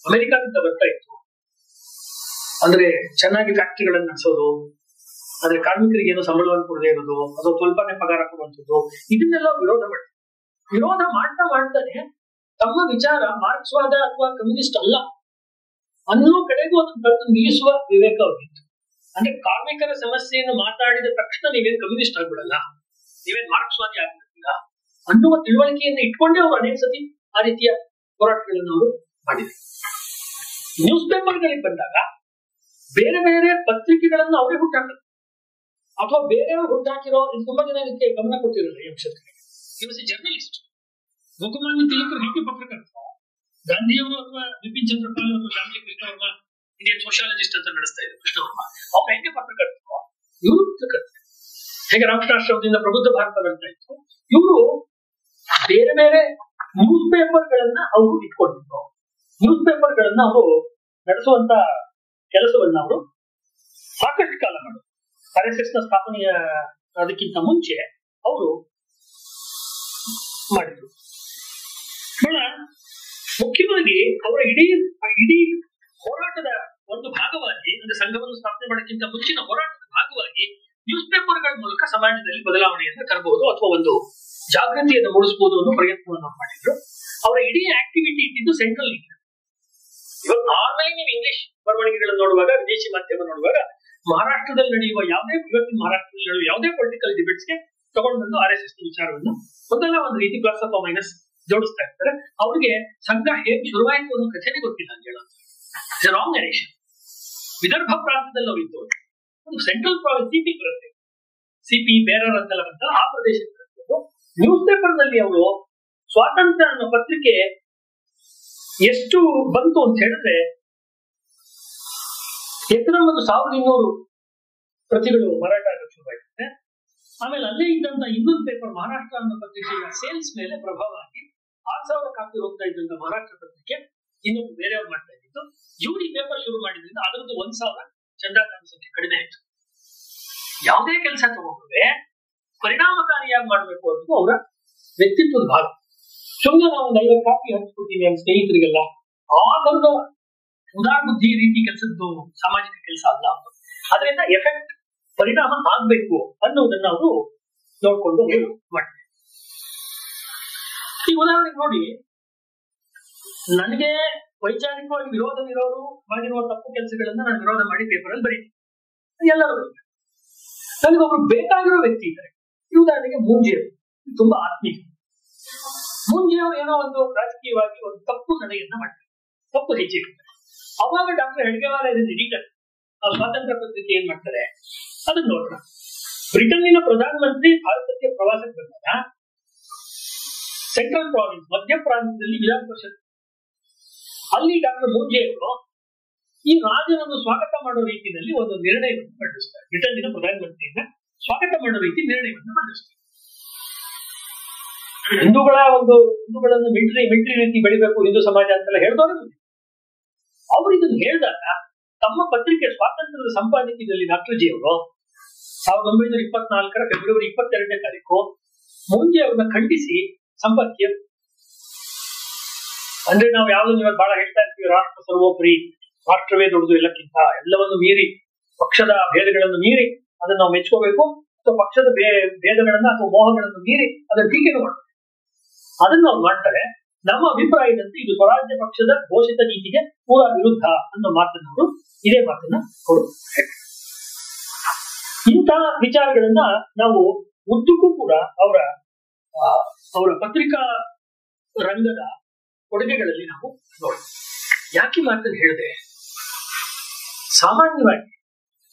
ಅಮೆರಿಕಾದಿಂದ ಬರ್ತಾ ಇತ್ತು, ಅಂದ್ರೆ ಚೆನ್ನಾಗಿ ಫ್ಯಾಕ್ಟರಿಗಳನ್ನು ನಡೆಸೋದು, ಆದ್ರೆ ಕಾರ್ಮಿಕರಿಗೆ ಏನೋ ಸಂಬಳವನ್ನು ಕೊಡದೇ ಇರೋದು ಅಥವಾ ಸ್ವಲ್ಪನೇ ಪಗಾರ ಕೊಡುವಂಥದ್ದು, ಇದನ್ನೆಲ್ಲ ವಿರೋಧ ಮಾಡ್ತಾನೆ ತಮ್ಮ ವಿಚಾರ ಮಾರ್ಕ್ಸ್ವಾದ ಅಥವಾ ಕಮ್ಯುನಿಸ್ಟ್ ಅಲ್ಲ ಅನ್ನೋ ಕಡೆಗೂ ಅದನ್ನು ತಂದು ನಿಲ್ಲಿಸುವ ವಿವೇಕ ಅವರಿತ್ತು. ಅಂದ್ರೆ ಕಾರ್ಮಿಕರ ಸಮಸ್ಯೆಯನ್ನು ಮಾತಾಡಿದ ತಕ್ಷಣ ನೀವೇನ್ ಕಮ್ಯುನಿಸ್ಟ್ ಆಗ್ಬಿಡಲ್ಲ, ನೀವೇನ್ ಮಾರ್ಕ್ಸ್ವಾದಿ ಆಗ್ಬಿಡ್ತೀರಾ ಅನ್ನುವ ತಿಳುವಳಿಕೆಯನ್ನು ಇಟ್ಕೊಂಡೇ ಅವರು ಅನೇಕ ಸತಿ ಆ ರೀತಿಯ ಹೋರಾಟಗಳನ್ನು ಅವರು ಮಾಡಿದರು. ನ್ಯೂಸ್ ಪೇಪರ್ಗಳಿಗೆ ಬಂದಾಗ ಬೇರೆ ಬೇರೆ ಪತ್ರಿಕೆಗಳನ್ನು ಅವರೇ ಹುಟ್ಟಾಕರು ಅಥವಾ ಬೇರೆಯವರು ಹುಟ್ಟಾಕಿರೋ, ತುಂಬಾ ಜನ ಇದಕ್ಕೆ ಗಮನ ಕೊಟ್ಟಿರಲ್ಲ ಈ ಅಂಶಕ್ಕೆ. ಇವತ್ತು ಜರ್ನಲಿಸ್ಟ್ ಲೋಕಮಾನ್ಯ ತಿಲಕರು ಹೇಗೆ ಪತ್ರಕರ್ತ, ಗಾಂಧಿಯವರು ಅಥವಾ ಬಿಪಿನ್ ಚಂದ್ರಪಾಲ್ ಅಥವಾ ಶ್ಯಾಮಲಿ ಕೃಷ್ಣ ವರ್ಮ ಇಂಡಿಯನ್ ಸೋಷಿಯಾಲಜಿಸ್ಟ್ ಅಂತ ನಡೆಸ್ತಾ ಇದ್ರು ಕೃಷ್ಣ ವರ್ಮ, ಅವ್ರು ಹೆಂಗೆ ಪತ್ರಕರ್ತರು, ಇವರು ಪತ್ರಕರ್ತ. ಹೇಗೆ ರಾಮಕೃಷ್ಣಾಶ್ರಮದಿಂದ ಪ್ರಬುದ್ಧ ಭಾರತ ಬರ್ತಾ ಇತ್ತು, ಇವರು ಬೇರೆ ಬೇರೆ ನ್ಯೂಸ್ ಪೇಪರ್ಗಳನ್ನ ಅವರು ಇಟ್ಕೊಂಡಿದ್ರು. ನ್ಯೂಸ್ ಪೇಪರ್ಗಳನ್ನ ಅವರು ನಡೆಸುವಂತ ಕೆಲಸವನ್ನ ಅವರು ಸಾಕಷ್ಟು ಕಾಲ ಮಾಡಿದ್ರು. RSS ನ ಸ್ಥಾಪನೆಯ ಅದಕ್ಕಿಂತ ಮುಂಚೆ ಅವರು ಮಾಡಿದ್ರು. ಮುಖ್ಯವಾಗಿ ಅವರ ಇಡೀ ಹೋರಾಟದ ಒಂದು ಭಾಗವಾಗಿ, ಅಂದ್ರೆ ಸಂಘವನ್ನು ಸ್ಥಾಪನೆ ಮಾಡೋಕ್ಕಿಂತ ಮುಂಚಿನ ಹೋರಾಟದ ಭಾಗವಾಗಿ ನ್ಯೂಸ್ ಪೇಪರ್ಗಳ ಮೂಲಕ ಸಮಾಜದಲ್ಲಿ ಬದಲಾವಣೆಯನ್ನು ತರಬಹುದು ಅಥವಾ ಒಂದು ಜಾಗೃತಿಯನ್ನು ಮೂಡಿಸಬಹುದು ಅನ್ನೋ ಪ್ರಯತ್ನವನ್ನು ಮಾಡಿದ್ರು. ಅವರ ಇಡೀ ಆಕ್ಟಿವಿಟಿ ಇಟ್ಟಿದ್ದು ಸೆಂಟ್ರಲ್ ಇಂಡಿಯಾ. ಇವಾಗ ನಾರ್ಮಲಿ ನೀವು ಇಂಗ್ಲಿಷ್ ಬರವಣಿಗೆಗಳನ್ನು ನೋಡುವಾಗ, ವಿದೇಶಿ ಮಾಧ್ಯಮ ನೋಡುವಾಗ, ಮಹಾರಾಷ್ಟ್ರದಲ್ಲಿ ನಡೆಯುವ ಯಾವುದೇ ಪೊಲಿಟಿಕಲ್ ಡಿಬೇಟ್ಸ್ಗೆ ತಗೊಂಡು ಬಂದು RSS ವಿಚಾರವನ್ನು ಒಂದಲ್ಲ ಒಂದು ರೀತಿ ಪ್ಲಸ್ ಅಥವಾ ಮೈನಸ್ ಜೋಡಿಸ್ತಾ ಇರ್ತಾರೆ. ಅವ್ರಿಗೆ ಸಂಘ ಹೇಗೆ ಶುರುವಾಯಿತು ಅನ್ನೋ ಕಥೆನೇ ಗೊತ್ತಿಲ್ಲ ಅಂತ ಹೇಳೋದು. Wrong narration. ವಿದರ್ಭ ಪ್ರಾಂತದಲ್ಲಿ ಅವರು ಇದ್ದವರು, ಒಂದು ಸೆಂಟ್ರಲ್ ಸಿಪಿ ಬರುತ್ತೆ, ಸಿಪಿ ಬೇರರ್ ಅಂತೆಲ್ಲ ಬಂತ ಆ ಪ್ರದೇಶಕ್ಕೆ ನ್ಯೂಸ್ ಪೇಪರ್ ನಲ್ಲಿ ಅವರು ಸ್ವಾತಂತ್ರ್ಯ ಅನ್ನೋ ಪತ್ರಿಕೆ ಎಷ್ಟು ಬಂತು ಅಂತ ಹೇಳಿದ್ರೆ, ಎಕದಮ್ 1200 ಪ್ರತಿಗಳು ಮಾರಾಟ ಆಗಕ್ಕೆ ಶುರುವಾಯಿತು. ಆಮೇಲೆ ಅಲ್ಲೇ ಇದ್ದಂತ ಇನ್ನೊಂದು ಪೇಪರ್ ಮಹಾರಾಷ್ಟ್ರ ಅನ್ನೋ ಪತ್ರಿಕೆಯ ಸೇಲ್ಸ್ ಮೇಲೆ ಪ್ರಭಾವ ಆಗಿ 6000 ಕಾಪಿ ಹೋಗ್ತಾ ಇದ್ದಂತ ಮಹಾರಾಷ್ಟ್ರ ಪತ್ರಿಕೆ ಇನ್ನೊಂದು ಬೇರೆಯವ್ರು ಮಾಡ್ತಾ ಇದ್ದು, ಇವ್ರು ಈ ಪೇಪರ್ ಶುರು ಮಾಡಿದ್ರಿಂದ ಅದರದ್ದು 1000 ಚಂದಾದಾರ ಸಂಖ್ಯೆ ಕಡಿಮೆ ಆಯ್ತು. ಯಾವುದೇ ಕೆಲಸ ತಗೊಂಡ್ರೆ ಪರಿಣಾಮಕಾರಿಯಾಗಿ ಮಾಡ್ಬೇಕು ಅನ್ನೋದು ಅವರ ವ್ಯಕ್ತಿತ್ವದ ಭಾಗ. ಸುಮ್ಮನೆ ನಾವು ಒಂದು 50 ಕಾಪಿ ಹಂಚ್ಕೊಡ್ತೀವಿ ನಮ್ಮ ಸ್ನೇಹಿತರಿಗೆಲ್ಲ, ಆ ಥರದ ಉದಾರ ಬುದ್ಧಿ ರೀತಿ ಕೆಲಸದ್ದು ಸಾಮಾಜಿಕ ಕೆಲಸ ಅಲ್ಲ. ಅದರಿಂದ ಎಫೆಕ್ಟ್ ಪರಿಣಾಮ ಆಗ್ಬೇಕು ಅನ್ನೋದನ್ನ ಅವರು ನೋಡ್ಕೊಂಡು ಮಾಡ್ತಾರೆ. ಈ ಉದಾಹರಣೆಗೆ ನೋಡಿ, ನನಗೆ ವೈಚಾರಿಕವಾಗಿ ವಿರೋಧವಿರೋರು ಮಾಡಿರುವ ತಪ್ಪು ಕೆಲಸಗಳನ್ನ ನಾನು ವಿರೋಧ ಮಾಡಿ ಪೇಪರ್ ಅಲ್ಲಿ ಬರೀತೀನಿ, ಎಲ್ಲರೂ ಬರೀತಾರೆ. ನನಗೊಬ್ರು ಬೇಕಾಗಿರೋ ವ್ಯಕ್ತಿ ಇದ್ದಾರೆ. ಈ ಉದಾಹರಣೆಗೆ ಮೂಂಜಿಯವರು ತುಂಬಾ ಆತ್ಮೀಯ. ಮೂಂಜಿಯವರು ಏನೋ ಒಂದು ರಾಜಕೀಯವಾಗಿ ಒಂದು ತಪ್ಪು ನಡೆಯನ್ನ ಮಾಡ್ತಾರೆ, ತಪ್ಪು ಹೆಜ್ಜೆ ಇಡ್ತಾರೆ. ಅವಾಗ ಡಾಕ್ಟರ್ ಹೆಡ್ಗೇವಾರ್ ಇದನ್ನ ಎಡಿಟರ್ ಆ ಸ್ವಾತಂತ್ರ್ಯ ಪತ್ರಿಕೆ ಏನ್ ಮಾಡ್ತಾರೆ ಅದನ್ನ ನೋಡೋಣ. ಬ್ರಿಟನ್ನಿನ ಪ್ರಧಾನಮಂತ್ರಿ ಭಾರತಕ್ಕೆ ಪ್ರವಾಸಕ್ಕೆ ಬಂದಾಗ ಸೆಂಟ್ರಲ್ ಪ್ರಾವಿನ್ಸ್ ಮಧ್ಯ ಪ್ರಾಂತ್ಯದಲ್ಲಿ ವಿಧಾನ ಪರಿಷತ್ ಅಲ್ಲಿ ಡಾಕ್ಟರ್ ಮೂಂಜಿಯವರು ಈ ರಾಜನನ್ನು ಸ್ವಾಗತ ಮಾಡೋ ರೀತಿಯಲ್ಲಿ ಒಂದು ನಿರ್ಣಯವನ್ನು ಮಂಡಿಸ್ತಾರೆ. ಬ್ರಿಟನ್ನಿನ ಪ್ರಧಾನಮಂತ್ರಿಯನ್ನ ಸ್ವಾಗತ ಮಾಡೋ ರೀತಿ ನಿರ್ಣಯವನ್ನು ಮಂಡಿಸ್ತಾರೆ. ಹಿಂದೂಗಳನ್ನು ಮಿಲಿಟರಿ ರೀತಿ ಬೆಳಿಬೇಕು ಹಿಂದೂ ಸಮಾಜ ಅಂತೆಲ್ಲ ಹೇಳಿದವರು. ಅವರು ಇದನ್ನು ಹೇಳಿದಾಗ ತಮ್ಮ ಪತ್ರಿಕೆ ಸ್ವಾತಂತ್ರ್ಯದ ಸಂಪಾದಕೀಯದಲ್ಲಿ ಡಾಕ್ಟರ್ ಜಿ ಅವರು 1924 ಫೆಬ್ರವರಿ 22ನೇ ತಾರೀಕು ಮೂಂಜಿ ಅವ್ರನ್ನ ಖಂಡಿಸಿ ಸಂಪಾದಕೀಯ, ಅಂದ್ರೆ ನಾವು ಯಾವ್ದನ್ನು ಇವಾಗ ಬಹಳ ಹೇಳ್ತಾ ಇರ್ತೀವಿ, ರಾಷ್ಟ್ರ ಸರ್ವೋಪರಿ, ರಾಷ್ಟ್ರವೇ ದೊಡ್ಡದು ಎಲ್ಲಕ್ಕಿಂತ, ಎಲ್ಲವನ್ನು ಮೀರಿ ಪಕ್ಷದ ಭೇದಗಳನ್ನು ಮೀರಿ ಅದನ್ನ ನಾವು ಮೆಚ್ಕೋಬೇಕು, ಅಥವಾ ಪಕ್ಷದ ಭೇದಗಳನ್ನ ಅಥವಾ ಮೋಹಗಳನ್ನು ಮೀರಿ ಅದನ್ನ ಟೀಕೆ ಮಾಡ್ತಾರೆ. ಅದನ್ನ ಅವ್ರು ಮಾಡ್ತಾರೆ. ನಮ್ಮ ಅಭಿಪ್ರಾಯದಂತೆ ಇದು ಸ್ವರಾಜ್ಯ ಪಕ್ಷದ ಘೋಷಿತ ನೀತಿಗೆ ಪೂರ ವಿರುದ್ಧ ಅನ್ನೋ ಮಾತನ್ನು ಇದೇ ಮಾತನ್ನ ಅವರು ಇಂತಹ ವಿಚಾರಗಳನ್ನ ನಾವು ಉದ್ದಕ್ಕೂ ಕೂಡ ಅವರ ಪತ್ರಿಕಾ ರಂಗದ ಕೊಡುಗೆಗಳಲ್ಲಿ ನಾವು ನೋಡಿ. ಯಾಕೆ ಮಾತನ್ನು ಹೇಳಿದೆ, ಸಾಮಾನ್ಯವಾಗಿ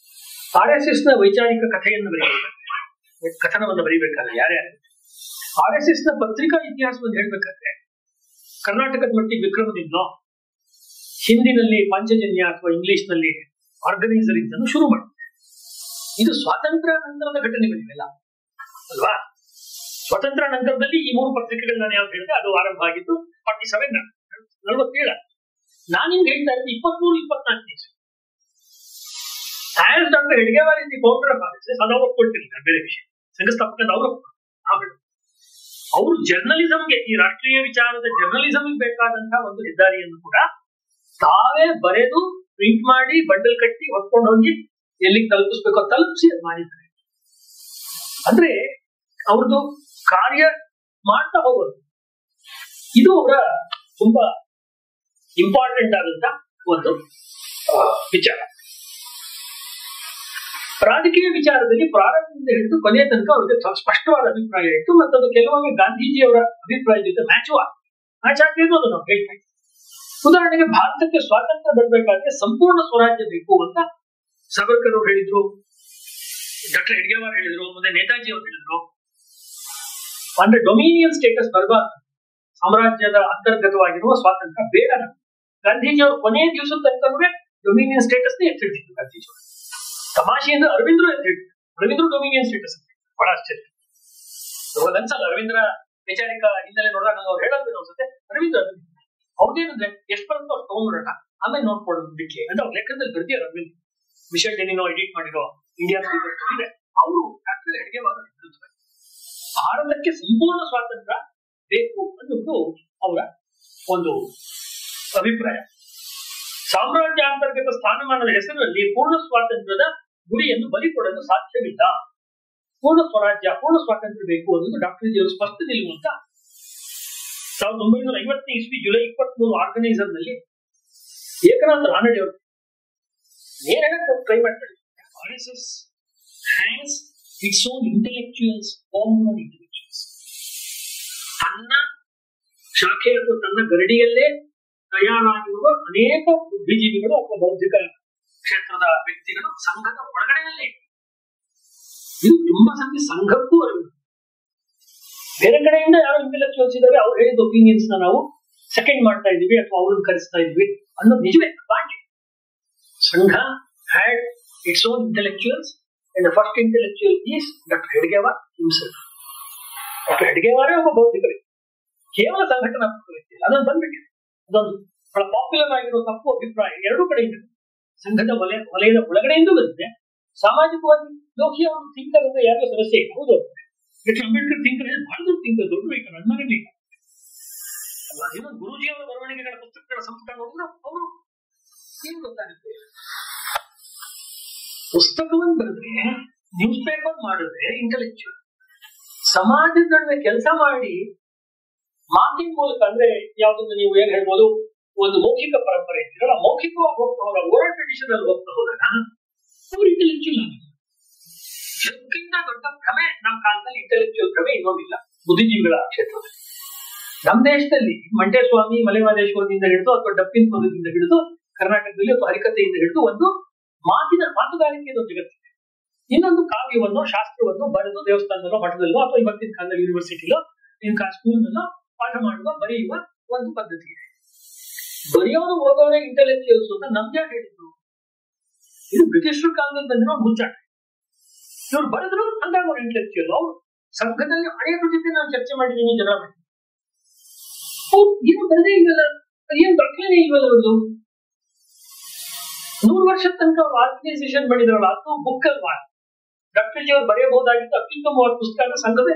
RSS ನ ವೈಚಾರಿಕ ಕಥೆಯನ್ನು ಕಥನವನ್ನು ಬರೀಬೇಕಾದ್ರೆ ಯಾರ್ಯಾರು RSS ನ ಪತ್ರಿಕಾ ಇತಿಹಾಸವನ್ನು ಹೇಳ್ಬೇಕಾದ್ರೆ ಕರ್ನಾಟಕದ ಮಟ್ಟಿಗೆ ವಿಕ್ರಮದಿಂದ ಹಿಂದಿನಲ್ಲಿ ಪಾಂಚಜನ್ಯ ಅಥವಾ ಇಂಗ್ಲಿಷ್ ನಲ್ಲಿ ಆರ್ಗನೈಸರ್ ಇಂದನು ಶುರು ಮಾಡುತ್ತೆ. ಇದು ಸ್ವಾತಂತ್ರ್ಯ ನಂತರದ ಘಟನೆಗಳಿವೆಲ್ಲ ಅಲ್ವಾ. ಸ್ವಾತಂತ್ರ್ಯ ನಂತರದಲ್ಲಿ ಈ 3 ಪತ್ರಿಕೆಗಳು ನಾನು ಯಾವ್ದು ಹೇಳಿದೆ ಅದು ಆರಂಭ ಆಗಿದ್ದು 47 ನಾನು ನಿಮ್ಗೆ ಹೇಳ್ತಾ ಇರೋದು 23-24 as doctor Hedgewar is the founder of RSS. ಅದು ಅವ್ರು ಕೊಟ್ಟಿಲ್ಲ, ಬೇರೆ ವಿಷಯ. ಸಂಘ ಸ್ಥಾಪಕ ಅವರು ಅವರು ಜರ್ನಲಿಸಂಗೆ, ಈ ರಾಷ್ಟ್ರೀಯ ವಿಚಾರದ ಜರ್ನಲಿಸಂಗೆ ಬೇಕಾದಂತಹ ಒಂದು ಹೆದ್ದಾರಿಯನ್ನು ಕೂಡ ತಾವೇ ಬರೆದು ಪ್ರಿಂಟ್ ಮಾಡಿ ಬಂಡಲ್ ಕಟ್ಟಿ ಹೊತ್ಕೊಂಡು ಹೋಗಿ ಎಲ್ಲಿಗೆ ತಲುಪಿಸ್ಬೇಕೋ ತಲುಪಿಸಿ ಮಾಡಿದ್ದಾರೆ. ಅಂದ್ರೆ ಅವ್ರದ್ದು ಕಾರ್ಯ ಮಾಡ್ತಾ ಹೋಗೋದು, ಇದು ಅವರ ತುಂಬಾ ಇಂಪಾರ್ಟೆಂಟ್ ಆದಂತ ಒಂದು ವಿಚಾರ. ರಾಜಕೀಯ ವಿಚಾರದಲ್ಲಿ ಪ್ರಾರಂಭದಿಂದ ಹಿಡಿದು ಕೊನೆಯ ತನಕ ಅವರಿಗೆ ಸ್ಪಷ್ಟವಾದ ಅಭಿಪ್ರಾಯ ಇತ್ತು, ಮತ್ತು ಅದು ಕೆಲವೊಮ್ಮೆ ಗಾಂಧೀಜಿಯವರ ಅಭಿಪ್ರಾಯದ ಜೊತೆ ಮ್ಯಾಚ್ ಆಗ್ತಿದ್ದು ಅದು ನಾವು ಹೇಳ್ತಾ ಇದ್ದೀವಿ. ಉದಾಹರಣೆಗೆ ಭಾರತಕ್ಕೆ ಸ್ವಾತಂತ್ರ್ಯ ಬರಬೇಕಾದ್ರೆ ಸಂಪೂರ್ಣ ಸ್ವರಾಜ್ಯ ಬೇಕು ಅಂತ ಸಾವರ್ಕರ್ ಅವರು ಹೇಳಿದ್ರು, ಡಾಕ್ಟರ್ ಹೆಡ್ಗೇವಾರ್ ಹೇಳಿದ್ರು, ಮತ್ತೆ ನೇತಾಜಿ ಅವರು ಹೇಳಿದ್ರು. ಅಂದ್ರೆ ಡೊಮಿನಿಯನ್ ಸ್ಟೇಟಸ್ ಬರಬಾರ್ದು, ಸಾಮ್ರಾಜ್ಯದ ಅಂತರ್ಗತವಾಗಿರುವ ಸ್ವಾತಂತ್ರ್ಯ ಬೇಡ. ಗಾಂಧೀಜಿ ಅವರು ಕೊನೆಯ ದಿವಸದ ತನಕ ಡೊಮಿನಿಯನ್ ಸ್ಟೇಟಸ್ ಎತ್ತಿಡ್ತಿದ್ರು ಗಾಂಧೀಜಿ ಅವರು. ತಮಾಷೆಯಿಂದ ಅರವಿಂದ್ರು ಎತ್ತಿಡ್ತಿದ್ರು, ಅರವಿಂದ್ರು ಡೊಮಿನಿಯನ್ ಸ್ಟೇಟಸ್ ಬಹಳ ಆಶ್ಚರ್ಯ. ಅನ್ಸಲ್ಲ ಅರವಿಂದ್ರ ವೈಚಾರಿಕ ಹಿನ್ನೆಲೆ ನೋಡಿದಾಗ ಅವ್ರು ಹೇಳೋದು ಅನ್ಸುತ್ತೆ, ಅರವಿಂದ್ರ ಅವ್ರದ್ದೇನಂದ್ರೆ ಎಷ್ಟು ಬರುತ್ತೋ ಅಷ್ಟು ತಗೊಂಡ್ಬಿಡೋಣ, ಆಮೇಲೆ ನೋಡ್ಕೊಳ್ಳೋದು ಬಿಟ್ಟಿ ಅಂತ ಅವ್ರ ಲೆಕ್ಕದಲ್ಲಿ ಬರ್ದಿರೋ ಅರವಿಂದ್. ಮಿಶೆಲ್ ಡೆನಿನೋ ಎಡಿಟ್ ಮಾಡಿರೋ ಇಂಡಿಯಾ ಇದೆ, ಅವರು ಡಾಕ್ಟರ್ ಹೆಡ್ಗೇವಾರ್ ಹೇಳ್ತಾರೆ ಭಾರತಕ್ಕೆ ಸಂಪೂರ್ಣ ಸ್ವಾತಂತ್ರ್ಯ ಬೇಕು ಅನ್ನೋದು ಅವರ ಒಂದು ಅಭಿಪ್ರಾಯ. ಸಾಮ್ರಾಜ್ಯಾಂತರ್ಗತ ಸ್ಥಾನಮಾನದ ಹೆಸರಿನಲ್ಲಿ ಪೂರ್ಣ ಸ್ವಾತಂತ್ರ್ಯದ ಗುರಿಯನ್ನು ಬಲಿ ಕೊಡಲು ಸಾಧ್ಯವಿಲ್ಲ. ಪೂರ್ಣ ಸ್ವರಾಜ್ಯ, ಪೂರ್ಣ ಸ್ವಾತಂತ್ರ್ಯ ಬೇಕು ಅನ್ನೋದು ಡಾಕ್ಟರ್ ಜಿಯವರು ಸ್ಪಷ್ಟ ನಿಲ್ಲುವಂತ 1950 ಇಸ್ವಿ ಜುಲೈ 23 ಆರ್ಗನೈಸರ್ ನಲ್ಲಿ ಏಕನಾಥ ರಾನಡೆ ಅವರು ನೇರ ಟ್ರೈ ಮಾಡ್ತಾರೆ. RSS has its own intellectuals, former intellectuals. ತನ್ನ ಶಾಖೆ ಅಥವಾ ತನ್ನ ಗರಡಿಯಲ್ಲೇ ತಯಾರಾಗಿರುವ ಅನೇಕ ಬುದ್ಧಿಜೀವಿಗಳು ಅಥವಾ ಬೌದ್ಧಿಕ ಕ್ಷೇತ್ರದ ವ್ಯಕ್ತಿಗಳು ಸಂಘದ ಒಳಗಡೆಯಲ್ಲೇ. ಇದು ತುಂಬಾ ಸಂಘಕ್ಕೂ ಅರಿವು. ಬೇರೆ ಕಡೆಯಿಂದ ಯಾರೋ ಇಂಟೆಲೆಕ್ಚುಯಲ್ಸ್ ಇದ್ದಾರೆ, ಅವ್ರು ಹೇಳಿದ ಒಪಿನಿಯನ್ಸ್ ನಾವು ಸೆಕೆಂಡ್ ಮಾಡ್ತಾ ಇದೀವಿ ಅಥವಾ ಅವ್ರನ್ನ ಕರೆಸ್ತಾ ಇದೀವಿ ಅನ್ನೋದು ನಿಜವೇ. Sangh had its own intellectuals and the first intellectual is doctor Hedgewar himself. Doctor ಹೆಡ್ಗೇವಾರೇ ಒಬ್ಬ ಬೌದ್ಧಿಕ ವ್ಯಕ್ತಿ, ಕೇವಲ ಸಂಘಟನಾತ್ಮಕ ವ್ಯಕ್ತಿ. ಅದನ್ನು ಬಂದ್ಬಿಟ್ಟು ಅದೊಂದು ಬಹಳ ಪಾಪ್ಯುಲರ್ ಆಗಿರೋ ತಪ್ಪು ಅಭಿಪ್ರಾಯ ಎರಡೂ ಕಡೆಯಿಂದ, ಸಂಘದ ವಲಯದ ಒಳಗಡೆಯಿಂದ ಬಂದಿದೆ. ಸಾಮಾಜಿಕವಾಗಿ ಲೋಕಿಯ ಒಂದು ಥಿಂಕರ್ ಅಂದ್ರೆ ಯಾರಿಗೂ ಸಮಸ್ಯೆ ಇಲ್ಲ. ಹೌದು, ಅಂಬೇಡ್ಕರ್ ಥಿಂಕರ್ ಬಹಳ ದೊಡ್ಡ ಥಿಂಕರ್, ದೊಡ್ಡ ಬೇಕು, ನನ್ನ ಮನೆ ಬೇಕು. ಏನೋ ಗುರುಜಿಯವರ ಬರವಣಿಗೆಗಳ ಪುಸ್ತಕಗಳ ಸಂಪುಟ ನೋಡಿದ್ರೆ ಅವರು ಏನ್ ಗೊತ್ತಾಗುತ್ತೆ, ಪುಸ್ತಕವನ್ನು ಬರೆದ್ರೆ, ನ್ಯೂಸ್ ಪೇಪರ್ ಮಾಡಿದ್ರೆ ಇಂಟೆಲೆಕ್ಚುಯಲ್, ಸಮಾಜದ ನಡುವೆ ಕೆಲಸ ಮಾಡಿ ಮಾತಿನ ಮೂಲಕ, ಅಂದ್ರೆ ಯಾವ್ದೊಂದು ನೀವು ಏನ್ ಹೇಳ್ಬೋದು, ಒಂದು ಮೌಖಿಕ ಪರಂಪರೆ ಇದ್ದೀರಲ್ಲ, ಮೌಖಿಕವಾಗಿ ಹೋಗ್ತಾ ಹೋಗ ಓರಲ್ ಟ್ರೆಡಿಷನ್ ಅಲ್ಲಿ ಹೋಗ್ತಾ ಹೋದಾಗ ಅವ್ರು ಇಂಟೆಲೆಕ್ಚುಯಲ್ ಆಗಿದೆ. ಇದಕ್ಕಿಂತ ದೊಡ್ಡ ಭ್ರಮೆ ನಮ್ಮ ಕಾಲದಲ್ಲಿ ಇಂಟೆಲೆಕ್ಚುಯಲ್ ಭ್ರಮೆ ಇನ್ನೊಂದಿಲ್ಲ ಬುದ್ಧಿಜೀವಿಗಳ ಕ್ಷೇತ್ರದಲ್ಲಿ. ನಮ್ಮ ದೇಶದಲ್ಲಿ ಮಂಟೇಸ್ವಾಮಿ, ಮಲೆಮಹದೇಶ್ವರದಿಂದ ಹಿಡಿದು ಅಥವಾ ಡಪ್ಪಿನ ಪದದಿಂದ ಹಿಡಿದು ಕರ್ನಾಟಕದಲ್ಲಿ ಅಥವಾ ಹರಿಕತೆಯಿಂದ ಹಿಡಿದು ಒಂದು ಮಾತುಗಾರಿಕೆ ಒಂದು ಜಗತ್ತಿದೆ. ಇನ್ನೊಂದು ಕಾವ್ಯವನ್ನು, ಶಾಸ್ತ್ರವನ್ನು ಬರೆದು ದೇವಸ್ಥಾನದಲ್ಲೋ ಮಠದಲ್ಲೋ ಅಥವಾ ಇವತ್ತಿನ ಕಾಲದಲ್ಲಿ ಯೂನಿವರ್ಸಿಟಿಲೋ ಸ್ಕೂಲ್ನಲ್ಲೋ ಪಾಠ ಮಾಡುವ, ಬರೆಯುವ ಒಂದು ಪದ್ಧತಿ ಇದೆ. ಬರೆಯೋರು ಓದೋರೇ ಇಂಟೆಲೆಕ್ಚುಯಲ್ಸ್ ಅಂತ ನಮ್ಗೆ ಹೇಳಿದ್ರು. ಇದು ಬ್ರಿಟಿಷರ ಕಾಲದಲ್ಲಿ ಬಂದಿರೋ ಮುಚ್ಚಾಟ. ಇವ್ರು ಬರೆದ್ರು ಅಂದಾಗ ಅವ್ರು ಇಂಟೆಲೆಕ್ಚುಯಲ್. ಅವ್ರು ಸಂಘದಲ್ಲಿ ಅನೇಕರ ಜೊತೆ ನಾನು ಚರ್ಚೆ ಮಾಡಿದ್ದೀನಿ, ಜನ ಅವ್ರು ಏನು ಬರದೇ ಇಲ್ವಲ್ಲ, ಏನ್ ದಾಖಲೆ ಇಲ್ವಲ್ಲ ಅವ್ರದ್ದು. 100 ವರ್ಷದ ತನಕ ಅವ್ರು ಆರ್ಗನೈಸೇಷನ್ ಮಾಡಿದ್ರಲ್ಲ, ಅದು ಬುಕ್ ಅಲ್ವಾ. ಡಾಕ್ಟರ್ ಜಿ ಅವ್ರು ಬರೆಯಬಹುದಾಗಿತ್ತು ಅತ್ಯುತ್ತಮವಾದ ಪುಸ್ತಕ ಸಂಘವೇ.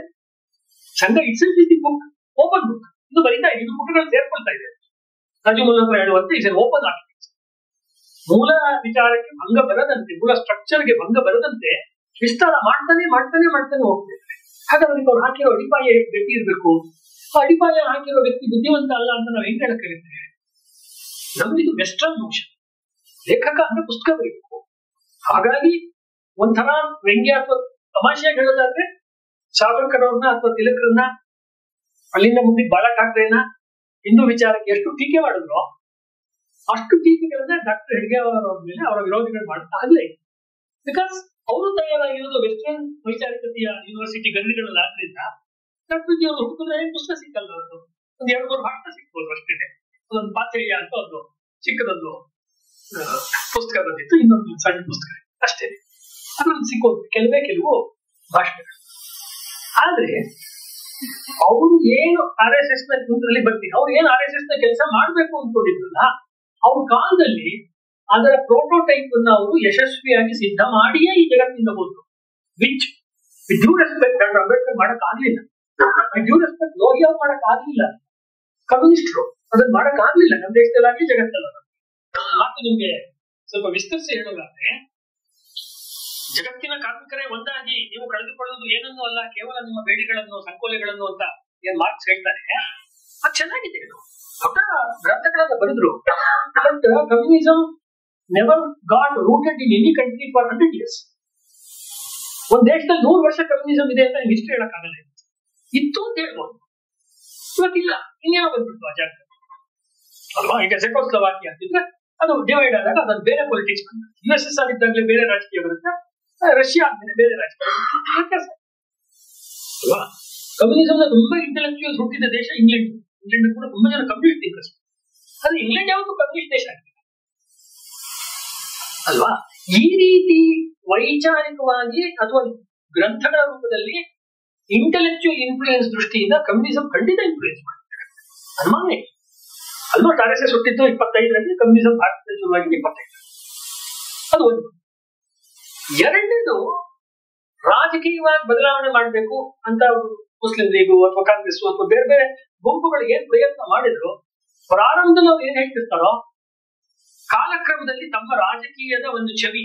ಸಂಘ itself is the book, open book. ಇದು ಬರೀತಾ ಇದೆ, ಇದು ಬುಕ್ಗಳು ಸೇರ್ಕೊಳ್ತಾ ಇದೆ. ರಾಜು ಮುಲ್ಲಕರ್ ಹೇಳುವಂತೆ ಇಸ್ ಓಪನ್ ಆರ್ಕಿಟೆಕ್ಚರ್. ಮೂಲ ವಿಚಾರಕ್ಕೆ ಭಂಗ ಬರದಂತೆ, ಮೂಲ ಸ್ಟ್ರಕ್ಚರ್ಗೆ ಭಂಗ ಬರದಂತೆ ವಿಸ್ತಾರ ಮಾಡ್ತಾನೆ ಹೋಗ್ತೇವೆ. ಹಾಗಾದ್ರೆ ಅವ್ರು ಹಾಕಿರೋ ಅಡಿಪಾಯ ಗಟ್ಟಿ ಇರಬೇಕು. ಆ ಅಡಿಪಾಯ ಹಾಕಿರೋ ವ್ಯಕ್ತಿ ಬುದ್ಧಿವಂತ ಅಲ್ಲ ಅಂತ ನಾವು ಹೆಂಗ್ ಹೇಳಕ್ಕಾಗುತ್ತೆ? ನಮ್ದಿದು ವೆಸ್ಟರ್ನ್ ಮೋಷನ್. ಲೇಖಕ ಅಂದ್ರೆ ಪುಸ್ತಕ ಬರೀಬೇಕು. ಹಾಗಾಗಿ ಒಂಥರ ವ್ಯಂಗ್ಯ ಅಥವಾ ತಮಾಷೆಯಾಗಿ ಹೇಳೋದಾದ್ರೆ ಸಾವರ್ಕರ್ ಅವ್ರನ್ನ ಅಥವಾ ತಿಲಕರನ್ನ, ಅಲ್ಲಿಂದ ಮುಂದೆ ಬಾಳ ಠಾಕ್ರೆನ ಹಿಂದೂ ವಿಚಾರಕ್ಕೆ ಎಷ್ಟು ಟೀಕೆ ಮಾಡಿದ್ರು, ಅಷ್ಟು ಟೀಕೆಗಳನ್ನ ಡಾಕ್ಟರ್ ಹೆಡ್ಗೇವಾರ್ ಅವ್ರ ಮೇಲೆ ಅವರ ವಿರೋಧಿಗಳು ಮಾಡ್ತಾ ಆಗ್ಲೇ. ಬಿಕಾಸ್ ಅವರು ತಯಾರಾಗಿರೋದು ವೆಸ್ಟರ್ನ್ ವೈಚಾರಿಕತೆಯ ಯೂನಿವರ್ಸಿಟಿ ಗಲ್ಲಿಗಳಲ್ಲಾದ್ರಿಂದ ಡಾಕ್ಟರ್ ಜಿ ಅವರು ಹುಡುಕಿದ್ರೆ ಪುಸ್ತಕ ಸಿಕ್ಕಲ್ಲ. ಅವ್ರದ್ದು ಒಂದು 2-3 ಭಾಷಣ ಸಿಕ್ಬೋದು ಅಷ್ಟೇ. ಅದೊಂದು ಪಾತ್ರೆಯ ಅಂತ ಒಂದು ಚಿಕ್ಕದೊಂದು ಪುಸ್ತಕ ಬಂದಿತ್ತು, ಇನ್ನೊಂದು ಸಣ್ಣ ಪುಸ್ತಕ ಅಷ್ಟೇ. ಅದ್ರಲ್ಲಿ ಸಿಕ್ಕೋದು ಕೆಲವು ಭಾಷಣಗಳು. ಆದ್ರೆ ಅವರು ಏನು RSS ನ ಗುಂಪಿನಲ್ಲಿ ಬರ್ತೀನಿ, ಅವ್ರು ಏನು RSS ನ ಕೆಲಸ ಮಾಡ್ಬೇಕು ಅನ್ಕೊಂಡಿದ್ರಲ್ಲ, ಅವ್ರ ಕಾಲದಲ್ಲಿ ಅದರ ಪ್ರೋಟೋಟೈಪ್ ಅನ್ನ ಅವರು ಯಶಸ್ವಿಯಾಗಿ ಸಿದ್ಧ ಮಾಡಿಯೇ ಈ ಜಗತ್ತಿಂದ ಹೋದ್ರು. Which with due respect doctor Ambedkar ಮಾಡಕ್ ಆಗ್ಲಿಲ್ಲ. ಡ್ಯೂ ರೆಸ್ಪೆಕ್ಟ್ ಲೋಹಿಯಾ ಮಾಡಕ್ ಆಗ್ಲಿಲ್ಲ, ಕಮ್ಯುನಿಸ್ಟರು ಅದನ್ನ ಮಾಡಕ್ ಆಗ್ಲಿಲ್ಲ ನಮ್ಮ ದೇಶದಲ್ಲಾಗ್ಲಿ ಜಗತ್ತಲ್ಲ. ಮಾತು ನಿಮ್ಗೆ ಸ್ವಲ್ಪ ವಿಸ್ತರಿಸಿ ಹೇಳೋದಾದ್ರೆ, ಜಗತ್ತಿನ ಕಾರ್ಮಿಕರೇ ಒಂದಾಗಿ ನೀವು ಕಳೆದುಕೊಳ್ಳುವುದು ಏನನ್ನೂ ಅಲ್ಲ, ಕೇವಲ ನಿಮ್ಮ ಬೇಡಿಗಳನ್ನು ಸಂಕೋಲೆಗಳನ್ನು ಅಂತ ಏನ್ ಮಾರ್ಕ್ಸ್ ಹೇಳ್ತಾರೆ. ಅದು ಚೆನ್ನಾಗಿದೆ, ಇದು ದೊಡ್ಡ ಗ್ರಂಥಗಳನ್ನ ಬರೆದ್ರು. But communism never got rooted in any country for 100 years. ಒಂದ್ ದೇಶದಲ್ಲಿ 100 ವರ್ಷ ಕಮ್ಯುನಿಸಂ ಇದೆ ಅಂತ ಹಿಸ್ಟ್ರಿ ಹೇಳಕ್ಕಾಗಲ್ಲ. ಇತ್ತು ಅಂತ ಹೇಳ್ಬೋದು, ಇವತ್ತಿಲ್ಲ, ಇನ್ನೇನೋ ಬಂದ್ಬಿಟ್ಟು ಆ ಜಾಗ ಅಲ್ವಾ. ಈಗ ಚೆಕೋಸ್ಲೋವಾಕಿಯಾ ಅಂತಿದ್ರೆ ಅದು ಡಿವೈಡ್ ಆದಾಗ ಅದೊಂದು ಬೇರೆ ಪೊಲಿಟಿಕ್ಸ್ ಬಂದ. USSR ಇದ್ದಾಗಲೇ ಬೇರೆ ರಾಜಕೀಯ ಬರುತ್ತೆ, ರಷ್ಯಾ ಆದ್ಮೇಲೆ ಬೇರೆ ರಾಜಕೀಯ ಅಲ್ವಾ. ಕಮ್ಯುನಿಸಂನ ತುಂಬಾ ಇಂಟೆಲೆಕ್ಚುಯಲ್ಸ್ ಹುಟ್ಟಿದ ದೇಶ ಇಂಗ್ಲೆಂಡ್. ಇಂಗ್ಲೆಂಡ್ ಕೂಡ ತುಂಬಾ ಜನ ಕಮ್ಯುನಿಸ್ಟ್ ಥಿಂಕರ್ಸ್. ಆದ್ರೆ ಇಂಗ್ಲೆಂಡ್ ಯಾವತ್ತೂ ಕಮ್ಯುನಿಸ್ಟ್ ದೇಶ ಆಗಿಲ್ಲ ಅಲ್ವಾ. ಈ ರೀತಿ ವೈಚಾರಿಕವಾಗಿ ಅಥವಾ ಗ್ರಂಥಗಳ ರೂಪದಲ್ಲಿ ಇಂಟೆಲೆಕ್ಚುಯಲ್ ಇನ್ಫ್ಲೂಯೆನ್ಸ್ ದೃಷ್ಟಿಯಿಂದ ಕಮ್ಯುನಿಸಂ ಖಂಡಿತ ಇನ್ಫ್ಲೂಯೆನ್ಸ್ ಮಾಡ್ತಾರೆ, ಅನುಮಾನ. ಆಲ್ಮೋಸ್ಟ್ RSS ಹುಟ್ಟಿದ್ದು 25ರಲ್ಲಿ, ಕಮ್ಯುನಿಸಂ ಭಾರತದಲ್ಲಿ ಶುರುವಾಗಿ 25. ಅದು ಒಂದು. ಎರಡನೇದು, ರಾಜಕೀಯವಾಗಿ ಬದಲಾವಣೆ ಮಾಡಬೇಕು ಅಂತ ಮುಸ್ಲಿಂ ಲೀಗು ಅಥವಾ ಕಾಂಗ್ರೆಸ್ ಅಥವಾ ಬೇರೆ ಬೇರೆ ಗುಂಪುಗಳು ಏನ್ ಪ್ರಯತ್ನ ಮಾಡಿದ್ರು, ಪ್ರಾರಂಭದಲ್ಲಿ ಅವ್ರು ಏನ್ ಹೇಳ್ತಿರ್ತಾರೋ ಕಾಲಕ್ರಮದಲ್ಲಿ ತಮ್ಮ ರಾಜಕೀಯದ ಒಂದು ಛವಿ,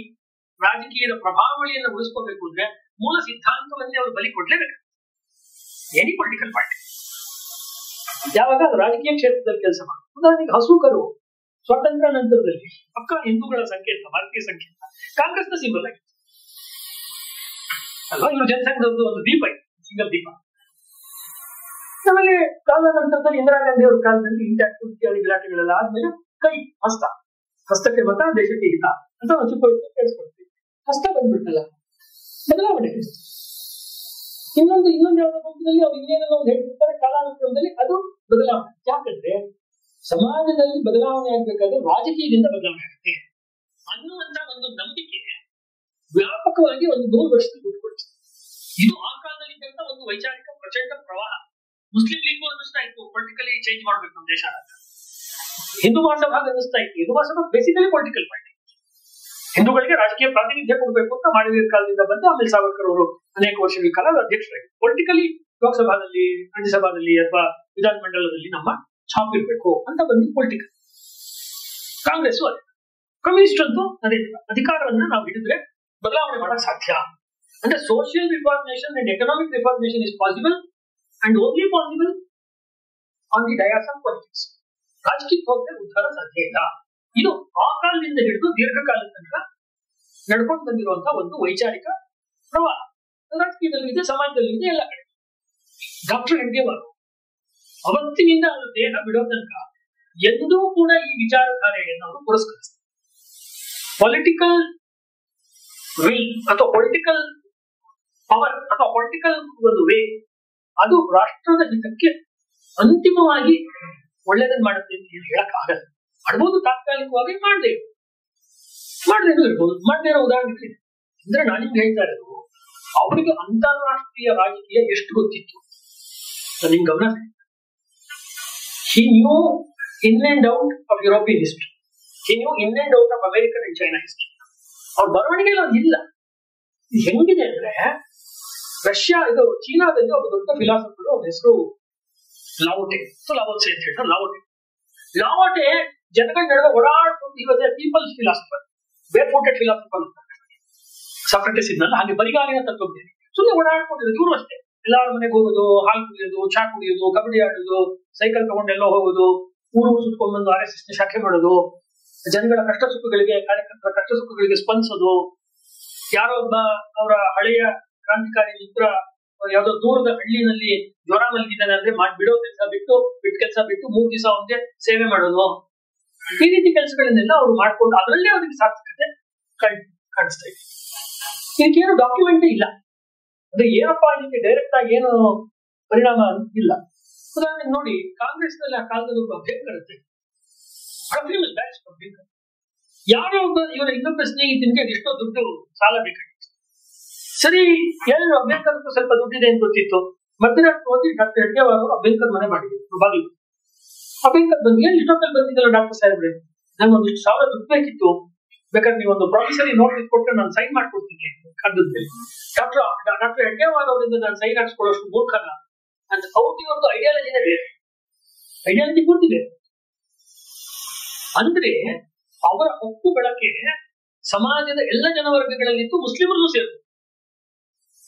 ರಾಜಕೀಯದ ಪ್ರಭಾವಳಿಯನ್ನು ಉಳಿಸ್ಕೋಬೇಕು ಅಂದ್ರೆ ಮೂಲ ಸಿದ್ಧಾಂತವನ್ನೇ ಅವರು ಬಲಿ ಕೊಡ್ಲೇಬೇಕು. ಎನಿ ಪೊಲಿಟಿಕಲ್ ಪಾರ್ಟಿ ಯಾವಾಗ ರಾಜಕೀಯ ಕ್ಷೇತ್ರದಲ್ಲಿ ಕೆಲಸ ಮಾಡಿ, ಉದಾಹರಣೆಗೆ ಹಸೂಕರು ಸ್ವಾತಂತ್ರ್ಯ ನಂತರದಲ್ಲಿ ಪಕ್ಕ ಹಿಂದೂಗಳ ಸಂಕೇತ, ಭಾರತೀಯ ಸಂಕೇತ, ಕಾಂಗ್ರೆಸ್ನ ಸಿಂಬಲ್ ಆಗಿದೆ ಅಲ್ವಾ. ಇವರು ಜನಸಂಘದೊಂದು ಒಂದು ದೀಪ ಇದೆ, ಸಿಂಗಲ್ ದೀಪ. ಆಮೇಲೆ ಕಾಲ ನಂತರದಲ್ಲಿ ಇಂದಿರಾ ಗಾಂಧಿ ಅವರ ಕಾಲದಲ್ಲಿ ಇಂಟ್ಯಾಕ್ಟ್ ಇತ್ಯಾದಿ ಗಲಾಟೆಗಳೆಲ್ಲ ಆದ್ಮೇಲೆ ಕೈ ಹಸ್ತಕ್ಕೆ ಮತ ದೇಶಕ್ಕೆ ಹಿತ ಅಂತ ನಾವು ಚಿಕ್ಕ ವಯಸ್ಸಲ್ಲಿ ಕೇಳಿಸ್ಕೊಳ್ತೀವಿ. ಹಸ್ತ ಬಂದ್ಬಿಟ್ಟಲ್ಲ, ಬದಲಾವಣೆ. ಇನ್ನೊಂದು ಯಾವುದೋ ಪಕ್ಷದಲ್ಲಿ ಅವ್ರು ಇನ್ನೇನೋ ಒಂದು ಹೇಳ್ತಿರ್ತಾರೆ, ಕಾಲಾನುಕ್ರಮದಲ್ಲಿ ಅದು ಬದಲಾವಣೆ. ಯಾಕಂದ್ರೆ ಸಮಾಜದಲ್ಲಿ ಬದಲಾವಣೆ ಆಗ್ಬೇಕಾದ್ರೆ ರಾಜಕೀಯದಿಂದ ಬದಲಾವಣೆ ಆಗುತ್ತೆ ಅನ್ನುವಂತ ಒಂದು ನಂಬಿಕೆ ವ್ಯಾಪಕವಾಗಿ ಒಂದು 100 ವರ್ಷದಲ್ಲಿ ಹುಟ್ಟುಕೊಳ್ತದೆ. ಇದು ಆ ಕಾಲದಲ್ಲಿ ಇದ್ದಂತ ಒಂದು ವೈಚಾರಿಕ ಪ್ರಚಂಡ ಪ್ರವಾಹ. ಮುಸ್ಲಿಂ ಲೀಗು ಅನ್ನಿಸ್ತಾ ಇತ್ತು ಪೊಲಿಟಿಕಲಿ ಚೇಂಜ್ ಮಾಡ್ಬೇಕು ನಮ್ಮ ದೇಶ ಅಂತ. ಹಿಂದೂ ಮಹಾಸಭಾ ಅನ್ನಿಸ್ತಾ ಇತ್ತು. Hindu Mahasabha basically political party, ಹಿಂದೂಗಳಿಗೆ ರಾಜಕೀಯ ಪ್ರಾತಿನಿಧ್ಯ ಕೊಡಬೇಕು ಅಂತ ಮಾಳವೀಯರ ಕಾಲದಿಂದ ಬಂದು, ಆಮೇಲೆ ಸಾವರ್ಕರ್ ಅವರು ಅನೇಕ ವರ್ಷಗಳ ಕಾಲ ಅಧ್ಯಕ್ಷರಾಗಿ ಪೊಲಿಟಿಕಲಿ ಲೋಕಸಭಾದಲ್ಲಿ, ರಾಜ್ಯಸಭಾದಲ್ಲಿ ಅಥವಾ ವಿಧಾನಮಂಡಲದಲ್ಲಿ ನಮ್ಮ ಛಾಪ್ ಇರಬೇಕು ಅಂತ ಬಂದು ಪೊಲಿಟಿಕಲ್. ಕಾಂಗ್ರೆಸ್ ಅದೇ, ಕಮ್ಯುನಿಸ್ಟ್ ಅಂತೂ ಅದೇ ಅಧಿಕಾರವನ್ನ ನಾವು ಹಿಡಿದ್ರೆ ಬದಲಾವಣೆ ಮಾಡಕ್ ಸಾಧ್ಯ. ಅಂದ್ರೆ social reformation and economic reformation is possible and only possible on the Dias of politics. ರಾಜಕೀಯಕ್ಕೆ ಹೋದ್ರೆ ಉದ್ಧಾರ ಸಾಧ್ಯ ಇಲ್ಲ. ಇದು ಆ ಕಾಲದಿಂದ ಹಿಡಿದು ದೀರ್ಘಕಾಲದ ತನಕ ನಡ್ಕೊಂಡು ಬಂದಿರುವಂತಹ ಒಂದು ವೈಚಾರಿಕ ಪ್ರವಾಹ. ರಾಜಕೀಯದಲ್ಲಿ ಇದೆ, ಸಮಾಜದಲ್ಲಿ ಇದೆ, ಎಲ್ಲ ಕಡೆ. ಡಾಕ್ಟರ್ ಹೆಡ್ಗೇವಾರ್ ಅವತ್ತಿನಿಂದ ಅವರ ದೇಹ ಬಿಡೋ ತನಕ ಎಂದೂ ಕೂಡ ಈ ವಿಚಾರಧಾರೆಯನ್ನು ಅವರು ಪುರಸ್ಕರಿಸ್ತಾರೆ. ಪೊಲಿಟಿಕಲ್ ವಿಲ್ ಅಥವಾ ಪೊಲಿಟಿಕಲ್ ಪವರ್ ಅಥವಾ ಪೊಲಿಟಿಕಲ್ ಒಂದು ವೇ ಅದು ರಾಷ್ಟ್ರದ ಹಿತಕ್ಕೆ ಅಂತಿಮವಾಗಿ ಒಳ್ಳೆಯದನ್ನು ಮಾಡುತ್ತೆ ಅಂತ ಹೇಳಕ್ ಆಗಲ್ಲ. ಮಾಡ್ಬೋದು, ತಾತ್ಕಾಲಿಕವಾಗಿ ಮಾಡದೇನು ಇರ್ಬೋದು, ಮಾಡದೇ ಇರೋ ಉದಾಹರಣೆಗಳಿದೆ. ಅಂದ್ರೆ ನಾನು ನಿಮ್ಗೆ ಹೇಳ್ತಾ ಇರೋದು, ಅವರಿಗೆ ಅಂತಾರಾಷ್ಟ್ರೀಯ ರಾಜಕೀಯ ಎಷ್ಟು ಗೊತ್ತಿತ್ತು ನಿಮ್ಗೆ ಗಮನ. He knew in and out of European history. He knew in and out of American and China history. ಅವ್ರ ಬರವಣಿಗೆಲ್ಲ ಅದು ಇಲ್ಲ. ಹೆಂಗಿದೆ ಅಂದ್ರೆ, ರಷ್ಯಾ ಇದು ಚೀನಾದಲ್ಲಿ ಒಬ್ಬ ದೊಡ್ಡ ಫಿಲಾಸಫರ್, ಅವ್ರ ಹೆಸರು ಲಾವೋಟೆ ಅಂತ ಹೇಳ್ತಾರೆ. ಲಾವೋಟೆ ಜನಗಳ ನಡುವೆ ಓಡಾಡ್ಕೊಂಡು ಇವತ್ತು ಪೀಪಲ್ಸ್ ಫಿಲಾಸಫರ್, ಬೇರ್ ಫೂಟೆಡ್ ಫಿಲಾಸಫರ್ ಅಂತ ಸಾಕ್ರೆಟಿಸ್ ಇದ್ನಲ್ಲ, ಹಾಗೆ ಬರಿಗಾಲಿನ ತತ್ವಜ್ಞಾನಿ. ಸುಮ್ಮನೆ ಓಡಾಡ್ಕೊಂಡಿರೋದು. ಇವರು ಅಷ್ಟೇ, ಎಲ್ಲಾರ ಮನೆಗೆ ಹೋಗೋದು, ಹಾಲು ಕುಡಿಯೋದು, ಚಾ ಕುಡಿಯೋದು, ಕಬಡ್ಡಿ ಆಡೋದು, ಸೈಕಲ್ ತಗೊಂಡೆಲ್ಲೋ ಹೋಗೋದು, ಊರು ಸುತ್ಕೊಂಡ್ ಬಂದು RSS ಶಾಖೆ ಮಾಡೋದು, ಜನಗಳ ಕಷ್ಟ ಸುಖಗಳಿಗೆ, ಕಾರ್ಯಕರ್ತರ ಕಷ್ಟ ಸುಖಗಳಿಗೆ ಸ್ಪಂದಿಸೋದು. ಯಾರೋ ಒಬ್ಬ ಅವರ ಹಳೆಯ ಕ್ರಾಂತಿಕಾರಿ ಮಿತ್ರ ಯಾವ್ದೋ ದೂರದ ಹಳ್ಳಿನಲ್ಲಿ ಜ್ವರ ಮಲಗಿದ್ದಾನೆ ಅಂದ್ರೆ ಬಿಡೋ ಕೆಲಸ ಬಿಟ್ಟು 3 ದಿವಸ ಅವನಿಗೆ ಸೇವೆ ಮಾಡೋದು. ಈ ರೀತಿ ಕೆಲಸಗಳನ್ನೆಲ್ಲ ಅವ್ರು ಮಾಡ್ಕೊಂಡು ಅದರಲ್ಲೇ ಅವ್ರಿಗೆ ಸಾರ್ಥಕತೆ ಕಾಣಿಸ್ತಾ ಇದೆ. ಇದಕ್ಕೇನು ಡಾಕ್ಯುಮೆಂಟ್ ಇಲ್ಲ. ಅಂದ್ರೆ ಏನಪ್ಪಾ ಇದಕ್ಕೆ ಡೈರೆಕ್ಟ್ ಆಗಿ ಏನು ಪರಿಣಾಮ ಇಲ್ಲ. ಉದಾಹರಣೆಗೆ ನೋಡಿ, ಕಾಂಗ್ರೆಸ್ ನಲ್ಲಿ ಆ ಕಾಲದಲ್ಲಿ ಒಬ್ಬ ಅಭ್ಯರ್ಥಿ ಇರುತ್ತೆ, ಯಾರೋ ಒಬ್ಬ ಇವರ ಇನ್ನೊಬ್ಬ ಸ್ನೇಹಿತನಿಗೆ ಎಷ್ಟೋ ದುಡ್ಡು ಸಾಲ ಬೇಕಾಗಿತ್ತು. ಸರಿ, ಏನು ಅಭ್ಯಂಕರ್ ಸ್ವಲ್ಪ ದುಡ್ಡಿದೆ ಅಂತ ಗೊತ್ತಿತ್ತು. ಮಧ್ಯರಾತ್ರಿ ಹೋಗಿ ಡಾಕ್ಟರ್ ಹೆಡ್ಗೇವಾರ್ ಅವರು ಅಭ್ಯಂಕರ್ ಮನೆ ಮಾಡಿದ್ರು ಬಾಗಿಲು. ಅಭ್ಯಂಕರ್ ಬಂದು, ಏನ್ ಇಷ್ಟೊತ್ತಲ್ಲಿ ಬಂದಿದ್ದಲ್ಲ ಡಾಕ್ಟರ್ ಸಾಹೇಬ್ರೆ, ನಂಗೆ ಒಂದಿಷ್ಟು ಸಾವಿರ ದುಡ್ಡು ಬೇಕಿತ್ತು, ಬೇಕಾದ್ರೆ ನೀವು ಒಂದು ಪ್ರಾಮಿಸರಿ ನೋಟಿಸ್ ಕೊಟ್ಟು ನಾನು ಸೈನ್ ಮಾಡ್ಕೊಡ್ತೀನಿ ಕಾಗದದ ಮೇಲೆ. ಡಾಕ್ಟರ್ ಹೆಡ್ಗೇವಾರ್ ಅವರಿಂದ ನಾನು ಸೈನ್ ಹಾಕ್ಸ್ಕೊಳ್ಳೋಷ್ಟು ಮೂರ್ಖನ ಅಂತ ಅವ್ರದ್ದು ಐಡಿಯಾಲಜಿನೇ ಬೇರೆ, ಐಡಿಯಾಲಜಿ ಪೂರ್ತಿ ಬೇರೆ. ಅಂದ್ರೆ ಅವರ ಒಪ್ಪು ಬಳಕೆ ಸಮಾಜದ ಎಲ್ಲ ಜನವರ್ಗಗಳಲ್ಲಿತ್ತು, ಮುಸ್ಲಿಮರಲ್ಲೂ ಸೇರಿತು.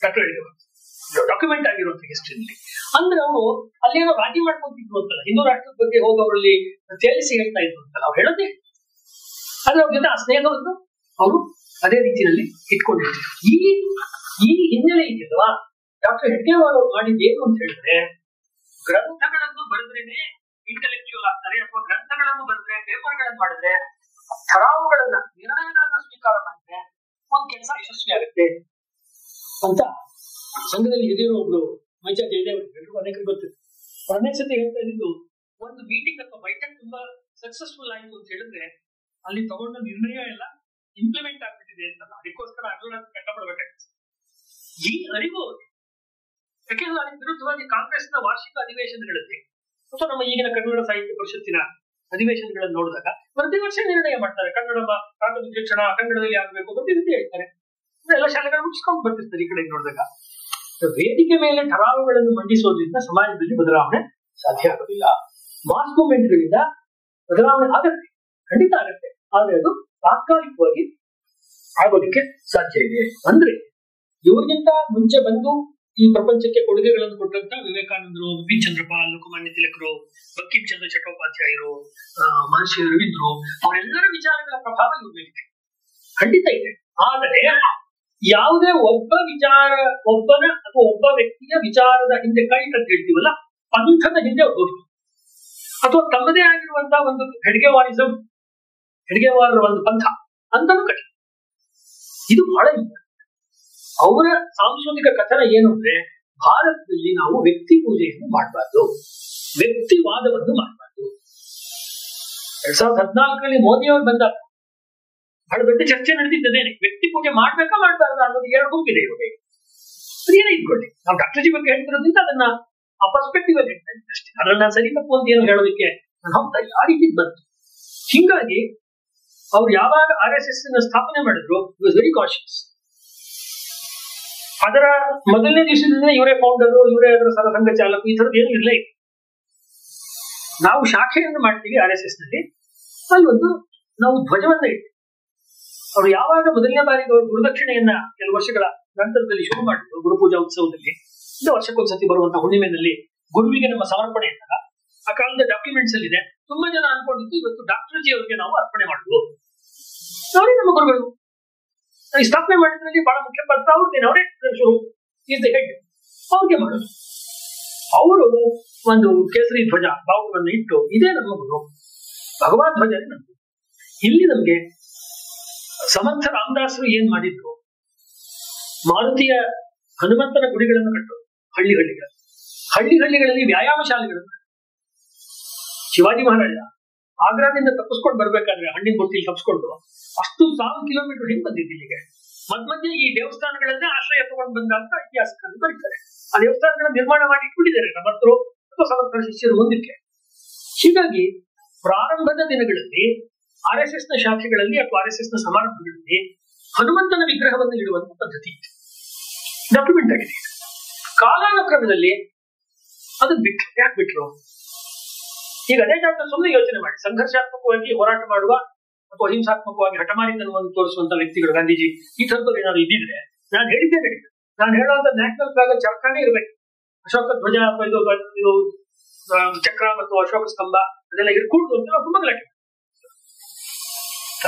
ಡಾಕ್ಯುಮೆಂಟ್ ಆಗಿರುವಂತ ಹಿಸ್ಟ್ರಿಯಲ್ಲಿ. ಅಂದ್ರೆ ಅವರು ಅಲ್ಲೇನೋ ರಾಜಿ ಮಾಡ್ಕೊಂತಿದ್ರು ಅಂತಲ್ಲ, ಹಿಂದೂ ರಾಷ್ಟ್ರದ ಬಗ್ಗೆ ಹೋಗಿ ಅವರಲ್ಲಿ ತೇಲಿಸಿ ಹೇಳ್ತಾ ಇದ್ರು ಅಂತಲ್ಲ, ಅವ್ರು ಹೇಳೋದೇ. ಆದ್ರೆ ಅವ್ರ ಜೊತೆ ಆ ಸ್ನೇಹವನ್ನು ಅವರು ಅದೇ ರೀತಿಯಲ್ಲಿ ಇಟ್ಕೊಂಡಿರ್ತಾರೆ. ಈ ಹಿನ್ನೆಲೆ ಇದೆಯಲ್ವಾ, ಡಾಕ್ಟರ್ ಹೆಡ್ಗೇವಾರ್ ಅವರು ಮಾಡಿದ್ದೇನು ಅಂತ ಹೇಳಿದ್ರೆ, ಗ್ರಂಥಗಳನ್ನು ಬರೆದ್ರೇನೆ ಇಂಟೆಲೆಕ್ಚುಯಲ್ ಆಗ್ತಾರೆ, ಅಥವಾ ಗ್ರಂಥಗಳನ್ನು ಬರೆದ್ರೆ ಪೇಪರ್ಗಳನ್ನು ಮಾಡಿದ್ರೆ ಠರಾವುಗಳನ್ನ ನಿರ್ಣಯಗಳನ್ನ ಸ್ವೀಕಾರ ಮಾಡಿದ್ರೆ ಒಂದ್ ಕೆಲಸ ಯಶಸ್ವಿ ಆಗುತ್ತೆ ಅಂತ ಸಂಘದಲ್ಲಿ ಹಿರಿಯರು ಒಬ್ರು ಮೈಚಾ ಜಯದೇವ್ ಎಲ್ರಿಗೂ ಅನೇಕರಿಗೆ ಗೊತ್ತಿತ್ತು. ಅನೇಕ ಸತಿ ಹೇಳ್ತಾ ಇದ್ದು, ಒಂದು ಮೀಟಿಂಗ್ ಅಥವಾ ಬೈಠಕ್ ತುಂಬಾ ಸಕ್ಸಸ್ಫುಲ್ ಆಯ್ತು ಅಂತ ಹೇಳಿದ್ರೆ ಅಲ್ಲಿ ತಗೊಂಡ ನಿರ್ಣಯ ಎಲ್ಲ ಇಂಪ್ಲಿಮೆಂಟ್ ಆಗ್ಬಿಟ್ಟಿದೆ ಅಂತಲ್ಲ, ಅದಕ್ಕೋಸ್ಕರ ಅದನ್ನ ಕಟ್ಟಬಿಡ್ಬೇಕಾಗ್ತದೆ. ಈ ಅರಿವು, ಯಾಕೆಂದ್ರೆ ಅದಕ್ಕೆ ವಿರುದ್ಧವಾಗಿ ಕಾಂಗ್ರೆಸ್ನ ವಾರ್ಷಿಕ ಅಧಿವೇಶನಗಳಲ್ಲಿ ಅಥವಾ ನಮ್ಮ ಈಗಿನ ಕನ್ನಡ ಸಾಹಿತ್ಯ ಪರಿಷತ್ತಿನ ಅಧಿವೇಶನಗಳನ್ನು ನೋಡಿದಾಗ ಪ್ರತಿ ವರ್ಷ ನಿರ್ಣಯ ಮಾಡ್ತಾರೆ, ಕನ್ನಡ ಪ್ರಾಥಮಿಕ ಶಿಕ್ಷಣ ಕನ್ನಡದಲ್ಲಿ ಆಗಬೇಕು ಪ್ರತಿ ರೀತಿ ಹೇಳ್ತಾರೆ. ಎಲ್ಲ ಶಾಲೆಗಳು ಮುಗಿಸ್ಕೊಂಡು ಬರ್ತಿರ್ತಾರೆ. ಈ ಕಡೆ ನೋಡಿದಾಗ ವೇದಿಕೆ ಮೇಲೆ ಠರಾವುಗಳನ್ನು ಮಂಡಿಸೋದ್ರಿಂದ ಸಮಾಜದಲ್ಲಿ ಬದಲಾವಣೆ ಸಾಧ್ಯ ಆಗೋದಿಲ್ಲ. ಮಾಸ್ ಮೂವ್ಮೆಂಟ್ಗಳಿಂದ ಬದಲಾವಣೆ ಆಗತ್ತೆ, ಖಂಡಿತ ಆಗತ್ತೆ, ಆದ್ರೆ ಅದು ತಾತ್ಕಾಲಿಕವಾಗಿ ಆಗೋದಕ್ಕೆ ಸಾಧ್ಯ ಇದೆ. ಅಂದ್ರೆ ಇವ್ರಿಗಿಂತ ಮುಂಚೆ ಬಂದು ಈ ಪ್ರಪಂಚಕ್ಕೆ ಕೊಡುಗೆಗಳನ್ನು ಕೊಟ್ಟಂತ ವಿವೇಕಾನಂದರು, ಬಿಪಿನ್ ಚಂದ್ರಪಾಲ್, ಲೋಕಮಾನ್ಯ ತಿಲಕರು, ಬಂಕಿಂ ಚಂದ್ರ ಚಟ್ಟೋಪಾಧ್ಯಾಯರು, ಮಹರ್ಷಿ ರವೀಂದ್ರು, ಅವರೆಲ್ಲರ ವಿಚಾರಗಳ ಪ್ರಭಾವ ಇವ್ರ ಮೇಲೆ ಖಂಡಿತ ಇದೆ. ಆದರೆ ಯಾವುದೇ ಒಬ್ಬನ ಅಥವಾ ಒಬ್ಬ ವ್ಯಕ್ತಿಯ ವಿಚಾರದ ಹಿಂದೆ ಕೈ ಅಂತ ಹೇಳ್ತೀವಲ್ಲ, ಪಂಥದ ಹಿಂದೆ ಹೋಗಿ ಅಥವಾ ತಮ್ಮದೇ ಆಗಿರುವಂತಹ ಒಂದು ಹೆಡ್ಗೆವಾರಿಸಂ, ಹೆಡ್ಗೆವಾರ ಒಂದು ಪಂಥ ಅಂತನೂ ಕಠಿಣ. ಇದು ಬಹಳ ಇಲ್ಲ. ಅವರ ಸಾಂಸ್ಕೃತಿಕ ಕಥನ ಏನು ಅಂದ್ರೆ, ಭಾರತದಲ್ಲಿ ನಾವು ವ್ಯಕ್ತಿ ಪೂಜೆಯನ್ನು ಮಾಡಬಾರ್ದು, ವ್ಯಕ್ತಿವಾದವನ್ನು ಮಾಡಬಾರ್ದು. 2014ರಲ್ಲಿ ಮೋದಿಯವರು ಬಂದಾಗ ಬಹಳ ದೊಡ್ಡ ಚರ್ಚೆ ನಡೆದಿದ್ದೇನೆ, ವ್ಯಕ್ತಿ ಪೂಜೆ ಮಾಡ್ಬೇಕಾ ಮಾಡಬಾರ್ದು ಅನ್ನೋದು ಎರಡು ಗುಂಪಿದೆ ಇವಾಗ. ಅದೇನೇ ಇಟ್ಕೊಳ್ಳಿ, ನಾವು ಡಾಕ್ಟರ್ ಜಿ ಬಗ್ಗೆ ಹೇಳ್ತಿರೋದ್ರಿಂದ ಅದನ್ನ ಆ ಪರ್ಸ್ಪೆಕ್ಟಿವ್ ಅಲ್ಲಿ ಹೇಳ್ತಾ ಇದ್ದೀನಿ ಅಷ್ಟೇ. ಅದ್ರಲ್ಲಿ ನಾನು ಸರಿ ತಪ್ಪು ಅಂತ ಏನು ಹೇಳೋದಕ್ಕೆ ನಾನು ಹೋಗ್ತಾ ಇಲ್ಲ, ಆ ರೀತಿ ಬಂತು. ಹೀಗಾಗಿ ಅವ್ರು ಯಾವಾಗ RSS ಸ್ಥಾಪನೆ ಮಾಡಿದ್ರು, ಇಟ್ ವಾಸ್ ವೆರಿ ಕಾಶಿಯಸ್. ಅದರ ಮೊದಲನೇ ದಿವಸದಿಂದ ಇವರೇ ಫೌಂಡರು, ಇವರೇ ಅದರ ಸರಸಂಘ ಚಾಲಕು, ಈ ಥರದ್ದು ಏನು ಇರಲೇ ಇಲ್ಲ. ನಾವು ಶಾಖೆಯನ್ನು ಮಾಡ್ತೀವಿ RSS ನಲ್ಲಿ, ಅಲ್ಲಿ ಒಂದು ನಾವು ಧ್ವಜವನ್ನ ಇಡ್ತೀವಿ. ಅವರು ಯಾವಾಗ ಮೊದಲನೇ ಬಾರಿಗೆ ಅವರು ಗುರುದಕ್ಷಿಣೆಯನ್ನ ಕೆಲವು ವರ್ಷಗಳ ನಂತರದಲ್ಲಿ ಶುರು ಮಾಡಿದ್ರು, ಗುರುಪೂಜಾ ಉತ್ಸವದಲ್ಲಿ, ವರ್ಷಕ್ಕೊಂದ್ಸತಿ ಬರುವಂತಹ ಹುಣ್ಣಿಮೆಯಲ್ಲಿ ಗುರುವಿಗೆ ನಮ್ಮ ಸಮರ್ಪಣೆ ಇದ್ದಾಗ ಆ ಕಾಲದ ಡಾಕ್ಯುಮೆಂಟ್ಸ್ ಅಲ್ಲಿ ಇದೆ. ತುಂಬಾ ಜನ ಅನ್ಕೊಂಡಿದ್ದು ಇವತ್ತು ಡಾಕ್ಟರ್ ಜಿ ಅವರಿಗೆ ನಾವು ಅರ್ಪಣೆ ಮಾಡುದು, ಅವರೇ ನಮ್ಮ ಗುರುಗಳು. ಈ ಸ್ಥಾಪನೆ ಮಾಡಿದ್ರಲ್ಲಿ ಬಹಳ ಮುಖ್ಯ ಪಾತ್ರ ಅವ್ರದ್ದೇನೆ, ಅವರೇ ಈಸ್ ದ ಹೆಡ್, ಅವ್ರಿಗೆ ಮಾಡೋದು. ಅವರು ಒಂದು ಕೇಸರಿ ಧ್ವಜ ಭಾವವನ್ನು ಇಟ್ಟು ಇದೇ ನಮ್ಮ ಗುರು, ಭಗವದ್ ಧ್ವಜ ನಮ್ದು. ಇಲ್ಲಿ ನಮ್ಗೆ ಸಮರ್ಥ ರಾಮದಾಸರು ಏನ್ ಮಾಡಿದ್ರು, ಮಾರುತಿಯ ಹನುಮಂತನ ಗುಡಿಗಳನ್ನು ಕಟ್ಟೋದು, ಹಳ್ಳಿಗಳಲ್ಲಿ ವ್ಯಾಯಾಮ ಶಾಲೆಗಳನ್ನು. ಶಿವಾಜಿ ಮಹಾರಾಜ ಆಗ್ರಾದಿಂದ ತಪ್ಪಿಸ್ಕೊಂಡು ಬರ್ಬೇಕಾದ್ರೆ ಹಣ್ಣಿನ ಬುಟ್ಟಿಲಿ ತಪ್ಪಿಸ್ಕೊಂಡು ಅಷ್ಟು 1000 ಕಿಲೋಮೀಟರ್ ಹಿಂದೆ ಬಂದಿದ್ದು ಇಲ್ಲಿಗೆ. ಮಧ್ಯೆ ಈ ದೇವಸ್ಥಾನಗಳನ್ನೇ ಆಶ್ರಯ ತಗೊಂಡು ಬಂದ ಅಂತ ಇತಿಹಾಸಕಾರರು ಬರೀತಾರೆ. ಆ ದೇವಸ್ಥಾನಗಳನ್ನ ನಿರ್ಮಾಣ ಮಾಡಿ ಇಟ್ಬಿಟ್ಟಿದ್ದಾರೆ ಸಮರ್ಥರು ಅಥವಾ ಸಮರ್ಥ ಶಿಷ್ಯರು ಮುಂದಕ್ಕೆ. ಹೀಗಾಗಿ ಪ್ರಾರಂಭದ ದಿನಗಳಲ್ಲಿ RSS ಶಾಖೆಗಳಲ್ಲಿ ಅಥವಾ RSS ಸಮಾರಂಭಗಳಲ್ಲಿ ಹನುಮಂತನ ವಿಗ್ರಹವನ್ನು ಇಡುವಂತ ಪದ್ಧತಿ ಇತ್ತು, ಡಾಕ್ಯುಮೆಂಟ್ ಆಗಿದೆ. ಕಾಲಾನುಕ್ರಮದಲ್ಲಿ ಅದನ್ನ ಬಿಟ್ರು. ಯಾಕೆ ಬಿಟ್ರು? ಈಗ ಅದೇ ಜಾಗ ಸುಮ್ಮನೆ ಯೋಚನೆ ಮಾಡಿ, ಸಂಘರ್ಷಾತ್ಮಕವಾಗಿ ಹೋರಾಟ ಮಾಡುವ ಅಥವಾ ಹಿಂಸಾತ್ಮಕವಾಗಿ ಹಠಮಾರಿತನವನ್ನು ತೋರಿಸುವಂತ ವ್ಯಕ್ತಿಗಳು, ಗಾಂಧೀಜಿ ಈ ಥರದಲ್ಲಿ ಏನಾದ್ರು ಇದ್ದಿದ್ರೆ, ನಾನು ಹೇಳಿದ್ದೇನೆ, ನಾನು ಹೇಳುವಂತ ನ್ಯಾಷನಲ್ ಫ್ಲಾಗ್ ಚರ್ಕಾನೇ ಇರಬೇಕು. ಅಶೋಕ ಧ್ವಜ ಅಥವಾ ಇದು ಚಕ್ರ ಮತ್ತು ಅಶೋಕ ಸ್ತಂಭ ಅದೆಲ್ಲ ಇರ್ಕೂಡುದು ಅಂತ ನಾವು ತುಂಬಾ ಗಲಾಟೆ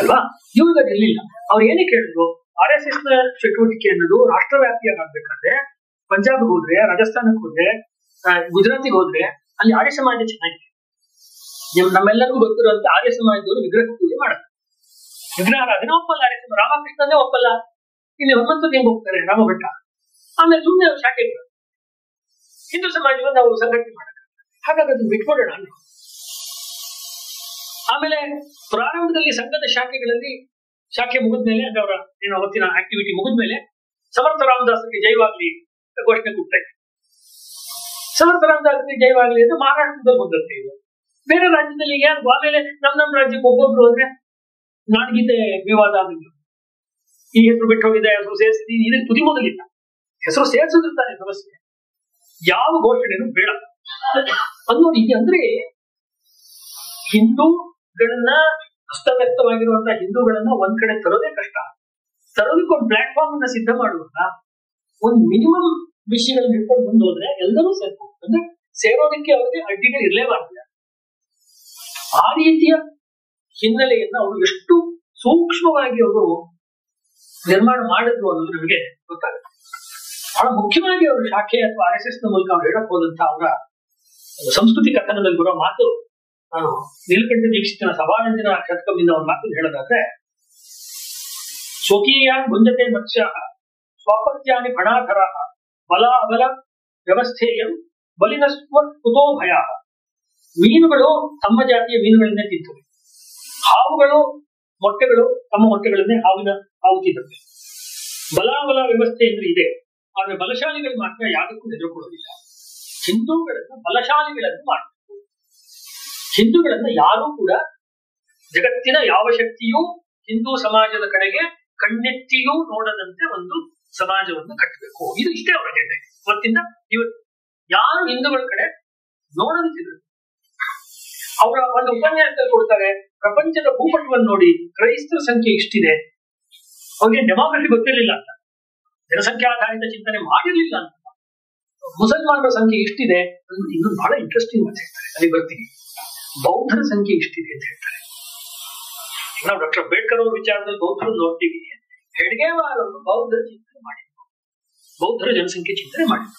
ಅಲ್ವಾ? ಇವಾಗ ಇರ್ಲಿಲ್ಲ. ಅವ್ರು ಏನಕ್ಕೆ ಹೇಳಿದ್ರು, RSS ಚಟುವಟಿಕೆ ಅನ್ನೋದು ರಾಷ್ಟ್ರವ್ಯಾಪಿಯಾಗಿ ಆಗ್ಬೇಕಾದ್ರೆ ಪಂಜಾಬ್ಗೆ ಹೋದ್ರೆ, ರಾಜಸ್ಥಾನಕ್ಕೆ ಹೋದ್ರೆ, ಗುಜರಾತಿಗೆ ಹೋದ್ರೆ ಅಲ್ಲಿ ಆರ್ಯ ಸಮಾಜ ಚೆನ್ನಾಗಿದೆ. ನಮ್ಮೆಲ್ಲರಿಗೂ ಗೊತ್ತಿರುವಂತ ಆರ್ಯ ಸಮಾಜದವರು ವಿಗ್ರಹ ಪೂಜೆ ಮಾಡುತ್ತೆ, ವಿಗ್ರಹಾರಾಧನೆ ಒಪ್ಪಲ್ಲ. ರಾಮಕೃಷ್ಣನೇ ಒಪ್ಪಲ್ಲ, ಇಲ್ಲಿ ಹನುಮಂತನಿಗೆ ಹೆಂಗ್ ಹೋಗ್ತಾರೆ ರಾಮಭಟ್ಟ. ಆಮೇಲೆ ಸುಮ್ಮನೆ ಶಾಖೆಗಳು ಹಿಂದೂ ಸಮಾಜವನ್ನು ನಾವು ಸಂಘಟನೆ ಮಾಡಕ್ಕೆ, ಹಾಗಾಗಿ ಅದನ್ನು ಬಿಟ್ಕೊಡೋಣ ಅನ್ನೋ. ಆಮೇಲೆ ಪ್ರಾರಂಭದಲ್ಲಿ ಸಂಘದ ಶಾಖೆಗಳಲ್ಲಿ ಶಾಖೆ ಮುಗಿದ್ಮೇಲೆ, ಅಂದ್ರೆ ಅವರ ಏನು ಅವತ್ತಿನ ಆಕ್ಟಿವಿಟಿ ಮುಗಿದ್ಮೇಲೆ ಸಮರ್ಥ ರಾಮದಾಸರಿಗೆ ಜೈವಾಗ್ಲಿ ಘೋಷಣೆ ಕೂಗ್ತಾ ಇದ್ದಾರೆ. ಸಮರ್ಥ ರಾಮದಾಸರಿಗೆ ಜೈವಾಗ್ಲಿ ಅಂತ ಮಹಾರಾಷ್ಟ್ರದಲ್ಲಿ ಬಂದತ್ತೆ. ಇದು ಬೇರೆ ರಾಜ್ಯದಲ್ಲಿ ಯಾರು ಆಮೇಲೆ ನಮ್ಮ ರಾಜ್ಯಕ್ಕೆ ಒಬ್ಬೊಬ್ರು ಅಂದ್ರೆ ನಾಡಗೀತೆ ವಿವಾದ ಆಗಿದ್ರು, ಈ ಹೆಸರು ಬಿಟ್ಟು ಹೋಗಿದೆ, ಹೆಸರು ಸೇರಿಸಿ ಇದಕ್ಕೆ ತುದಿ ಮೊದಲಿಲ್ಲ. ಹೆಸರು ಸೇರಿಸಿದ್ರು ತಾನೆ ಸಮಸ್ಯೆ. ಯಾವ ಘೋಷಣೆನೂ ಬೇಡ ಅನ್ನೋ ರೀತಿ. ಅಂದ್ರೆ ಹಿಂದೂಗಳನ್ನ, ಅಸ್ತವ್ಯಸ್ತವಾಗಿರುವಂತಹ ಹಿಂದೂಗಳನ್ನ ಒಂದ್ ಕಡೆ ತರೋದೇ ಕಷ್ಟ. ತರೋದಕ್ಕೆ ಒಂದು ಪ್ಲಾಟ್ಫಾರ್ಮ್ ಅನ್ನ ಸಿದ್ಧ ಮಾಡುವಾಗ ಒಂದು ಮಿನಿಮಮ್ ವಿಷಯಗಳನ್ನ ಇಟ್ಕೊಂಡು ಮುಂದೆ ಹೋದ್ರೆ ಎಲ್ಲರೂ ಸೇರ್ಬೋದು. ಅಂದ್ರೆ ಸೇರೋದಕ್ಕೆ ಅವ್ರಿಗೆ ಅಡ್ಡಿಗಳು ಇರಲೇಬಾರ್ದು. ಆ ರೀತಿಯ ಹಿನ್ನೆಲೆಯನ್ನ ಅವರು ಎಷ್ಟು ಸೂಕ್ಷ್ಮವಾಗಿ ಅವರು ನಿರ್ಮಾಣ ಮಾಡಿದ್ರು ಅನ್ನೋದು ನಮಗೆ ಗೊತ್ತಾಗುತ್ತೆ. ಬಹಳ ಮುಖ್ಯವಾಗಿ ಅವರು ಶಾಖೆ ಅಥವಾ RSS ನ ಮೂಲಕ ಅವ್ರು ಹೇಳಕ್ ಹೋದಂತ ಅವರ ಸಂಸ್ಕೃತಿ ಕಥನದಲ್ಲಿ ಬರೋ ಮಾತು, ನಾನು ನೀಲಕಂಠ ದೀಕ್ಷಿತನ ಸಭಾನಂದಿನ ಶತಕದಿಂದ ಒಂದು ಮಾತು ಹೇಳೋದಾದ್ರೆ, ಸ್ವಕೀಯಾನ್ ಭುಂಜತೆ ಮತ್ಸ್ಯ ಸ್ವಪತ್ಯಾನಿ ಫಣಾಧರ ಬಲ ಅಬಲ ವ್ಯವಸ್ಥೆಯಂ ಬಲಿನಸ್ವ ಕುತೋ ಭಯ. ಮೀನುಗಳು ತಮ್ಮ ಜಾತಿಯ ಮೀನುಗಳನ್ನೇ ತಿಂತವೆ, ಹಾವುಗಳು ಮೊಟ್ಟೆಗಳು ತಮ್ಮ ಮೊಟ್ಟೆಗಳನ್ನೇ ಹಾವು ತಿಂತವೆ. ಬಲಾಬಲ ವ್ಯವಸ್ಥೆ ಅಂದ್ರೆ ಇದೆ, ಆದ್ರೆ ಬಲಶಾಲಿಗಳು ಮಾತ್ರ ಯಾವುದಕ್ಕೂ ಹೆದರ್ಕೊಳ್ಳೋದಿಲ್ಲ. ಹಿಂದೂಗಳನ್ನ ಬಲಶಾಲಿಗಳನ್ನು ಮಾಡಬೇಕು. ಹಿಂದೂಗಳನ್ನ ಯಾರೂ ಕೂಡ ಜಗತ್ತಿನ ಯಾವ ಶಕ್ತಿಯೂ ಹಿಂದೂ ಸಮಾಜದ ಕಡೆಗೆ ಕಣ್ಣೆತ್ತಿಯೂ ನೋಡದಂತೆ ಒಂದು ಸಮಾಜವನ್ನು ಕಟ್ಟಬೇಕು. ಇದು ಇಷ್ಟೇ ಅವರ ಅಜೆಂಡ. ಇವತ್ತಿಂದ ಇವತ್ತು ಯಾರು ಹಿಂದೂಗಳ ಕಡೆ ನೋಡೋದಿದ್ರು, ಅವರ ಒಂದು ಉಪನ್ಯಾಸದಲ್ಲಿ ಕೊಡ್ತಾರೆ, ಪ್ರಪಂಚದ ಭೂಪಟವನ್ನು ನೋಡಿ ಕ್ರೈಸ್ತರ ಸಂಖ್ಯೆ ಇಷ್ಟಿದೆ. ಅವ್ರಿಗೆ ಡೆಮೋಕ್ರಸಿ ಗೊತ್ತಿರಲಿಲ್ಲ ಅಂತ, ಜನಸಂಖ್ಯಾಧಾರಿತ ಚಿಂತನೆ ಮಾಡಿರ್ಲಿಲ್ಲ ಅಂತ. ಮುಸಲ್ಮಾನರ ಸಂಖ್ಯೆ ಇಷ್ಟಿದೆ ಅಂದ್ರೆ ಇನ್ನೊಂದು ಬಹಳ ಇಂಟ್ರೆಸ್ಟಿಂಗ್ ಅಂತ ಹೇಳ್ತಾರೆ. ಅಲ್ಲಿ ಬರ್ತೀವಿ, ಬೌದ್ಧರ ಸಂಖ್ಯೆ ಇಷ್ಟಿದೆ ಅಂತ ಹೇಳ್ತಾರೆ. ನಾವು ಡಾಕ್ಟರ್ ಅಂಬೇಡ್ಕರ್ ಅವ್ರ ವಿಚಾರದಲ್ಲಿ ಬೌದ್ಧರು ನೋಡ್ತೀವಿ. ಹೆಡ್ಗೇವಾರ್ ಅವರು ಬೌದ್ಧರ ಚಿಂತನೆ ಮಾಡಿದ್ರು, ಬೌದ್ಧರ ಜನಸಂಖ್ಯೆ ಚಿಂತನೆ ಮಾಡಿದ್ರು.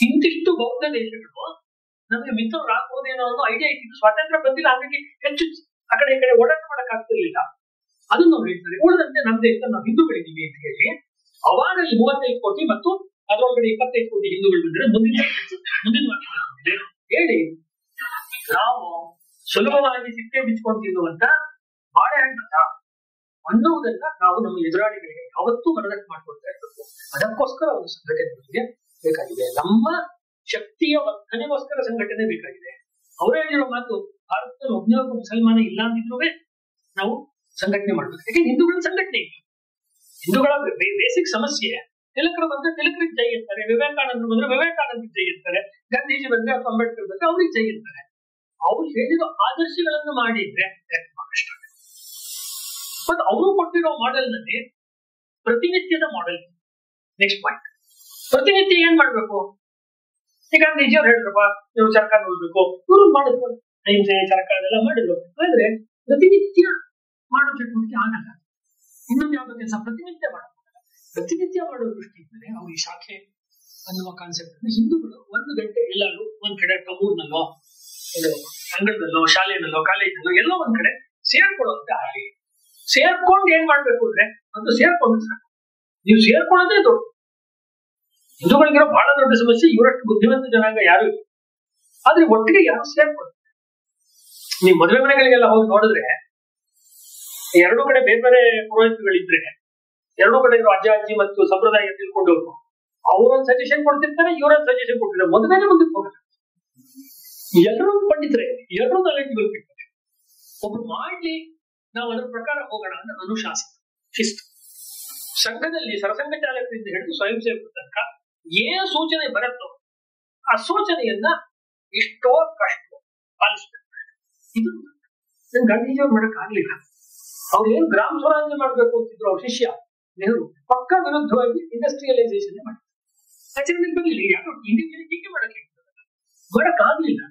ಇಂತಿಷ್ಟು ಬೌದ್ಧ ದೇಶಗಳು ನಮಗೆ ಮಿತ್ರರಾಗಬಹುದೇನೋ ಅನ್ನೋ ಐಡಿಯಾ ಇತ್ತು. ಸ್ವಾತಂತ್ರ್ಯ ಬಂದಿಲ್ಲ, ಹಾಗಾಗಿ ಹೆಚ್ಚು ಆ ಕಡೆ ಈ ಕಡೆ ಓಡಾಟ ಮಾಡಕ್ ಆಗ್ತಿರ್ಲಿಲ್ಲ. ಅದನ್ನು ನಾವು ಹೇಳ್ತಾರೆ. ಉಳಿದಂತೆ ನಮ್ಮ ದೇಶದಲ್ಲಿ ನಾವು ಹಿಂದೂಗಳಿದ್ದೀವಿ ಅಂತ ಹೇಳಿ ಅವಾಗ ಈ 35 ಕೋಟಿ ಮತ್ತು ಅದರೊಳಗಡೆ 25 ಕೋಟಿ ಹಿಂದೂಗಳು ಬಂದ್ರೆ ಮುಂದಿನ ಹೇಳಿ ನಾವು ಸುಲಭವಾಗಿ ಸಿಪ್ಪೆ ಬಿಚ್ಕೊಂಡು ತಿನ್ನುವಂತ ಬಾಳೆಹಣ್ಣು ಅನ್ನುವುದನ್ನ ನಾವು ನಮ್ಮ ಎದುರಾಳಿಗಳಿಗೆ ಯಾವತ್ತೂ ಮನದಟ್ಟು ಮಾಡ್ಕೊಳ್ತಾ ಇರಬೇಕು. ಅದಕ್ಕೋಸ್ಕರ ಒಂದು ಸಂಘಟನೆ ನಮಗೆ ಬೇಕಾಗಿದೆ. ನಮ್ಮ ಶಕ್ತಿಯ ವರ್ಧನೆಗೋಸ್ಕರ ಸಂಘಟನೆ ಬೇಕಾಗಿದೆ. ಅವರೇ ಹೇಳಿರೋ ಮಾತು, ಭಾರತದಲ್ಲಿ ಒಬ್ಬನೇ ಒಬ್ಬ ಮುಸಲ್ಮಾನ ಇಲ್ಲ ಅಂದಿದ್ರು ನಾವು ಸಂಘಟನೆ ಮಾಡ್ಬೇಕು. ಯಾಕೆ ಹಿಂದೂಗಳ ಸಂಘಟನೆ ಇಲ್ಲ. ಹಿಂದೂಗಳ ಬೇಸಿಕ್ ಸಮಸ್ಯೆ, ತಿಲಕರು ಬಂದ್ರೆ ತಿಲಕರಿಗೆ ಜೈ ಇರ್ತಾರೆ, ವಿವೇಕಾನಂದರು ಬಂದ್ರೆ ವಿವೇಕಾನಂದರಿಗೆ ಜೈ ಇರ್ತಾರೆ, ಗಾಂಧೀಜಿ ಬಂದ್ರೆ ಅಥವಾ ಅಂಬೇಡ್ಕರ್ ಬಂದ್ರೆ ಅವ್ರಿಗೆ ಜೈ ಇರ್ತಾರೆ. ಅವ್ರು ಹೇಳಿರೋ ಆದರ್ಶಗಳನ್ನು ಮಾಡಿದ್ರೆ ಕಷ್ಟ. ಮತ್ತು ಅವರು ಕೊಟ್ಟಿರೋ ಮಾಡೆಲ್ ನಲ್ಲಿ ಪ್ರತಿನಿತ್ಯದ ಮಾಡೆಲ್. ನೆಕ್ಸ್ಟ್ ಪಾಯಿಂಟ್, ಪ್ರತಿನಿತ್ಯ ಏನ್ ಮಾಡ್ಬೇಕು? ಈಗ ಗಾಂಧೀಜಿ ಅವ್ರು ಹೇಳಿದ್ರಪ್ಪ, ನೀವು ಸರ್ಕಾರ ನೋಡ್ಬೇಕು, ಇವರು ಮಾಡಿದ್ರು, ಅಹಿಂಸೆ ಸರ್ಕಾರ ಎಲ್ಲ ಮಾಡಿದ್ರು. ಆದ್ರೆ ಪ್ರತಿನಿತ್ಯ ಮಾಡೋ ಚಟುವಟಿಕೆ ಆಗಲ್ಲ. ಇನ್ನೊಂದು ಯಾವ್ದು ಕೆಲಸ ಪ್ರತಿನಿತ್ಯ ಮಾಡಬೇಕು. ಪ್ರತಿನಿತ್ಯ ಮಾಡೋ ದೃಷ್ಟಿಯಿಂದಲೇ ಅವ್ರು ಈ ಶಾಖೆ ಅನ್ನುವ ಕಾನ್ಸೆಪ್ಟ್ ಹಿಂದೂಗಳು 1 ಗಂಟೆ ಎಲ್ಲರೂ ಒಂದ್ ಕಡೆ ಕಮೂರ್ನಲ್ಲೋ, ಅಂಗಳದಲ್ಲೋ, ಶಾಲೆಯಲ್ಲೋ, ಕಾಲೇಜಲ್ಲೋ ಎಲ್ಲೋ ಒಂದ್ ಕಡೆ ಸೇರ್ಕೊಳ್ಳೋಂತ ಆಗಲಿ. ಸೇರ್ಕೊಂಡು ಏನ್ ಮಾಡ್ಬೇಕು ಅಂದ್ರೆ ಒಂದು ಸೇರ್ಕೊಂಡು ಸಾಕು. ನೀವು ಸೇರ್ಕೊಳ್ಳೋದೇ ದೊಡ್ಡ. ಹಿಂದೂಗಳಿಗಿರೋ ಬಹಳ ದೊಡ್ಡ ಸಮಸ್ಯೆ, ಇವರಷ್ಟು ಬುದ್ಧಿವಂತ ಜನಾಂಗ ಯಾರು ಇಲ್ಲ. ಆದ್ರೆ ಒಟ್ಟಿಗೆ ಯಾರು ಸೇರ್ಕೊಳ್ತಾರೆ. ನೀವು ಮದುವೆ ಮನೆಗಳಿಗೆಲ್ಲ ಹೋಗಿ ನೋಡಿದ್ರೆ ಎರಡೂ ಕಡೆ ಬೇರೆ ಬೇರೆ ಪುರೋಹಿತಗಳಿದ್ರೆ, ಎರಡೂ ಕಡೆ ಇರೋ ಅಜ್ಜ ಅಜ್ಜಿ ಮತ್ತು ಸಂಪ್ರದಾಯ ತಿಳ್ಕೊಂಡವ್ರು ಅವರೊಂದು ಸಜೆಷನ್ ಕೊಡ್ತಿರ್ತಾರೆ, ಇವರೊಂದು ಸಜೆಷನ್ ಕೊಡ್ತಿರ್ತಾರೆ. ಮದುವೆನೇ ಮುಂದಕ್ಕೆ ಹೋಗಲ್ಲ. ಎಲ್ಲರೂ ಪಂಡಿತರೆ, ಎಲ್ಲರೂ ನಾಲೆಡ್ಜ್ಗಳು ಬಿಡ್ತಾರೆ. ಒಬ್ರು ಮಾಡ್ಲಿ, ನಾವು ಅದರ ಪ್ರಕಾರ ಹೋಗೋಣ ಅಂದ್ರೆ ಅನುಶಾಸನ, ಶಿಸ್ತು. ಸಂಘದಲ್ಲಿ ಸರಸಂಘ ಚಾಲಕರಿಂದ ಹಿಡಿದು ಸ್ವಯಂ ಸೇವಕರ ತನಕ ಏನು ಸೂಚನೆ ಬರುತ್ತೋ ಆ ಸೂಚನೆಯನ್ನ ಇಷ್ಟೋ ಕಷ್ಟೋ ಪಾಲಿಸ್ಬೇಕು. ಇದು ನನ್ ಗಾಂಧೀಜಿಯವ್ರು ಮಾಡಕ್ ಆಗ್ಲಿಲ್ಲ. ಅವ್ರು ಏನ್ ಗ್ರಾಮ ಸ್ವರಾಜ್ಯ ಮಾಡ್ಬೇಕು ಅಂತಿದ್ರು ಅವ್ರ ಶಿಷ್ಯ ನೆಹರು, ಪಕ್ಕ ವಿರುದ್ಧವಾಗಿ ಇಂಡಸ್ಟ್ರಿಯಲೈಸೇಷನ್ ಮಾಡಿದ್ರು. ಆಚರಣೆಗೆ ಬರ್ಲಿಲ್ಲ. ಯಾರು ಇಂಡಿವಿಜುವಲಿ ಟೀಕೆ ಮಾಡಕ್ ಆಗ್ಲಿಲ್ಲ.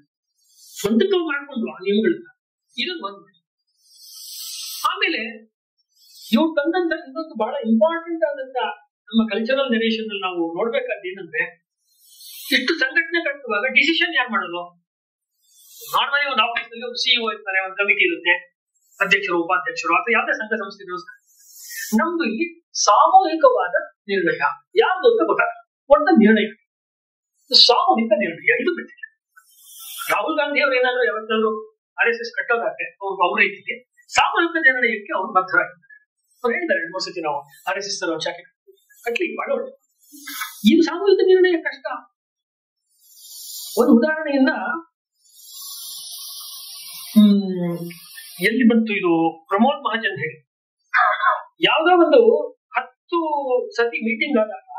ಸ್ವಂತಕ್ಕೆ ಮಾಡ್ಕೊಂಡ್ರು ಆ ನಿಯಮಗಳನ್ನ. ಇದನ್ನು ಒಂದು. ಆಮೇಲೆ ಇವ್ರು ತಂದಂತ ಇನ್ನೊಂದು ಬಹಳ ಇಂಪಾರ್ಟೆಂಟ್ ಆದಂತ ನಮ್ಮ ಕಲ್ಚರಲ್ ನೆರೇಷನ್ ಅಲ್ಲಿ ನಾವು ನೋಡ್ಬೇಕಾದ ಏನಂದ್ರೆ, ಇಷ್ಟು ಸಂಘಟನೆ ಕಟ್ಟುವಾಗ ಡಿಸಿಷನ್ ಯಾರು ಮಾಡೋದು? ನಾರ್ಮಲಿ ಒಂದು ಆಫೀಸ್ ನಲ್ಲಿ ಒಂದು CEO ಇರ್ತಾರೆ, ಒಂದು ಕಮಿಟಿ ಇರುತ್ತೆ, ಅಧ್ಯಕ್ಷರು, ಉಪಾಧ್ಯಕ್ಷರು ಅಥವಾ ಯಾವುದೇ ಸಂಘ ಸಂಸ್ಥೆಗಳು. ನಮ್ದು ಇಲ್ಲಿ ಸಾಮೂಹಿಕವಾದ ನಿರ್ಣಯ ಯಾವ್ದು ಅಂತ ಗೊತ್ತಾಗಲ್ಲ. ಒಟ್ಟ ನಿರ್ಣಯ, ಸಾಮೂಹಿಕ ನಿರ್ಣಯ ಇದು ಬಿಟ್ಟಿದೆ. ರಾಹುಲ್ ಗಾಂಧಿ ಅವರು ಏನಾದ್ರು ಯಾವತ್ತಾದ್ರು RSS ಕಟ್ಟೋದಾದ್ರೆ ಅವ್ರ ರೀತಿಗೆ ಸಾಮೂಹಿಕ ನಿರ್ಣಯಕ್ಕೆ ಅವ್ರು ಬದ್ಧರಾಗಿದ್ದಾರೆ. ಅವ್ರು ಹೇಳಿದ್ದಾರೆ 2-3 ಸತಿ ನಾವು RSS ಶಾಖೆ ಕಟ್ಲಿ ಮಾಡೋಣ. ಇದು ಸಾಮೂಹಿಕ ನಿರ್ಣಯ ಕಷ್ಟ. ಒಂದು ಉದಾಹರಣೆಯನ್ನ ಎಲ್ಲಿ ಬಂತು ಇದು, ಪ್ರಮೋದ್ ಮಹಾಜನ್ ಹೇಳಿ, ಯಾವ್ದೋ ಒಂದು 10 ಸತಿ ಮೀಟಿಂಗ್ ಆದಾಗ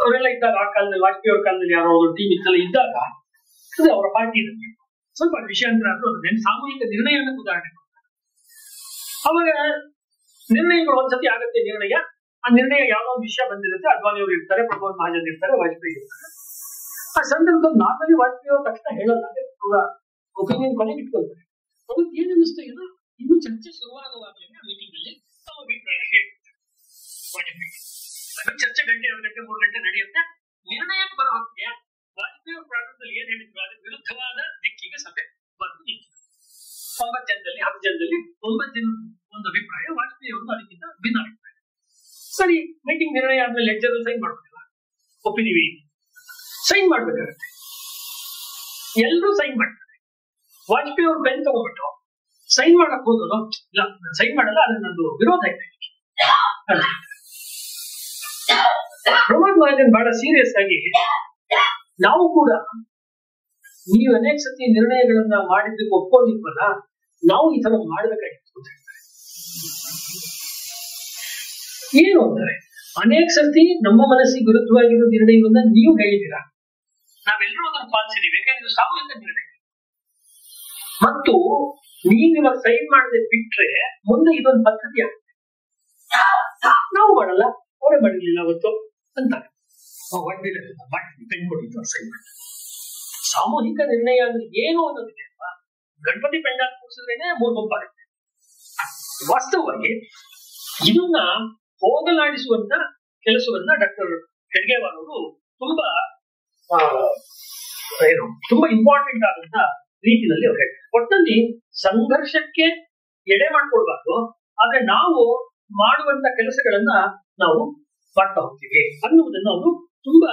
ಅವರೆಲ್ಲ ಇದ್ದಾಗ ಆ ಕಾಲದಲ್ಲಿ ವಾಜಪೇಯಿ ಅವ್ರ ಕಾಲದಲ್ಲಿ ಯಾರೋ ಒಂದು ಟೀಮ್ ಇತ್ತಲ್ಲ ಇದ್ದಾಗ ಅದು ಅವರ ಪಾರ್ಟಿನಲ್ಲಿ ಸ್ವಲ್ಪ ವಿಷಯಾಂತರ ಆದ್ರೂ ಸಾಮೂಹಿಕ ನಿರ್ಣಯವನ್ನು ಉದಾಹರಣೆ ಅವಾಗ ನಿರ್ಣಯಗಳು ಒಂದ್ಸತಿ ಆಗತ್ತೆ ನಿರ್ಣಯ. ಆ ನಿರ್ಣಯ ಯಾವ ವಿಷಯ ಬಂದಿರುತ್ತೆ, ಅದ್ವಾನಿ ಅವರು ಇರ್ತಾರೆ, ಪ್ರಮೋದ್ ಮಹಾಜನ್ ಇರ್ತಾರೆ, ವಾಜಪೇಯಿ ಇರ್ತಾರೆ. ಆ ಸಂದರ್ಭದಲ್ಲಿ ನಾರ್ಮಲಿ ವಾಜಪೇಯಿ ಅವ್ರ ತಕ್ಷಣ ಹೇಳಲ್ಲ, ಅವರ ಒಪಿನಿಯನ್ ಕೊನೆಗೆ ಇಟ್ಕೊಳ್ತಾರೆ. ಅವ್ರಿಗೆ ಏನ್ ಅನ್ನಿಸ್ತು, ಇದು ಇನ್ನು ಚರ್ಚೆ ಶುರುವಾಗುವಾಗಲೇ ಆ ಮೀಟಿಂಗ್ ಅಲ್ಲಿ ತಮ್ಮ ಅಭಿಪ್ರಾಯ ಹೇಳ್ತಾರೆ. ಚರ್ಚೆ ಗಂಟೆ 2 ಗಂಟೆ 3 ಗಂಟೆ ನಡೆಯುತ್ತೆ. ನಿರ್ಣಯಕ್ಕೆ ಬರೋ ಹೊತ್ತಿಗೆ ವಾಜಪೇಯಿ ಅವ್ರ ಪ್ರಾರಂಭದಲ್ಲಿ ಏನ್ ಹೇಳಿದ್ರು ಅದಕ್ಕೆ ವಿರುದ್ಧವಾದ ದಿಕ್ಕಿಗೆ ಸಭೆ ಬಂದು ನಿಂತು 9 ಜನದಲ್ಲಿ 10 ಜನದಲ್ಲಿ 9 ಜನ ಒಂದು ಅಭಿಪ್ರಾಯ, ವಾಜಪೇಯಿ ಅವರು ಅದಕ್ಕಿಂತ ಭಿನ್ನ ಅಭಿಪ್ರಾಯ. ಸರಿ, ಮೀಟಿಂಗ್ ನಿರ್ಣಯ ಆದ್ಮೇಲೆ ಲೆಕ್ಚರ್ ಸೈನ್ ಮಾಡ್ಬೇಕಲ್ಲ, ಒಪ್ಪಿದೀವಿ ಸೈನ್ ಮಾಡ್ಬೇಕಾಗತ್ತೆ. ಎಲ್ಲರೂ ಸೈನ್ ಮಾಡ್ತಾರೆ. ವಾಜಪೇಯಿ ಅವರು ಪೆನ್ ತಗೊಂಡ್ಬಿಟ್ಟು ಸೈನ್ ಮಾಡಕ್ ಹೋಗೋದು, ಇಲ್ಲ ನಾನು ಸೈನ್ ಮಾಡಲ್ಲ, ಅದು ನಂದು ವಿರೋಧ ಇದೆ. ಪ್ರಮೋದ್ ಮಹಾಜನ್ ಬಹಳ ಸೀರಿಯಸ್ ಆಗಿ, ನಾವು ಕೂಡ ನೀವು ಅನೇಕ ಸತಿ ನಿರ್ಣಯಗಳನ್ನ ಮಾಡಿದ್ದಕ್ಕೆ ಒಪ್ಕೊಂಡಿದ್ವಲ್ಲ, ನಾವು ಈ ತರ ಮಾಡ್ಬೇಕಾಗಿತ್ತು ಅಂತ ಹೇಳ್ತಾರೆ. ಏನು ಅಂತಾರೆ, ಅನೇಕ ಸರ್ತಿ ನಮ್ಮ ಮನಸ್ಸಿಗೆ ವಿರುದ್ಧವಾಗಿರೋ ನಿರ್ಣಯವನ್ನ ನೀವು ಹೇಳಿದ್ದೀರಾ, ನಾವೆಲ್ಲರೂ ಅದನ್ನು ಪಾಲಿಸಿದೀವಿ, ಯಾಕಂದ್ರೆ ಸಾಮೂಹಿಕ ನಿರ್ಣಯ. ಮತ್ತು ನೀವಿವಾಗ ಸೈನ್ ಮಾಡದೆ ಬಿಟ್ರೆ ಮುಂದೆ ಇದೊಂದು ಪದ್ಧತಿ ಆಗುತ್ತೆ. ನಾವು ಮಾಡಲ್ಲ, ಅವರೇ ಮಾಡಿರ್ಲಿಲ್ಲ ಅವತ್ತು ಅಂತಾರೆ. ಸೈನ್ ಮಾಡಿ ಸಾಮೂಹಿಕ ನಿರ್ಣಯ ಅಂದ್ರೆ ಏನು ಅನ್ನೋದಿದೆ ಅಲ್ವಾ. ಗಣಪತಿ ಪೆಂಡಾಲ್ ಕೂರಿಸಿದ್ರೇನೆ 3 ಗುಂಪಾಗುತ್ತೆ. ವಾಸ್ತವವಾಗಿ ಇದನ್ನ ಹೋಗಲಾಡಿಸುವಂತ ಕೆಲಸವನ್ನ ಡಾಕ್ಟರ್ ಹೆಡ್ಗೇವಾರ್ ಅವರು ತುಂಬಾ ತುಂಬಾ ಇಂಪಾರ್ಟೆಂಟ್ ಆದಂತ ರೀತಿಯಲ್ಲಿ ಅವ್ರು ಹೇಳ್ತಾರೆ. ಒಟ್ಟಲ್ಲಿ ಸಂಘರ್ಷಕ್ಕೆ ಎಡೆ ಮಾಡ್ಕೊಳ್ಬಾರ್ದು, ಆದ್ರೆ ನಾವು ಮಾಡುವಂತ ಕೆಲಸಗಳನ್ನ ನಾವು ಮಾಡ್ತಾ ಹೋಗ್ತೀವಿ ಅನ್ನುವುದನ್ನು ಅವರು ತುಂಬಾ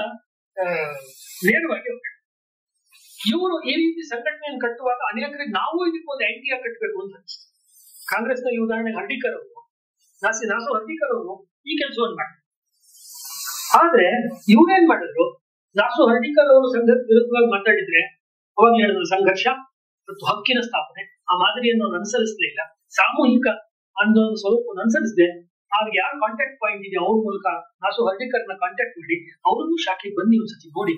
ನೇರವಾಗಿ ಹೇಳ್ತಾರೆ. ಇವರು ಈ ರೀತಿ ಸಂಘಟನೆಯನ್ನು ಕಟ್ಟುವಾಗ ಅನೇಕರಿಗೆ ನಾವು ಇದಕ್ಕೊಂದು ಐಡಿಯಾ ಕಟ್ಟಬೇಕು ಅಂತ ಅನಿಸ್ತು. ಕಾಂಗ್ರೆಸ್ನ ಈ ಉದಾಹರಣೆಗೆ ಹರ್ಡಿಕರ್ ಅವರು, ನಾಸು ಹರ್ಡಿಕರ್ ಅವರು ಈ ಕೆಲಸವನ್ನು ಮಾಡಿದ್ರು. ಆದ್ರೆ ಇವ್ರೇನ್ ಮಾಡಿದ್ರು, ನಾಸು ಹರ್ಡಿಕರ್ ಅವರು ಸಂಘದ ವಿರುದ್ಧವಾಗಿ ಮಾತಾಡಿದ್ರೆ ಅವಾಗ ಹೇಳಿದ್ರು ಸಂಘರ್ಷ ಮತ್ತು ಹಕ್ಕಿನ ಸ್ಥಾಪನೆ, ಆ ಮಾದರಿಯನ್ನು ಅವ್ರು ಅನುಸರಿಸಲಿಲ್ಲ. ಸಾಮೂಹಿಕ ಅನ್ನೋ ಸ್ವರೂಪವನ್ನು ಅನುಸರಿಸದೆ ಅವ್ರಿಗೆ ಯಾರು ಕಾಂಟ್ಯಾಕ್ಟ್ ಪಾಯಿಂಟ್ ಇದೆ ಅವ್ರ ಮೂಲಕ ನಾಸು ಹರ್ಡಿಕರ್ನ ಕಾಂಟ್ಯಾಕ್ಟ್ ಮಾಡಿ ಅವರನ್ನು ಶಾಖೆಗೆ ಬನ್ನಿ ಒಂದ್ಸತಿ ನೋಡಿ,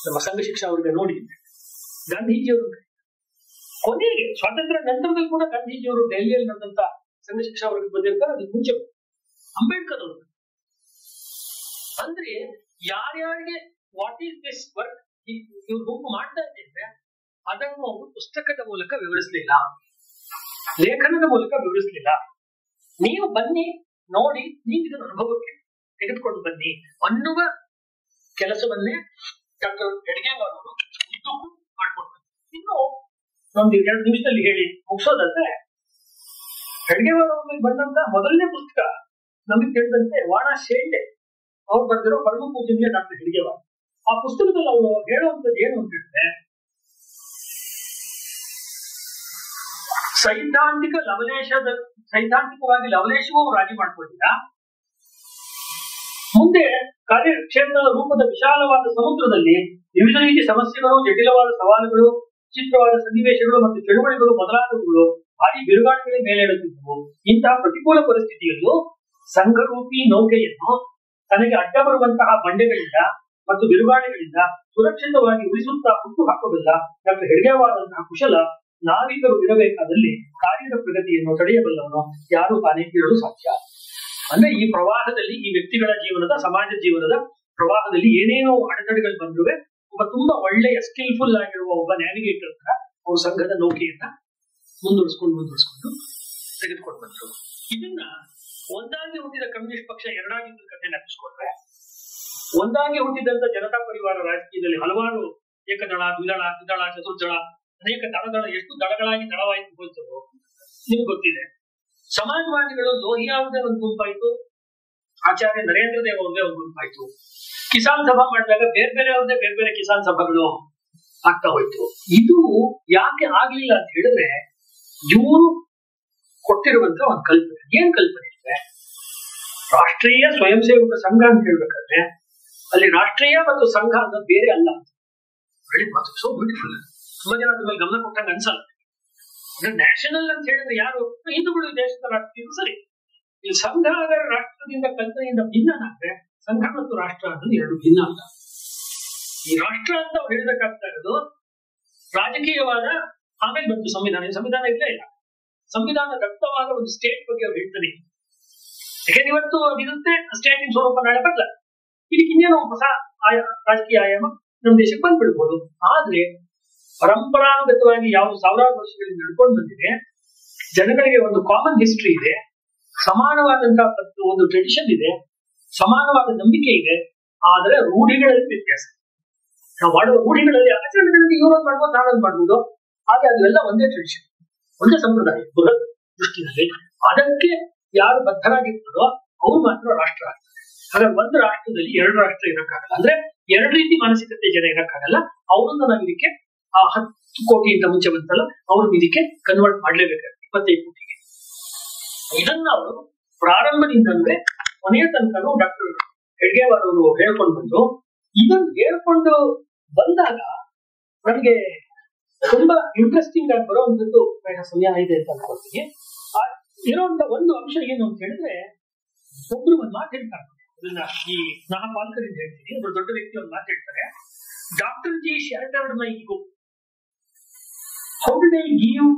ನಮ್ಮ ಸಂಘ ಶಿಕ್ಷಾ ಅವ್ರಿಗೆ ನೋಡಿ. ಗಾಂಧೀಜಿಯವರು ಕೊನೆಗೆ ಸ್ವಾತಂತ್ರ್ಯ ನಂತರದಲ್ಲಿ ಕೂಡ ಗಾಂಧೀಜಿಯವರು ದೆಹಲಿಯಲ್ಲಿ ನಡೆದಂತ ಸಂಘ ಶಿಕ್ಷಾ ಅವ್ರಿಗೆ ಬಂದಿರ್ತಾರೆ. ಅದಕ್ಕೆ ಮುಂಚೆ ಅಂಬೇಡ್ಕರ್ ಅವರು ಅಂದ್ರೆ ಯಾರ್ಯಾರಿಗೆ ವಾಟ್ ಈಸ್ ದಿಸ್ ವರ್ಕ್ ಇವ್ರು ಗುಂಪು ಮಾಡ್ತಾ ಇದ್ದೇವೆ ಅದನ್ನು ಅವರು ಪುಸ್ತಕದ ಮೂಲಕ ವಿವರಿಸಲಿಲ್ಲ, ಲೇಖನದ ಮೂಲಕ ವಿವರಿಸಲಿಲ್ಲ. ನೀವು ಬನ್ನಿ ನೋಡಿ, ನೀವು ಇದನ್ನು ಅನುಭವಕ್ಕೆ ತೆಗೆದುಕೊಂಡು ಬನ್ನಿ ಅನ್ನುವ ಕೆಲಸವನ್ನೇ ಡಾಕ್ಟರ್ ಹೆಡ್ಗೇವಾರ್ ಅವರು ಮಾಡ್ಕೊಂಡು ಇನ್ನು ನಮ್ದು 2 ನಿಮಿಷದಲ್ಲಿ ಹೇಳಿ ಮುಗಿಸೋದಂದ್ರೆ, ಹೆಡ್ಗೇವಾರ್ ಅವ್ರಿಗೆ ಬಂದಂತ ಮೊದಲನೇ ಪುಸ್ತಕ ನಮಗೆ ತಿಳಿದಂತೆ ವಾಣ ಶೇಂಡೆ ಅವ್ರು ಬರೆದಿರೋ ಪರಮ ಪೂಜನೀಯ ಡಾಕ್ಟರ್ ಹೆಡ್ಗೇವಾರ್. ಆ ಪುಸ್ತಕದಲ್ಲಿ ಅವರು ಹೇಳುವಂಥದ್ದು ಏನು ಅಂತ ಹೇಳಿದ್ರೆ, ಸೈದ್ಧಾಂತಿಕವಾಗಿ ಲವಲೇಶವೂ ರಾಜಿ ಮಾಡ್ಕೊಂಡಿಲ್ಲ. ಮುಂದೆ ಕಾರ್ಯಕ್ಷೇತ್ರದ ರೂಪದ ವಿಶಾಲವಾದ ಸಮುದ್ರದಲ್ಲಿ ವಿವಿಧ ರೀತಿ ಸಮಸ್ಯೆಗಳು, ಜಟಿಲವಾದ ಸವಾಲುಗಳು, ವಿಚಿತ್ರವಾದ ಸನ್ನಿವೇಶಗಳು ಮತ್ತು ಚಳುವಳಿಗಳು ಮೊದಲಾದವುಗಳು ಭಾರಿ ಬಿರುಗಾಳಿಗಳ ಮೇಲೇಳುತ್ತಿದ್ದವು. ಇಂತಹ ಪ್ರತಿಕೂಲ ಪರಿಸ್ಥಿತಿಯಲ್ಲೂ ಸಂಘರೂಪಿ ನೌಕೆಯನ್ನು ತನಗೆ ಅಡ್ಡ ಬರುವಂತಹ ಬಂಡೆಗಳಿಂದ ಮತ್ತು ಬಿರುಗಾಳಿಗಳಿಂದ ಸುರಕ್ಷಿತವಾಗಿ ಉಳಿಸುತ್ತಾ ಹುಟ್ಟು ಹಾಕಬಲ್ಲ ಡಾಕ್ಟರ್ ಹೆಡ್ಗೇವಾರಂತಹ ಕುಶಲ ನಾವಿಕರು ಇರಬೇಕಾದಲ್ಲಿ ಕಾರ್ಯದ ಪ್ರಗತಿಯನ್ನು ತಡೆಯಬಲ್ಲವನು ಯಾರು ತಾನೇ ಹೇಳಲು ಸಾಧ್ಯ. ಅಂದ್ರೆ ಈ ಪ್ರವಾಹದಲ್ಲಿ, ಈ ವ್ಯಕ್ತಿಗಳ ಜೀವನದ, ಸಮಾಜ ಜೀವನದ ಪ್ರವಾಹದಲ್ಲಿ ಏನೇನೋ ಅಡೆತಡೆಗಳು ಬಂದ್ರು ಒಬ್ಬ ತುಂಬಾ ಒಳ್ಳೆಯ ಸ್ಕಿಲ್ಫುಲ್ ಆಗಿರುವ ಒಬ್ಬ ನ್ಯಾವಿಗೇಟರ್ ತರ ಅವ್ರ ಸಂಘದ ನೌಕೆಯನ್ನ ಮುಂದುವರಿಸ್ಕೊಂಡು ತೆಗೆದುಕೊಂಡು ಬಂದ್ರು. ಇದನ್ನ ಒಂದಾಗಿ ಹುಟ್ಟಿದ ಕಮ್ಯುನಿಸ್ಟ್ ಪಕ್ಷ ಎರಡಾಗಿದ್ದ ಕಥೆ ನೆನಪಿಸ್ಕೊಂಡ್ರೆ, ಒಂದಾಗಿ ಹುಟ್ಟಿದಂತ ಜನತಾ ಪರಿವಾರ ರಾಜಕೀಯದಲ್ಲಿ ಹಲವಾರು ಏಕದಳ, ದ್ವಿದಳ, ತ್ರಿದಳ, ಚತುರ್ದಳ, ಅನೇಕ ದಳಗಳ ಎಷ್ಟು ದಳಗಳಾಗಿ ದಳವಾಯಿತು ಹೋಯ್ತದೋ ನಿಮ್ಗೆ ಗೊತ್ತಿದೆ. ಸಮಾಜವಾದಿಗಳು ಲೋಹಿಯಾ ಅವ್ರದೇ ಒಂದು ಗುಂಪಾಯ್ತು, ಆಚಾರ್ಯ ನರೇಂದ್ರ ದೇವ್ ಅವ್ರದೇ ಒಂದು ಗುಂಪಾಯ್ತು. ಕಿಸಾನ್ ಸಭಾ ಮಾಡಿದಾಗ ಬೇರೆ ಬೇರೆ ಅವ್ರದೇ ಬೇರೆ ಬೇರೆ ಕಿಸಾನ್ ಸಭಾಗಳು ಆಗ್ತಾ ಹೋಯ್ತು. ಇದು ಯಾಕೆ ಆಗ್ಲಿಲ್ಲ ಅಂತ ಹೇಳಿದ್ರೆ, ಇವರು ಕೊಟ್ಟಿರುವಂತ ಒಂದು ಕಲ್ಪನೆ. ಏನ್ ಕಲ್ಪನೆ ಇದೆ, ರಾಷ್ಟ್ರೀಯ ಸ್ವಯಂ ಸೇವಕ ಸಂಘ ಅಂತ ಹೇಳ್ಬೇಕಾದ್ರೆ ಅಲ್ಲಿ ರಾಷ್ಟ್ರೀಯ ಮತ್ತು ಸಂಘ ಅನ್ನೋದು ಬೇರೆ ಅಲ್ಲ. ಸೊ ಬ್ಯೂಟಿಫುಲ್, ತುಂಬಾ ಜನ ಅದ್ರ ಮೇಲೆ ಗಮನ ಕೊಟ್ಟಂಗೆ ಅನ್ಸಲ್ಲ. ನ್ಯಾಷನಲ್ ಅಂತ ಹೇಳಿದ್ರೆ ಯಾರು ಹಿಂದೂಗಳು ದೇಶದ ರಾಷ್ಟ್ರೀಯ ಸರಿ, ಈ ಸಂಘ ರಾಷ್ಟ್ರದಿಂದ ಕಲ್ಪನೆಯಿಂದ ಭಿನ್ನನಾದ್ರೆ ಸಂಘ ಮತ್ತು ರಾಷ್ಟ್ರ ಅನ್ನೋದು ಎರಡು ಭಿನ್ನ ಅಲ್ಲ. ಈ ರಾಷ್ಟ್ರ ಅಂತ ಅವ್ರು ಹೇಳ್ಬೇಕಾಗ್ತಾ ಇರೋದು ರಾಜಕೀಯವಾದ, ಆಮೇಲೆ ಬಂತು ಸಂವಿಧಾನ. ಸಂವಿಧಾನ ಇಲ್ಲ. ಸಂವಿಧಾನ ದತ್ತವಾದ ಒಂದು ಸ್ಟೇಟ್ ಬಗ್ಗೆ ಅವ್ರು ಹೇಳ್ತಾರೆ. ಯಾಕೆಂದ್ರೆ ಇವತ್ತು ಅದಿರುತ್ತೆ, ಸ್ಟೇಟಿನ ಸ್ವರೂಪ ನಾಳೆ ಬದಲ, ಇದಕ್ಕೆ ಇನ್ನೇನೋ ಹೊಸ ರಾಜಕೀಯ ಆಯಾಮ ನಮ್ಮ ದೇಶಕ್ಕೆ ಬಂದ್ಬಿಡ್ಬೋದು. ಆದ್ರೆ ಪರಂಪರಾನುಗತವಾಗಿ ಯಾವುದು ಸಾವಿರಾರು ವರ್ಷಗಳಿಂದ ನಡ್ಕೊಂಡು ಬಂದಿದೆ, ಜನಗಳಿಗೆ ಒಂದು ಕಾಮನ್ ಹಿಸ್ಟ್ರಿ ಇದೆ, ಸಮಾನವಾದಂತಹ ಒಂದು ಟ್ರೆಡಿಷನ್ ಇದೆ, ಸಮಾನವಾದ ನಂಬಿಕೆ ಇದೆ. ಆದ್ರೆ ರೂಢಿಗಳಲ್ಲಿ ವ್ಯತ್ಯಾಸ. ನಾವು ಮಾಡುವ ರೂಢಿಗಳಲ್ಲಿ, ಆಚರಣೆಗಳಲ್ಲಿ ಇವ್ರೊಂದು ಮಾಡ್ಬೋದು, ನಾನೊಂದು ಮಾಡ್ಬೋದು. ಆದ್ರೆ ಅದೆಲ್ಲ ಒಂದೇ ಟ್ರೆಡಿಷನ್, ಒಂದೇ ಸಂಪ್ರದಾಯ ಬೃಹತ್ ದೃಷ್ಟಿಯಲ್ಲಿ. ಅದಕ್ಕೆ ಯಾರು ಬದ್ಧರಾಗಿರ್ತಾರೋ ಅವ್ರು ಮಾತ್ರ ರಾಷ್ಟ್ರ ಆಗ್ತಾರೆ. ಹಾಗಾಗಿ ಒಂದು ರಾಷ್ಟ್ರದಲ್ಲಿ ಎರಡು ರಾಷ್ಟ್ರ ಇರಕ್ಕಾಗಲ್ಲ, ಅಂದ್ರೆ ಎರಡು ರೀತಿ ಮಾನಸಿಕತೆ ಜನ ಇರಕ್ಕಾಗಲ್ಲ. ಅವ್ರನ್ನ ನಾವು ಇದಕ್ಕೆ 10 ಕೋಟಿಯಿಂದ ಮುಂಚೆ ಬಂತಲ್ಲ, ಅವ್ರನ್ನ ಇದಕ್ಕೆ ಕನ್ವರ್ಟ್ ಮಾಡ್ಲೇಬೇಕಾಗುತ್ತೆ 25 ಕೋಟಿಗೆ. ಇದನ್ನ ಅವರು ಪ್ರಾರಂಭದಿಂದ ಅಂದ್ರೆ ಕೊನೆಯ ತನಕನೂ ಡಾಕ್ಟರ್ ಹೆಡ್ಗೇವಾರ್ ಅವರು ಹೇಳ್ಕೊಂಡು ಬಂದು, ಇದನ್ನು ಹೇಳ್ಕೊಂಡು ಬಂದಾಗ ನಮ್ಗೆ ತುಂಬಾ ಇಂಟ್ರೆಸ್ಟಿಂಗ್ ಆಗಿ ಬರುವಂತದ್ದು ಸಮಯ ಇದೆ ಅಂತ ಅನ್ಕೊಳ್ತೀನಿ. ಇರೋಂತ ಒಂದು ಅಂಶ ಏನು ಅಂತ ಹೇಳಿದ್ರೆ, ಒಬ್ರು ಒಂದು ಮಾತು ಹೇಳ್ತಾರೆ, ಅದನ್ನ ಈ ಪಾಲ್ಕರಿಂದ ಹೇಳ್ತೀನಿ. ಒಬ್ರು ದೊಡ್ಡ ವ್ಯಕ್ತಿ ಒಂದು ಮಾತು ಹೇಳ್ತಾರೆ, doctor G shattered my ego. How did I give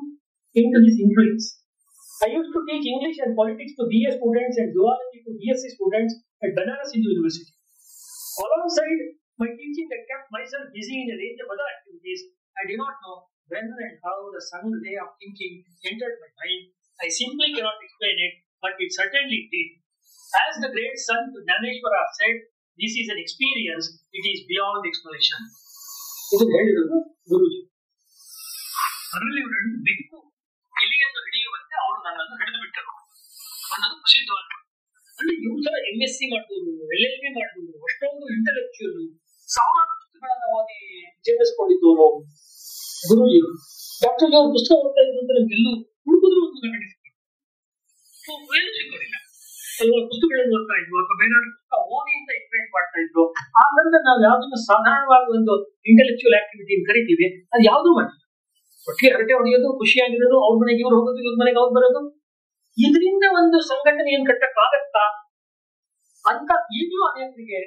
into his influence? I used to teach English and politics to BA students and zoology to BSc students at Banaras Hindu University. Alongside my teaching, I kept myself busy in a range of other activities. I do not know when and how the sudden ray of thinking entered my mind. I simply cannot explain it, but it certainly did. As the great son Jnaneshwara said, this is an experience, it is beyond explanation. ಇದು ಹೇಳಿರೋದು ಗುರುಜಿ. ಅದರಲ್ಲಿ ಇವರು ಬಿಟ್ಟು ಇಲಿಯನ್ನು ಹಿಡಿಯುವಂತೆ ಅವರು ನನ್ನನ್ನು ಹಿಡಿದು ಬಿಟ್ಟರು ಅನ್ನೋದು ಪ್ರಸಿದ್ಧವಾದ. ಅಂದ್ರೆ ಇವ್ರ ತರ MSc ಮಾಡಿದವರು, LLB ಮಾಡಿದವರು, ಅಷ್ಟೊಂದು ಇಂಟೆಲೆಕ್ಚುಯಲ್, ಸಾವಿರಾರು ಪುಸ್ತಕಗಳನ್ನ ಓದಿ ಚೇತರಿಸಿಕೊಂಡಿದ್ದವರು ಗುರುಜಿಯವರು. ಡಾಕ್ಟರ್ ಜಿ ಅವ್ರ ಪುಸ್ತಕ ಓದ್ತಾ ಇದ್ರು ಅಂತ ನಮ್ಗೆಲ್ಲೂ ಹುಡುಕಿದ್ರು ಒಂದು ಏನು ಸಿಕ್ಕೋದಿಲ್ಲ. ಕೆಲವರು ಪುಸ್ತಕಗಳನ್ನು ಓದ್ತಾ ಇದ್ರು ಅಥವಾ ಬೇರೆ ಪುಸ್ತಕ ಓದಿ ಅಂತ ಇನ್ವೆಂಟ್ ಮಾಡ್ತಾ ಇದ್ರು. ಆ ತರದ ನಾವು ಯಾವ್ದನ್ನ ಸಾಧಾರಣವಾಗಿ ಒಂದು ಇಂಟೆಲೆಕ್ಚುಯಲ್ ಆಕ್ಟಿವಿಟಿ ಕರಿತೀವಿ, ಅದು ಯಾವ್ದು ಮಾಡಿಲ್ಲ. ಒಟ್ಟಿಗೆ ಹರಟೆ ಹೊಡೆಯೋದು, ಖುಷಿಯಾಗಿರೋದು, ಅವ್ರ ಮನೆಗೆ ಇವ್ರು ಹೋಗೋದು, ಇವ್ರ ಮನೆಗೆ ಅವ್ರು ಬರೋದು, ಇದರಿಂದ ಒಂದು ಸಂಘಟನೆಯನ್ನು ಕಟ್ಟಕ್ಕಾಗತ್ತಾ ಅಂತ ಈಗಲೂ ಅನೇಕರಿಗೆ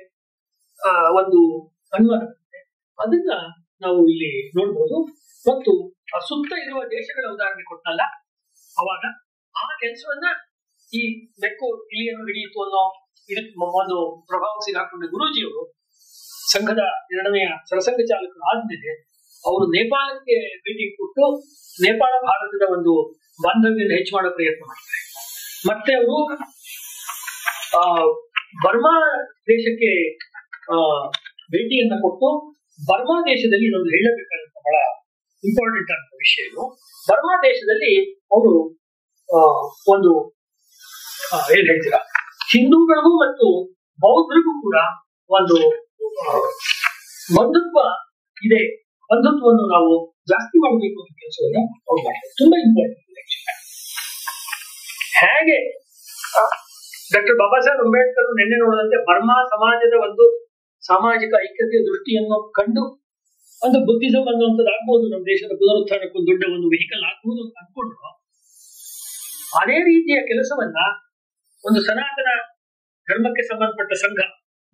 ಒಂದು ಅನುಮಾನ ಬರುತ್ತೆ. ಅದನ್ನ ನಾವು ಇಲ್ಲಿ ನೋಡ್ಬೋದು. ಮತ್ತು ಸುತ್ತ ಇರುವ ದೇಶಗಳ ಉದಾಹರಣೆ ಕೊಟ್ಟಲ್ಲ, ಅವಾಗ ಆ ಕೆಲಸವನ್ನ ಈ ಬೆಕ್ಕು ಇಲಿಯನ್ನು ಹಿಡಿಯಿತು ಅನ್ನೋ ಇದಕ್ಕೆ ಒಂದು ಪ್ರಭಾವ ಸಿಗಾಕೊಂಡ ಗುರೂಜಿಯವರು ಸಂಘದ 2ನೆಯ ಸರಸಂಘ ಚಾಲಕರು ಆದ್ಮೇಲೆ ಅವರು ನೇಪಾಳಕ್ಕೆ ಭೇಟಿ ಕೊಟ್ಟು ನೇಪಾಳ ಭಾರತದ ಒಂದು ಬಾಂಧವ್ಯವನ್ನು ಹೆಚ್ಚು ಮಾಡೋ ಪ್ರಯತ್ನ ಮಾಡ್ತಾರೆ. ಮತ್ತೆ ಅವರು ಬರ್ಮಾ ದೇಶಕ್ಕೆ ಭೇಟಿಯನ್ನ ಕೊಟ್ಟು ಬರ್ಮಾ ದೇಶದಲ್ಲಿ ಇದೊಂದು ಹೇಳಬೇಕಾದಂತ ಬಹಳ ಇಂಪಾರ್ಟೆಂಟ್ ಅಂತ ವಿಷಯ ಇದು. ಬರ್ಮಾ ದೇಶದಲ್ಲಿ ಅವರು ಒಂದು ಏನ್ ಹೇಳ್ತೀರಾ, ಹಿಂದೂಗಳಿಗೂ ಮತ್ತು ಬೌದ್ಧರಿಗೂ ಕೂಡ ಒಂದು ಬಂಧುತ್ವ ಇದೆ. ಬಂಧುತ್ವವನ್ನು ನಾವು ಜಾಸ್ತಿ ಮಾಡಬೇಕು ಅಂತ ಕೆಲಸವನ್ನ ಅವ್ರು ಮಾಡ್ತಾರೆ. ತುಂಬಾ ಇಂಪಾರ್ಟೆಂಟ್. ಹೇಗೆ ಡಾಕ್ಟರ್ ಬಾಬಾ ಸಾಹೇಬ್ ಅಂಬೇಡ್ಕರ್ ನಿನ್ನೆ ನೋಡಿದಂತೆ ಬರ್ಮಾ ಸಮಾಜದ ಒಂದು ಸಾಮಾಜಿಕ ಐಕ್ಯತೆಯ ದೃಷ್ಟಿಯನ್ನು ಕಂಡು ಒಂದು ಬುದ್ಧಿಸಂ ಅನ್ನುವಂಥದ್ದು ಆಗ್ಬೋದು, ನಮ್ಮ ದೇಶದ ಪುನರುತ್ಥಾನಕ್ಕೆ ಒಂದು ದೊಡ್ಡ ಒಂದು ವೆಹಿಕಲ್ ಆಗ್ಬೋದು ಅಂತ ಅನ್ಕೊಂಡ್ರು. ಅದೇ ರೀತಿಯ ಕೆಲಸವನ್ನ ಒಂದು ಸನಾತನ ಧರ್ಮಕ್ಕೆ ಸಂಬಂಧಪಟ್ಟ ಸಂಘ,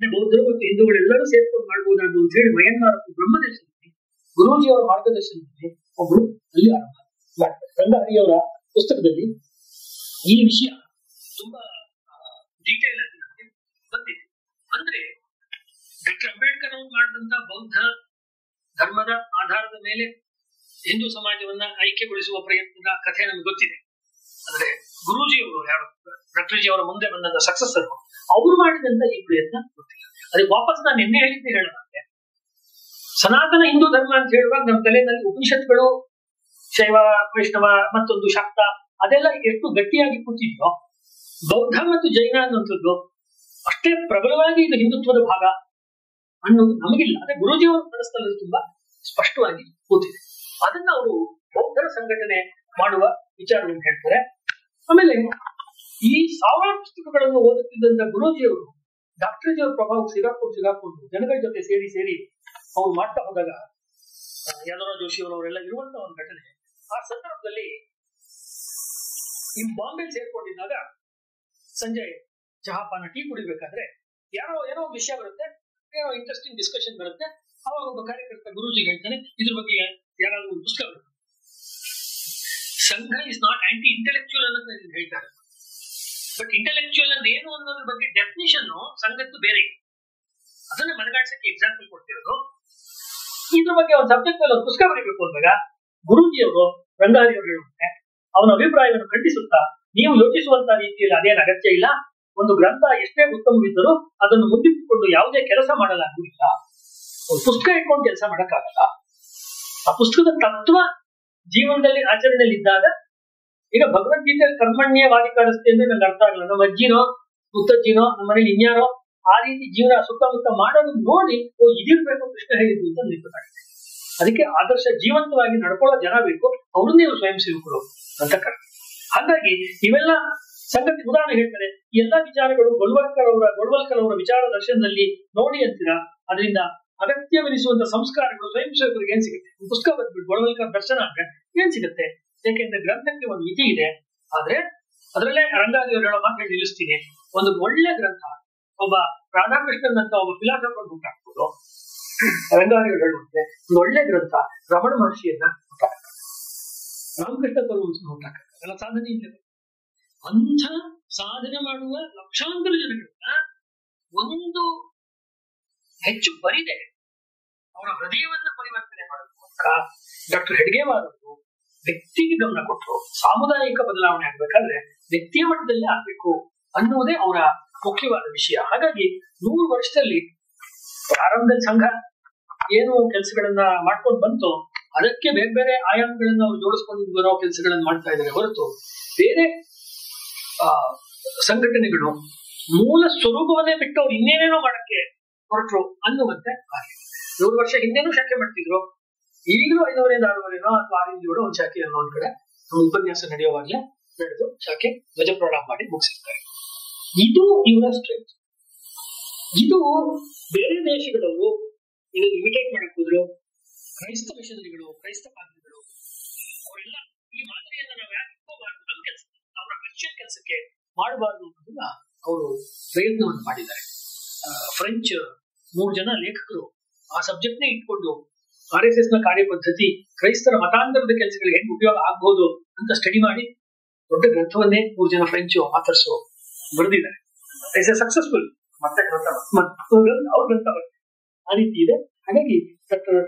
ಬೌದ್ಧರು ಮತ್ತು ಹಿಂದೂಗಳೆಲ್ಲರೂ ಸೇರ್ಕೊಂಡು ಮಾಡ್ಬೋದು ಅಂತ ಹೇಳಿ ಮಯನ್ಮಾರ್ ಬ್ರಹ್ಮದೇಶದಲ್ಲಿ ಗುರೂಜಿಯವರ ಮಾರ್ಗದರ್ಶನದಲ್ಲಿ ಒಬ್ರು ಅಲ್ಲಿ ಆರಂಭ ಮಾಡ್ತಾರೆ. ರಂಗಹರಿಯವರ ಪುಸ್ತಕದಲ್ಲಿ ಈ ವಿಷಯ ತುಂಬಾ ಡೀಟೇಲ್ ಆಗಿ ಬಂದಿದೆ. ಅಂದ್ರೆ ಡಾಕ್ಟರ್ ಅಂಬೇಡ್ಕರ್ ಅವರು ಮಾಡಿದಂತ ಬೌದ್ಧ ಧರ್ಮದ ಆಧಾರದ ಮೇಲೆ ಹಿಂದೂ ಸಮಾಜವನ್ನ ಐಕ್ಯಗೊಳಿಸುವ ಪ್ರಯತ್ನದ ಕಥೆ ನಮ್ಗೆ ಗೊತ್ತಿದೆ. ಅಂದ್ರೆ ಗುರೂಜಿಯವರು ಯಾರು ಡಾಕ್ಟರ್ ಜಿ ಅವರ ಮುಂದೆ ಬಂದಂತ ಸಕ್ಸಸ್ಸರ್, ಅವರು ಮಾಡಿದಂತ ಈ ಪ್ರಯತ್ನ ಗೊತ್ತಿಲ್ಲ. ಅದಕ್ಕೆ ವಾಪಸ್ ನಾನು ನಿನ್ನೆ ಹೇಳಿದ್ದೆ ಹೇಳೋದಂತೆ, ಸನಾತನ ಹಿಂದೂ ಧರ್ಮ ಅಂತ ಹೇಳುವಾಗ ನಮ್ಮ ತಲೆಯಲ್ಲಿ ಉಪನಿಷತ್ಗಳು, ಶೈವ, ವೈಷ್ಣವ, ಮತ್ತೊಂದು ಶಾಕ್ತ, ಅದೆಲ್ಲ ಎಷ್ಟು ಗಟ್ಟಿಯಾಗಿ ಕೂತಿದ್ಯೋ, ಬೌದ್ಧ ಮತ್ತು ಜೈನ ಅನ್ನುವಂಥದ್ದು ಅಷ್ಟೇ ಪ್ರಬಲವಾಗಿ ಇದು ಹಿಂದುತ್ವದ ಭಾಗ ಅನ್ನೋದು ನಮಗಿಲ್ಲ. ಅದೇ ಗುರೂಜಿಯವರ ಮನಸ್ಸಲ್ಲಿ ತುಂಬಾ ಸ್ಪಷ್ಟವಾಗಿ ಕೂತಿದೆ. ಅದನ್ನ ಅವರು ಬೌದ್ಧರ ಸಂಘಟನೆ ಮಾಡುವ ವಿಚಾರವನ್ನು ಹೇಳ್ತಾರೆ. ಆಮೇಲೆ ಈ ಸಾವಿರಾರು ಪುಸ್ತಕಗಳನ್ನು ಓದುತ್ತಿದ್ದಂತ ಗುರೂಜಿಯವರು ಡಾಕ್ಟರ್ ಜಿಯವರ ಪ್ರಭಾವಕ್ಕೆ ಸಿಗಾಕೊಂಡು ಜನಗಳ ಜೊತೆ ಸೇರಿ ಅವ್ರು ಮಾಡ್ತಾ ಹೋದಾಗ ಯಾದವರಾವ್ ಜೋಶಿಯವರೆಲ್ಲ ಇರುವಂತ ಒಂದು ಘಟನೆ. ಆ ಸಂದರ್ಭದಲ್ಲಿ ಈ ಬಾಂಬೆ ಸೇರ್ಕೊಂಡಿದ್ದಾಗ ಸಂಜೆ ಚಹಾಪಾನ ಟೀ ಕುಡಿಬೇಕಾದ್ರೆ ಏನೋ ಒಂದು ವಿಷಯ ಬರುತ್ತೆ, ಏನೋ ಇಂಟ್ರೆಸ್ಟಿಂಗ್ ಡಿಸ್ಕಷನ್ ಬರುತ್ತೆ, ಅವಾಗ ಒಬ್ಬ ಕಾರ್ಯಕರ್ತ ಗುರೂಜಿಗೆ ಹೇಳ್ತಾನೆ ಇದ್ರ ಬಗ್ಗೆ ಯಾರಾದ್ರೂ ಒಂದು ಪುಸ್ತಕ ಬರುತ್ತೆ. ಸಂಘ ಇಸ್ ನಾಟ್ ಆಂಟಿ ಇಂಟೆಲೆಕ್ಚುಯಲ್ ಅನ್ನೋದು ಹೇಳ್ತಾರೆ. ಬಟ್ ಇಂಟೆಲೆಕ್ಚುಯಲ್ ಅಂದ್ರೆ ಏನು ಅನ್ನೋದ್ರ ಬಗ್ಗೆ ಡೆಫಿನಿಷನ್ ಸಂಘದ್ದು ಬೇರೆ. ಅದನ್ನ ಮನಗಾಡ್ಸಕ್ಕೆ ಎಕ್ಸಾಂಪಲ್ ಕೊಡ್ತಿರೋದು. ಇದ್ರ ಬಗ್ಗೆ ಒಂದು ಸಬ್ಜೆಕ್ಟ್ ಅಲ್ಲಿ ಒಂದು ಪುಸ್ತಕ ಬರೀಬೇಕು ಅಂದಾಗ ಗುರೂಜಿಯವರು ರಂಗಾರಿಯವರು ಹೇಳುತ್ತೆ, ಅವನ ಅಭಿಪ್ರಾಯವನ್ನು ಖಂಡಿಸುತ್ತಾ ನೀವು ಯೋಚಿಸುವಂತಹ ರೀತಿಯಲ್ಲಿ ಅದೇನು ಅಗತ್ಯ ಇಲ್ಲ, ಒಂದು ಗ್ರಂಥ ಎಷ್ಟೇ ಉತ್ತಮವಿದ್ದರೂ ಅದನ್ನು ಮುಂದಿಟ್ಟುಕೊಂಡು ಯಾವುದೇ ಕೆಲಸ ಮಾಡಲಾಗುವುದಿಲ್ಲ. ಒಂದು ಪುಸ್ತಕ ಇಟ್ಕೊಂಡು ಕೆಲಸ ಮಾಡಕ್ಕಾಗಲ್ಲ. ಆ ಪುಸ್ತಕದ ತತ್ವ ಜೀವನದಲ್ಲಿ ಆಚರಣೆಯಲ್ಲಿ ಇದ್ದಾಗ, ಈಗ ಭಗವದ್ಗೀತೆಯಲ್ಲಿ ಕರ್ಮಣ್ಯವಾದಿ ಕಾಣಿಸ್ತೆ ಅಂದ್ರೆ ನಂಗೆ ಅರ್ಥ ಆಗಲ್ಲ. ನಮ್ಮ ಅಜ್ಜಿನೋ ಮುತ್ತಜ್ಜಿನೋ ನಮ್ಮ ಮನೇಲಿ ಇನ್ಯಾರೋ ಆ ರೀತಿ ಜೀವನ ಸುತ್ತಮುತ್ತ ಮಾಡೋದು ನೋಡಿ ಇದಿರ್ಬೇಕು ಕೃಷ್ಣ ಹೇಳಿದ್ದು ಅಂತ ಗೊತ್ತಾಗುತ್ತೆ. ಅದಕ್ಕೆ ಆದರ್ಶ ಜೀವಂತವಾಗಿ ನಡ್ಕೊಳ್ಳೋ ಜನ ಬೇಕು, ಅವ್ರನ್ನೇ ಸ್ವಯಂ ಸೇವಕರು ಅಂತ ಕರೆ. ಹಾಗಾಗಿ ಇವೆಲ್ಲ ಸಂಗತಿ ಉದಾಹರಣೆ ಹೇಳ್ತಾರೆ. ಎಲ್ಲಾ ವಿಚಾರಗಳು ಗೊಳ್ವಲ್ಕರ್ ಅವರ ವಿಚಾರ ದರ್ಶನದಲ್ಲಿ ನೋಡಿ ಅಂತೀರಾ, ಅದರಿಂದ ಅಗತ್ಯವೆನಿಸುವಂತ ಸಂಸ್ಕಾರಗಳು ಸ್ವಯಂ ಸೇವಕರಿಗೆ ಏನ್ ಸಿಗುತ್ತೆ? ಪುಸ್ತಕ ಬಂದ್ಬಿಟ್ಟು ಗೊಳ್ವಲ್ಕರ್ ದರ್ಶನ ಅಂದ್ರೆ ಏನ್ ಸಿಗುತ್ತೆ? ಯಾಕೆಂದ್ರೆ ಗ್ರಂಥಕ್ಕೆ ಒಂದು ಮಿತಿ ಇದೆ. ಆದ್ರೆ ಅದರಲ್ಲೇ ರಂಗಾದಿಯವರು ಹೇಳೋ ಮಾತು ಹೇಳಿ ನಿಲ್ಲಿಸ್ತೀನಿ. ಒಂದು ಒಳ್ಳೆ ಗ್ರಂಥ ಒಬ್ಬ ರಾಧಾಕೃಷ್ಣನ್ ಅಂತ ಒಬ್ಬ ಫಿಲಾಸಫರ್ ಹುಟ್ಟಾಕ್ಬೋದು. ರಂಗಾದಿಯವರು ಹೇಳುವಂತೆ ಒಂದು ಒಳ್ಳೆ ಗ್ರಂಥ ರಮಣ ಮಹರ್ಷಿಯನ್ನ ಹುಟ್ಟಾಕ, ರಾಮಕೃಷ್ಣ ಪರಮಹಂಸನ ಹುಟ್ಟಾಕ ಸಾಧನೆ ಇಲ್ಲ. ಅಂಥ ಸಾಧನೆ ಮಾಡುವ ಲಕ್ಷಾಂತರ ಜನಗಳನ್ನ ಒಂದು ಹೆಚ್ಚು ಬರಿದೆ ಅವರ ಹೃದಯವನ್ನ ಪರಿವರ್ತನೆ ಮಾಡೋದಕ್ಕ ಡಾಕ್ಟರ್ ಹೆಡ್ಗೇವಾರ್ ಅವರು ವ್ಯಕ್ತಿಗೆ ಗಮನ ಕೊಟ್ಟರು. ಸಾಮುದಾಯಿಕ ಬದಲಾವಣೆ ಆಗ್ಬೇಕಾದ್ರೆ ವ್ಯಕ್ತಿಯ ಮಟ್ಟದಲ್ಲೇ ಆಗ್ಬೇಕು ಅನ್ನುವುದೇ ಅವರ ಮುಖ್ಯವಾದ ವಿಷಯ. ಹಾಗಾಗಿ 100 ವರ್ಷದಲ್ಲಿ ಪ್ರಾರಂಭದಲ್ಲಿ ಸಂಘ ಏನು ಕೆಲಸಗಳನ್ನ ಮಾಡ್ಕೊಂಡು ಬಂತು, ಅದಕ್ಕೆ ಬೇರೆ ಬೇರೆ ಆಯಾಮಗಳನ್ನ ಅವ್ರು ಜೋಡಿಸ್ಕೊಂಡು ಬರೋ ಕೆಲಸಗಳನ್ನ ಮಾಡ್ತಾ ಇದ್ದಾರೆ ಹೊರತು ಬೇರೆ ಸಂಘಟನೆಗಳು ಮೂಲ ಸ್ವರೂಪವನ್ನೇ ಬಿಟ್ಟು ಅವ್ರು ಇನ್ನೇನೇನೋ ಮಾಡಕ್ಕೆ ಹೊರಟರು ಅನ್ನುವಂತೆ ಆಗಿದೆ. 100 ವರ್ಷ ಹಿಂದೆನೂ ಶಾಖೆ ಮಾಡ್ತಿದ್ರು, ಈಗಲೂ 5ವರೆಯಿಂದ 6ವರೆನೋ ಅಥವಾ 6ರಿಂದ 7 ಒಂದು ಶಾಖೆ ಅನ್ನೋ ಒಂದ್ ಕಡೆ ಉಪನ್ಯಾಸ ನಡೆಯುವಾಗಲೇ ನಡೆದು ಶಾಖೆ ಧ್ವಜ ಪ್ರಣಾಮ ಮಾಡಿ ಮುಗಿಸಿರ್ತಾರೆ. ಇದು ಇವರ ಸ್ಟ್ರೆಂತ್. ಇದು ಬೇರೆ ದೇಶಗಳವರು ಇದನ್ನು ಇಮಿಟೇಟ್ ಮಾಡಕ್ ಹೋದ್ರು. ಕ್ರೈಸ್ತ ಮಿಷನರಿಗಳು, ಕ್ರೈಸ್ತ ಪಾದ್ರಿಗಳು ಅವರೆಲ್ಲ ಈ ಮಾದರಿಯನ್ನ ನಾವು ಯಾಕೆ ಇಟ್ಕೋಬಾರ್ದು, ನಮ್ಮ ಕೆಲಸ ಅವರ ಕ್ರಿಶ್ಚಿಯನ್ ಕೆಲಸಕ್ಕೆ ಮಾಡಬಾರ್ದು ಅನ್ನೋದನ್ನ ಅವರು ಪ್ರಯತ್ನವನ್ನು ಮಾಡಿದ್ದಾರೆ. ಫ್ರೆಂಚ್ 3 ಜನ ಲೇಖಕರು ಆ ಸಬ್ಜೆಕ್ಟ್ನೇ ಇಟ್ಕೊಂಡು RSS ನ ಕಾರ್ಯಪದ್ಧತಿ ಕ್ರೈಸ್ತರ ಮತಾಂತರದ ಕೆಲಸಗಳಿಗೆ ಹೆಂಗ್ ಉಪಯೋಗ ಆಗ್ಬಹುದು ಅಂತ ಸ್ಟಡಿ ಮಾಡಿ ದೊಡ್ಡ ಗ್ರಂಥವನ್ನೇ 3 ಜನ ಫ್ರೆಂಚ್ ಆಥರ್ಸ್ ಬರೆದಿದ್ದಾರೆ. ಇಟ್ಸ್ ಎ ಸಕ್ಸಸ್ಫುಲ್ ಮತ್ತೆ ಅವ್ರ ಗ್ರಂಥ ಆ ರೀತಿ ಇದೆ. ಹಾಗಾಗಿ ಡಾಕ್ಟರ್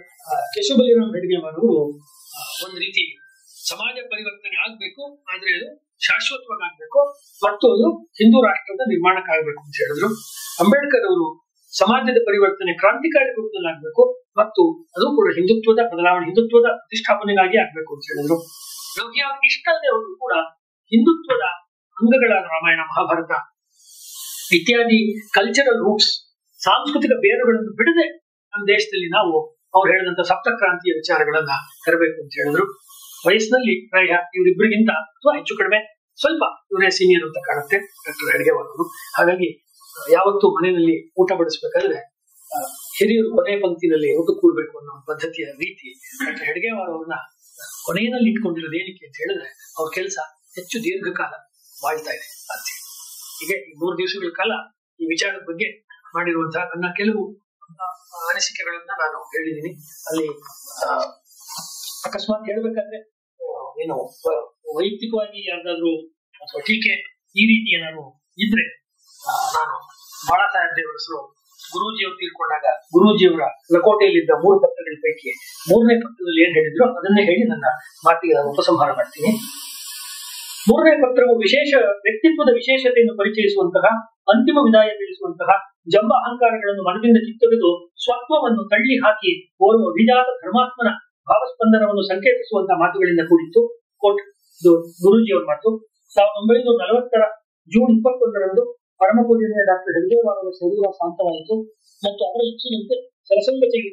ಕೇಶವಬಲಿರಾಮ್ ಹೆಡ್ಗೇವಾರ್ ಅವರು ಒಂದು ರೀತಿ ಸಮಾಜ ಪರಿವರ್ತನೆ ಆಗ್ಬೇಕು, ಆದ್ರೆ ಅದು ಶಾಶ್ವತವಾಗಿ ಆಗ್ಬೇಕು ಮತ್ತು ಅದು ಹಿಂದೂ ರಾಷ್ಟ್ರದ ನಿರ್ಮಾಣಕ್ಕಾಗಬೇಕು ಅಂತ ಹೇಳಿದ್ರು. ಅಂಬೇಡ್ಕರ್ ಅವರು ಸಮಾಜದ ಪರಿವರ್ತನೆ ಕ್ರಾಂತಿಕಾರಿ ರೂಪದಲ್ಲಿ ಆಗ್ಬೇಕು ಮತ್ತು ಅದು ಕೂಡ ಹಿಂದುತ್ವದ ಬದಲಾವಣೆ, ಹಿಂದುತ್ವದ ಪ್ರತಿಷ್ಠಾಪನೆಗಾಗಿ ಆಗ್ಬೇಕು ಅಂತ ಹೇಳಿದ್ರು. ಇಷ್ಟಲ್ಲದೆ ಅವರು ಕೂಡ ಹಿಂದುತ್ವದ ಅಂಗಗಳಾದ ರಾಮಾಯಣ, ಮಹಾಭಾರತ ಇತ್ಯಾದಿ ಕಲ್ಚರಲ್ ರೂಟ್ಸ್, ಸಾಂಸ್ಕೃತಿಕ ಬೇರುಗಳನ್ನು ಬಿಡದೆ ನಮ್ಮ ದೇಶದಲ್ಲಿ ನಾವು ಅವ್ರು ಹೇಳಿದಂತ ಸಪ್ತಕ್ರಾಂತಿಯ ವಿಚಾರಗಳನ್ನ ತರಬೇಕು ಅಂತ ಹೇಳಿದ್ರು. ವಯಸ್ಸಿನಲ್ಲಿ ಪ್ರಾಯ ಇವರಿಬ್ಬರಿಗಿಂತ ಅಥವಾ ಹೆಚ್ಚು ಕಡಿಮೆ ಸ್ವಲ್ಪ ಇವರೇ ಸೀನಿಯರ್ ಅಂತ ಕಾಣುತ್ತೆ ಡಾಕ್ಟರ್ ಹೆಡ್ಗೇವಾರ್ ಅವರು. ಹಾಗಾಗಿ ಯಾವತ್ತೂ ಮನೆಯಲ್ಲಿ ಊಟ ಬಡಿಸ್ಬೇಕಾದ್ರೆ ಹಿರಿಯರು ಕೊನೆ ಪಂಕ್ತಿನಲ್ಲಿ ಊಟ ಕೂಡ್ಬೇಕು ಅನ್ನೋ ಪದ್ಧತಿಯ ರೀತಿ ಡಾಕ್ಟರ್ ಹೆಡ್ಗೇವಾರ್ ಅವ್ರನ್ನ ಕೊನೆಯಲ್ಲಿ ಇಟ್ಕೊಂಡಿರೋದು ಏನಕ್ಕೆ ಅಂತ ಹೇಳಿದ್ರೆ ಅವ್ರ ಕೆಲಸ ಹೆಚ್ಚು ದೀರ್ಘಕಾಲ ಬಾಳ್ತಾ ಇದೆ ಅಂತ. ಹೀಗೆ 3 ದಿವಸಗಳ ಕಾಲ ಈ ವಿಚಾರದ ಬಗ್ಗೆ ಮಾಡಿರುವಂತಹ ನನ್ನ ಕೆಲವು ಅನಿಸಿಕೆಗಳನ್ನ ನಾನು ಹೇಳಿದ್ದೀನಿ. ಅಲ್ಲಿ ಅಕಸ್ಮಾತ್ ಹೇಳ್ಬೇಕಾದ್ರೆ ಏನು ವೈಯಕ್ತಿಕವಾಗಿ ಯಾರ್ದಾದ್ರು ಅಥವಾ ಟೀಕೆ ಈ ರೀತಿ ಏನಾದ್ರು ಇದ್ರೆ ನಾನು ಬಾಳಾ ಸಾಹೇಬ್ ದೇವರಸರು ಗುರೂಜಿಯವರು ತೀರ್ಕೊಂಡಾಗ ಗುರೂಜಿಯವರ ಲಕೋಟೆಯಲ್ಲಿದ್ದ 3 ಪತ್ರಗಳ ಪೈಕಿ 3ನೇ ಪತ್ರದಲ್ಲಿ ಏನ್ ಹೇಳಿದ್ರು ಅದನ್ನೇ ಹೇಳಿ ನನ್ನ ಮಾತಿಗೆ ನಾನು ಉಪಸಂಹಾರ ಮಾಡ್ತೀನಿ. 3ನೇ ಪತ್ರವು ವ್ಯಕ್ತಿತ್ವದ ವಿಶೇಷತೆಯನ್ನು ಪರಿಚಯಿಸುವಂತಹ, ಅಂತಿಮ ವಿದಾಯ ತಿಳಿಸುವಂತಹ, ಜಂಬ ಅಹಂಕಾರಗಳನ್ನು ಮನದಿಂದ ಕಿತ್ತೊಗೆದು ಸ್ವತ್ವವನ್ನು ತಳ್ಳಿ ಹಾಕಿ ಓರ್ವ ವಿಜಾತ ಧರ್ಮಾತ್ಮನ ಭಾವಸ್ಪಂದನವನ್ನು ಸಂಕೇತಿಸುವಂತಹ ಮಾತುಗಳಿಂದ ಕೂಡಿತ್ತು. ಕೋಟ್ ಗುರೂಜಿಯವರ ಮಾತು. 1940 ಜೂನ್ 21 ಪರಮ ಪೂಜ್ಯನಾದ ಡಾಕ್ಟರ್ ಹೆಡ್ಗೇವಾರ್ ಅವರ ಶರೀರ ಶಾಂತವಾಯಿತು ಮತ್ತು ಅವರ ಇಚ್ಛೆಯಂತೆ ಸರಸಂಗತಿಗೆ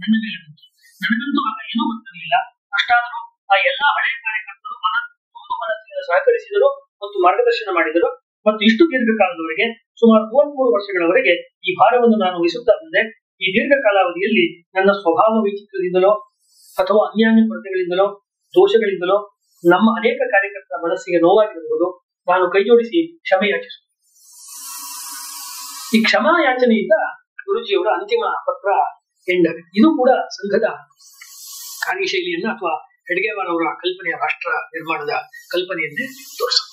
ನನ್ನ ಮೇಲೆ ಬಂತು. ನನಗಂತೂ ಆಗ ಏನೂ ಗೊತ್ತಿರಲಿಲ್ಲ. ಅಷ್ಟಾದರೂ ಆ ಎಲ್ಲಾ ಹಳೆಯ ಕಾರ್ಯಕರ್ತರು ಮನಸ್ಸಿನಿಂದ ಸಹಕರಿಸಿದರು ಮತ್ತು ಮಾರ್ಗದರ್ಶನ ಮಾಡಿದರು ಮತ್ತು ಇಷ್ಟು ದೀರ್ಘಕಾಲದವರೆಗೆ ಸುಮಾರು 33 ವರ್ಷಗಳವರೆಗೆ ಈ ಭಾರವನ್ನು ನಾನು ವಹಿಸುತ್ತಾ ಬಂದೆ. ಈ ದೀರ್ಘ ಕಾಲಾವಧಿಯಲ್ಲಿ ನನ್ನ ಸ್ವಭಾವ ವೈಚಿತ್ರ್ಯದಿಂದಲೋ ಅಥವಾ ಅನ್ಯಾನ್ಯ ಕೊರತೆಗಳಿಂದಲೋ ದೋಷಗಳಿಂದಲೋ ನಮ್ಮ ಅನೇಕ ಕಾರ್ಯಕರ್ತರ ಮನಸ್ಸಿಗೆ ನೋವಾಗಿರಬಹುದು. ನಾನು ಕೈ ಜೋಡಿಸಿ ಕ್ಷಮೆ ಯಾಚಿಸುತ್ತೇನೆ. ಈ ಕ್ಷಮಾಯಾಚನೆಯಿಂದ ಗುರುಜಿಯವರ ಅಂತಿಮ ಪತ್ರ ಎಂಡಾಗುತ್ತೆ. ಇದು ಕೂಡ ಸಂಘದ ಕಾರ್ಯಶೈಲಿಯನ್ನ ಅಥವಾ ಹೆಡ್ಗೇವಾರ್ ಅವರ ಕಲ್ಪನೆಯ ರಾಷ್ಟ್ರ ನಿರ್ಮಾಣದ ಕಲ್ಪನೆಯನ್ನೇ ತೋರಿಸುತ್ತೆ.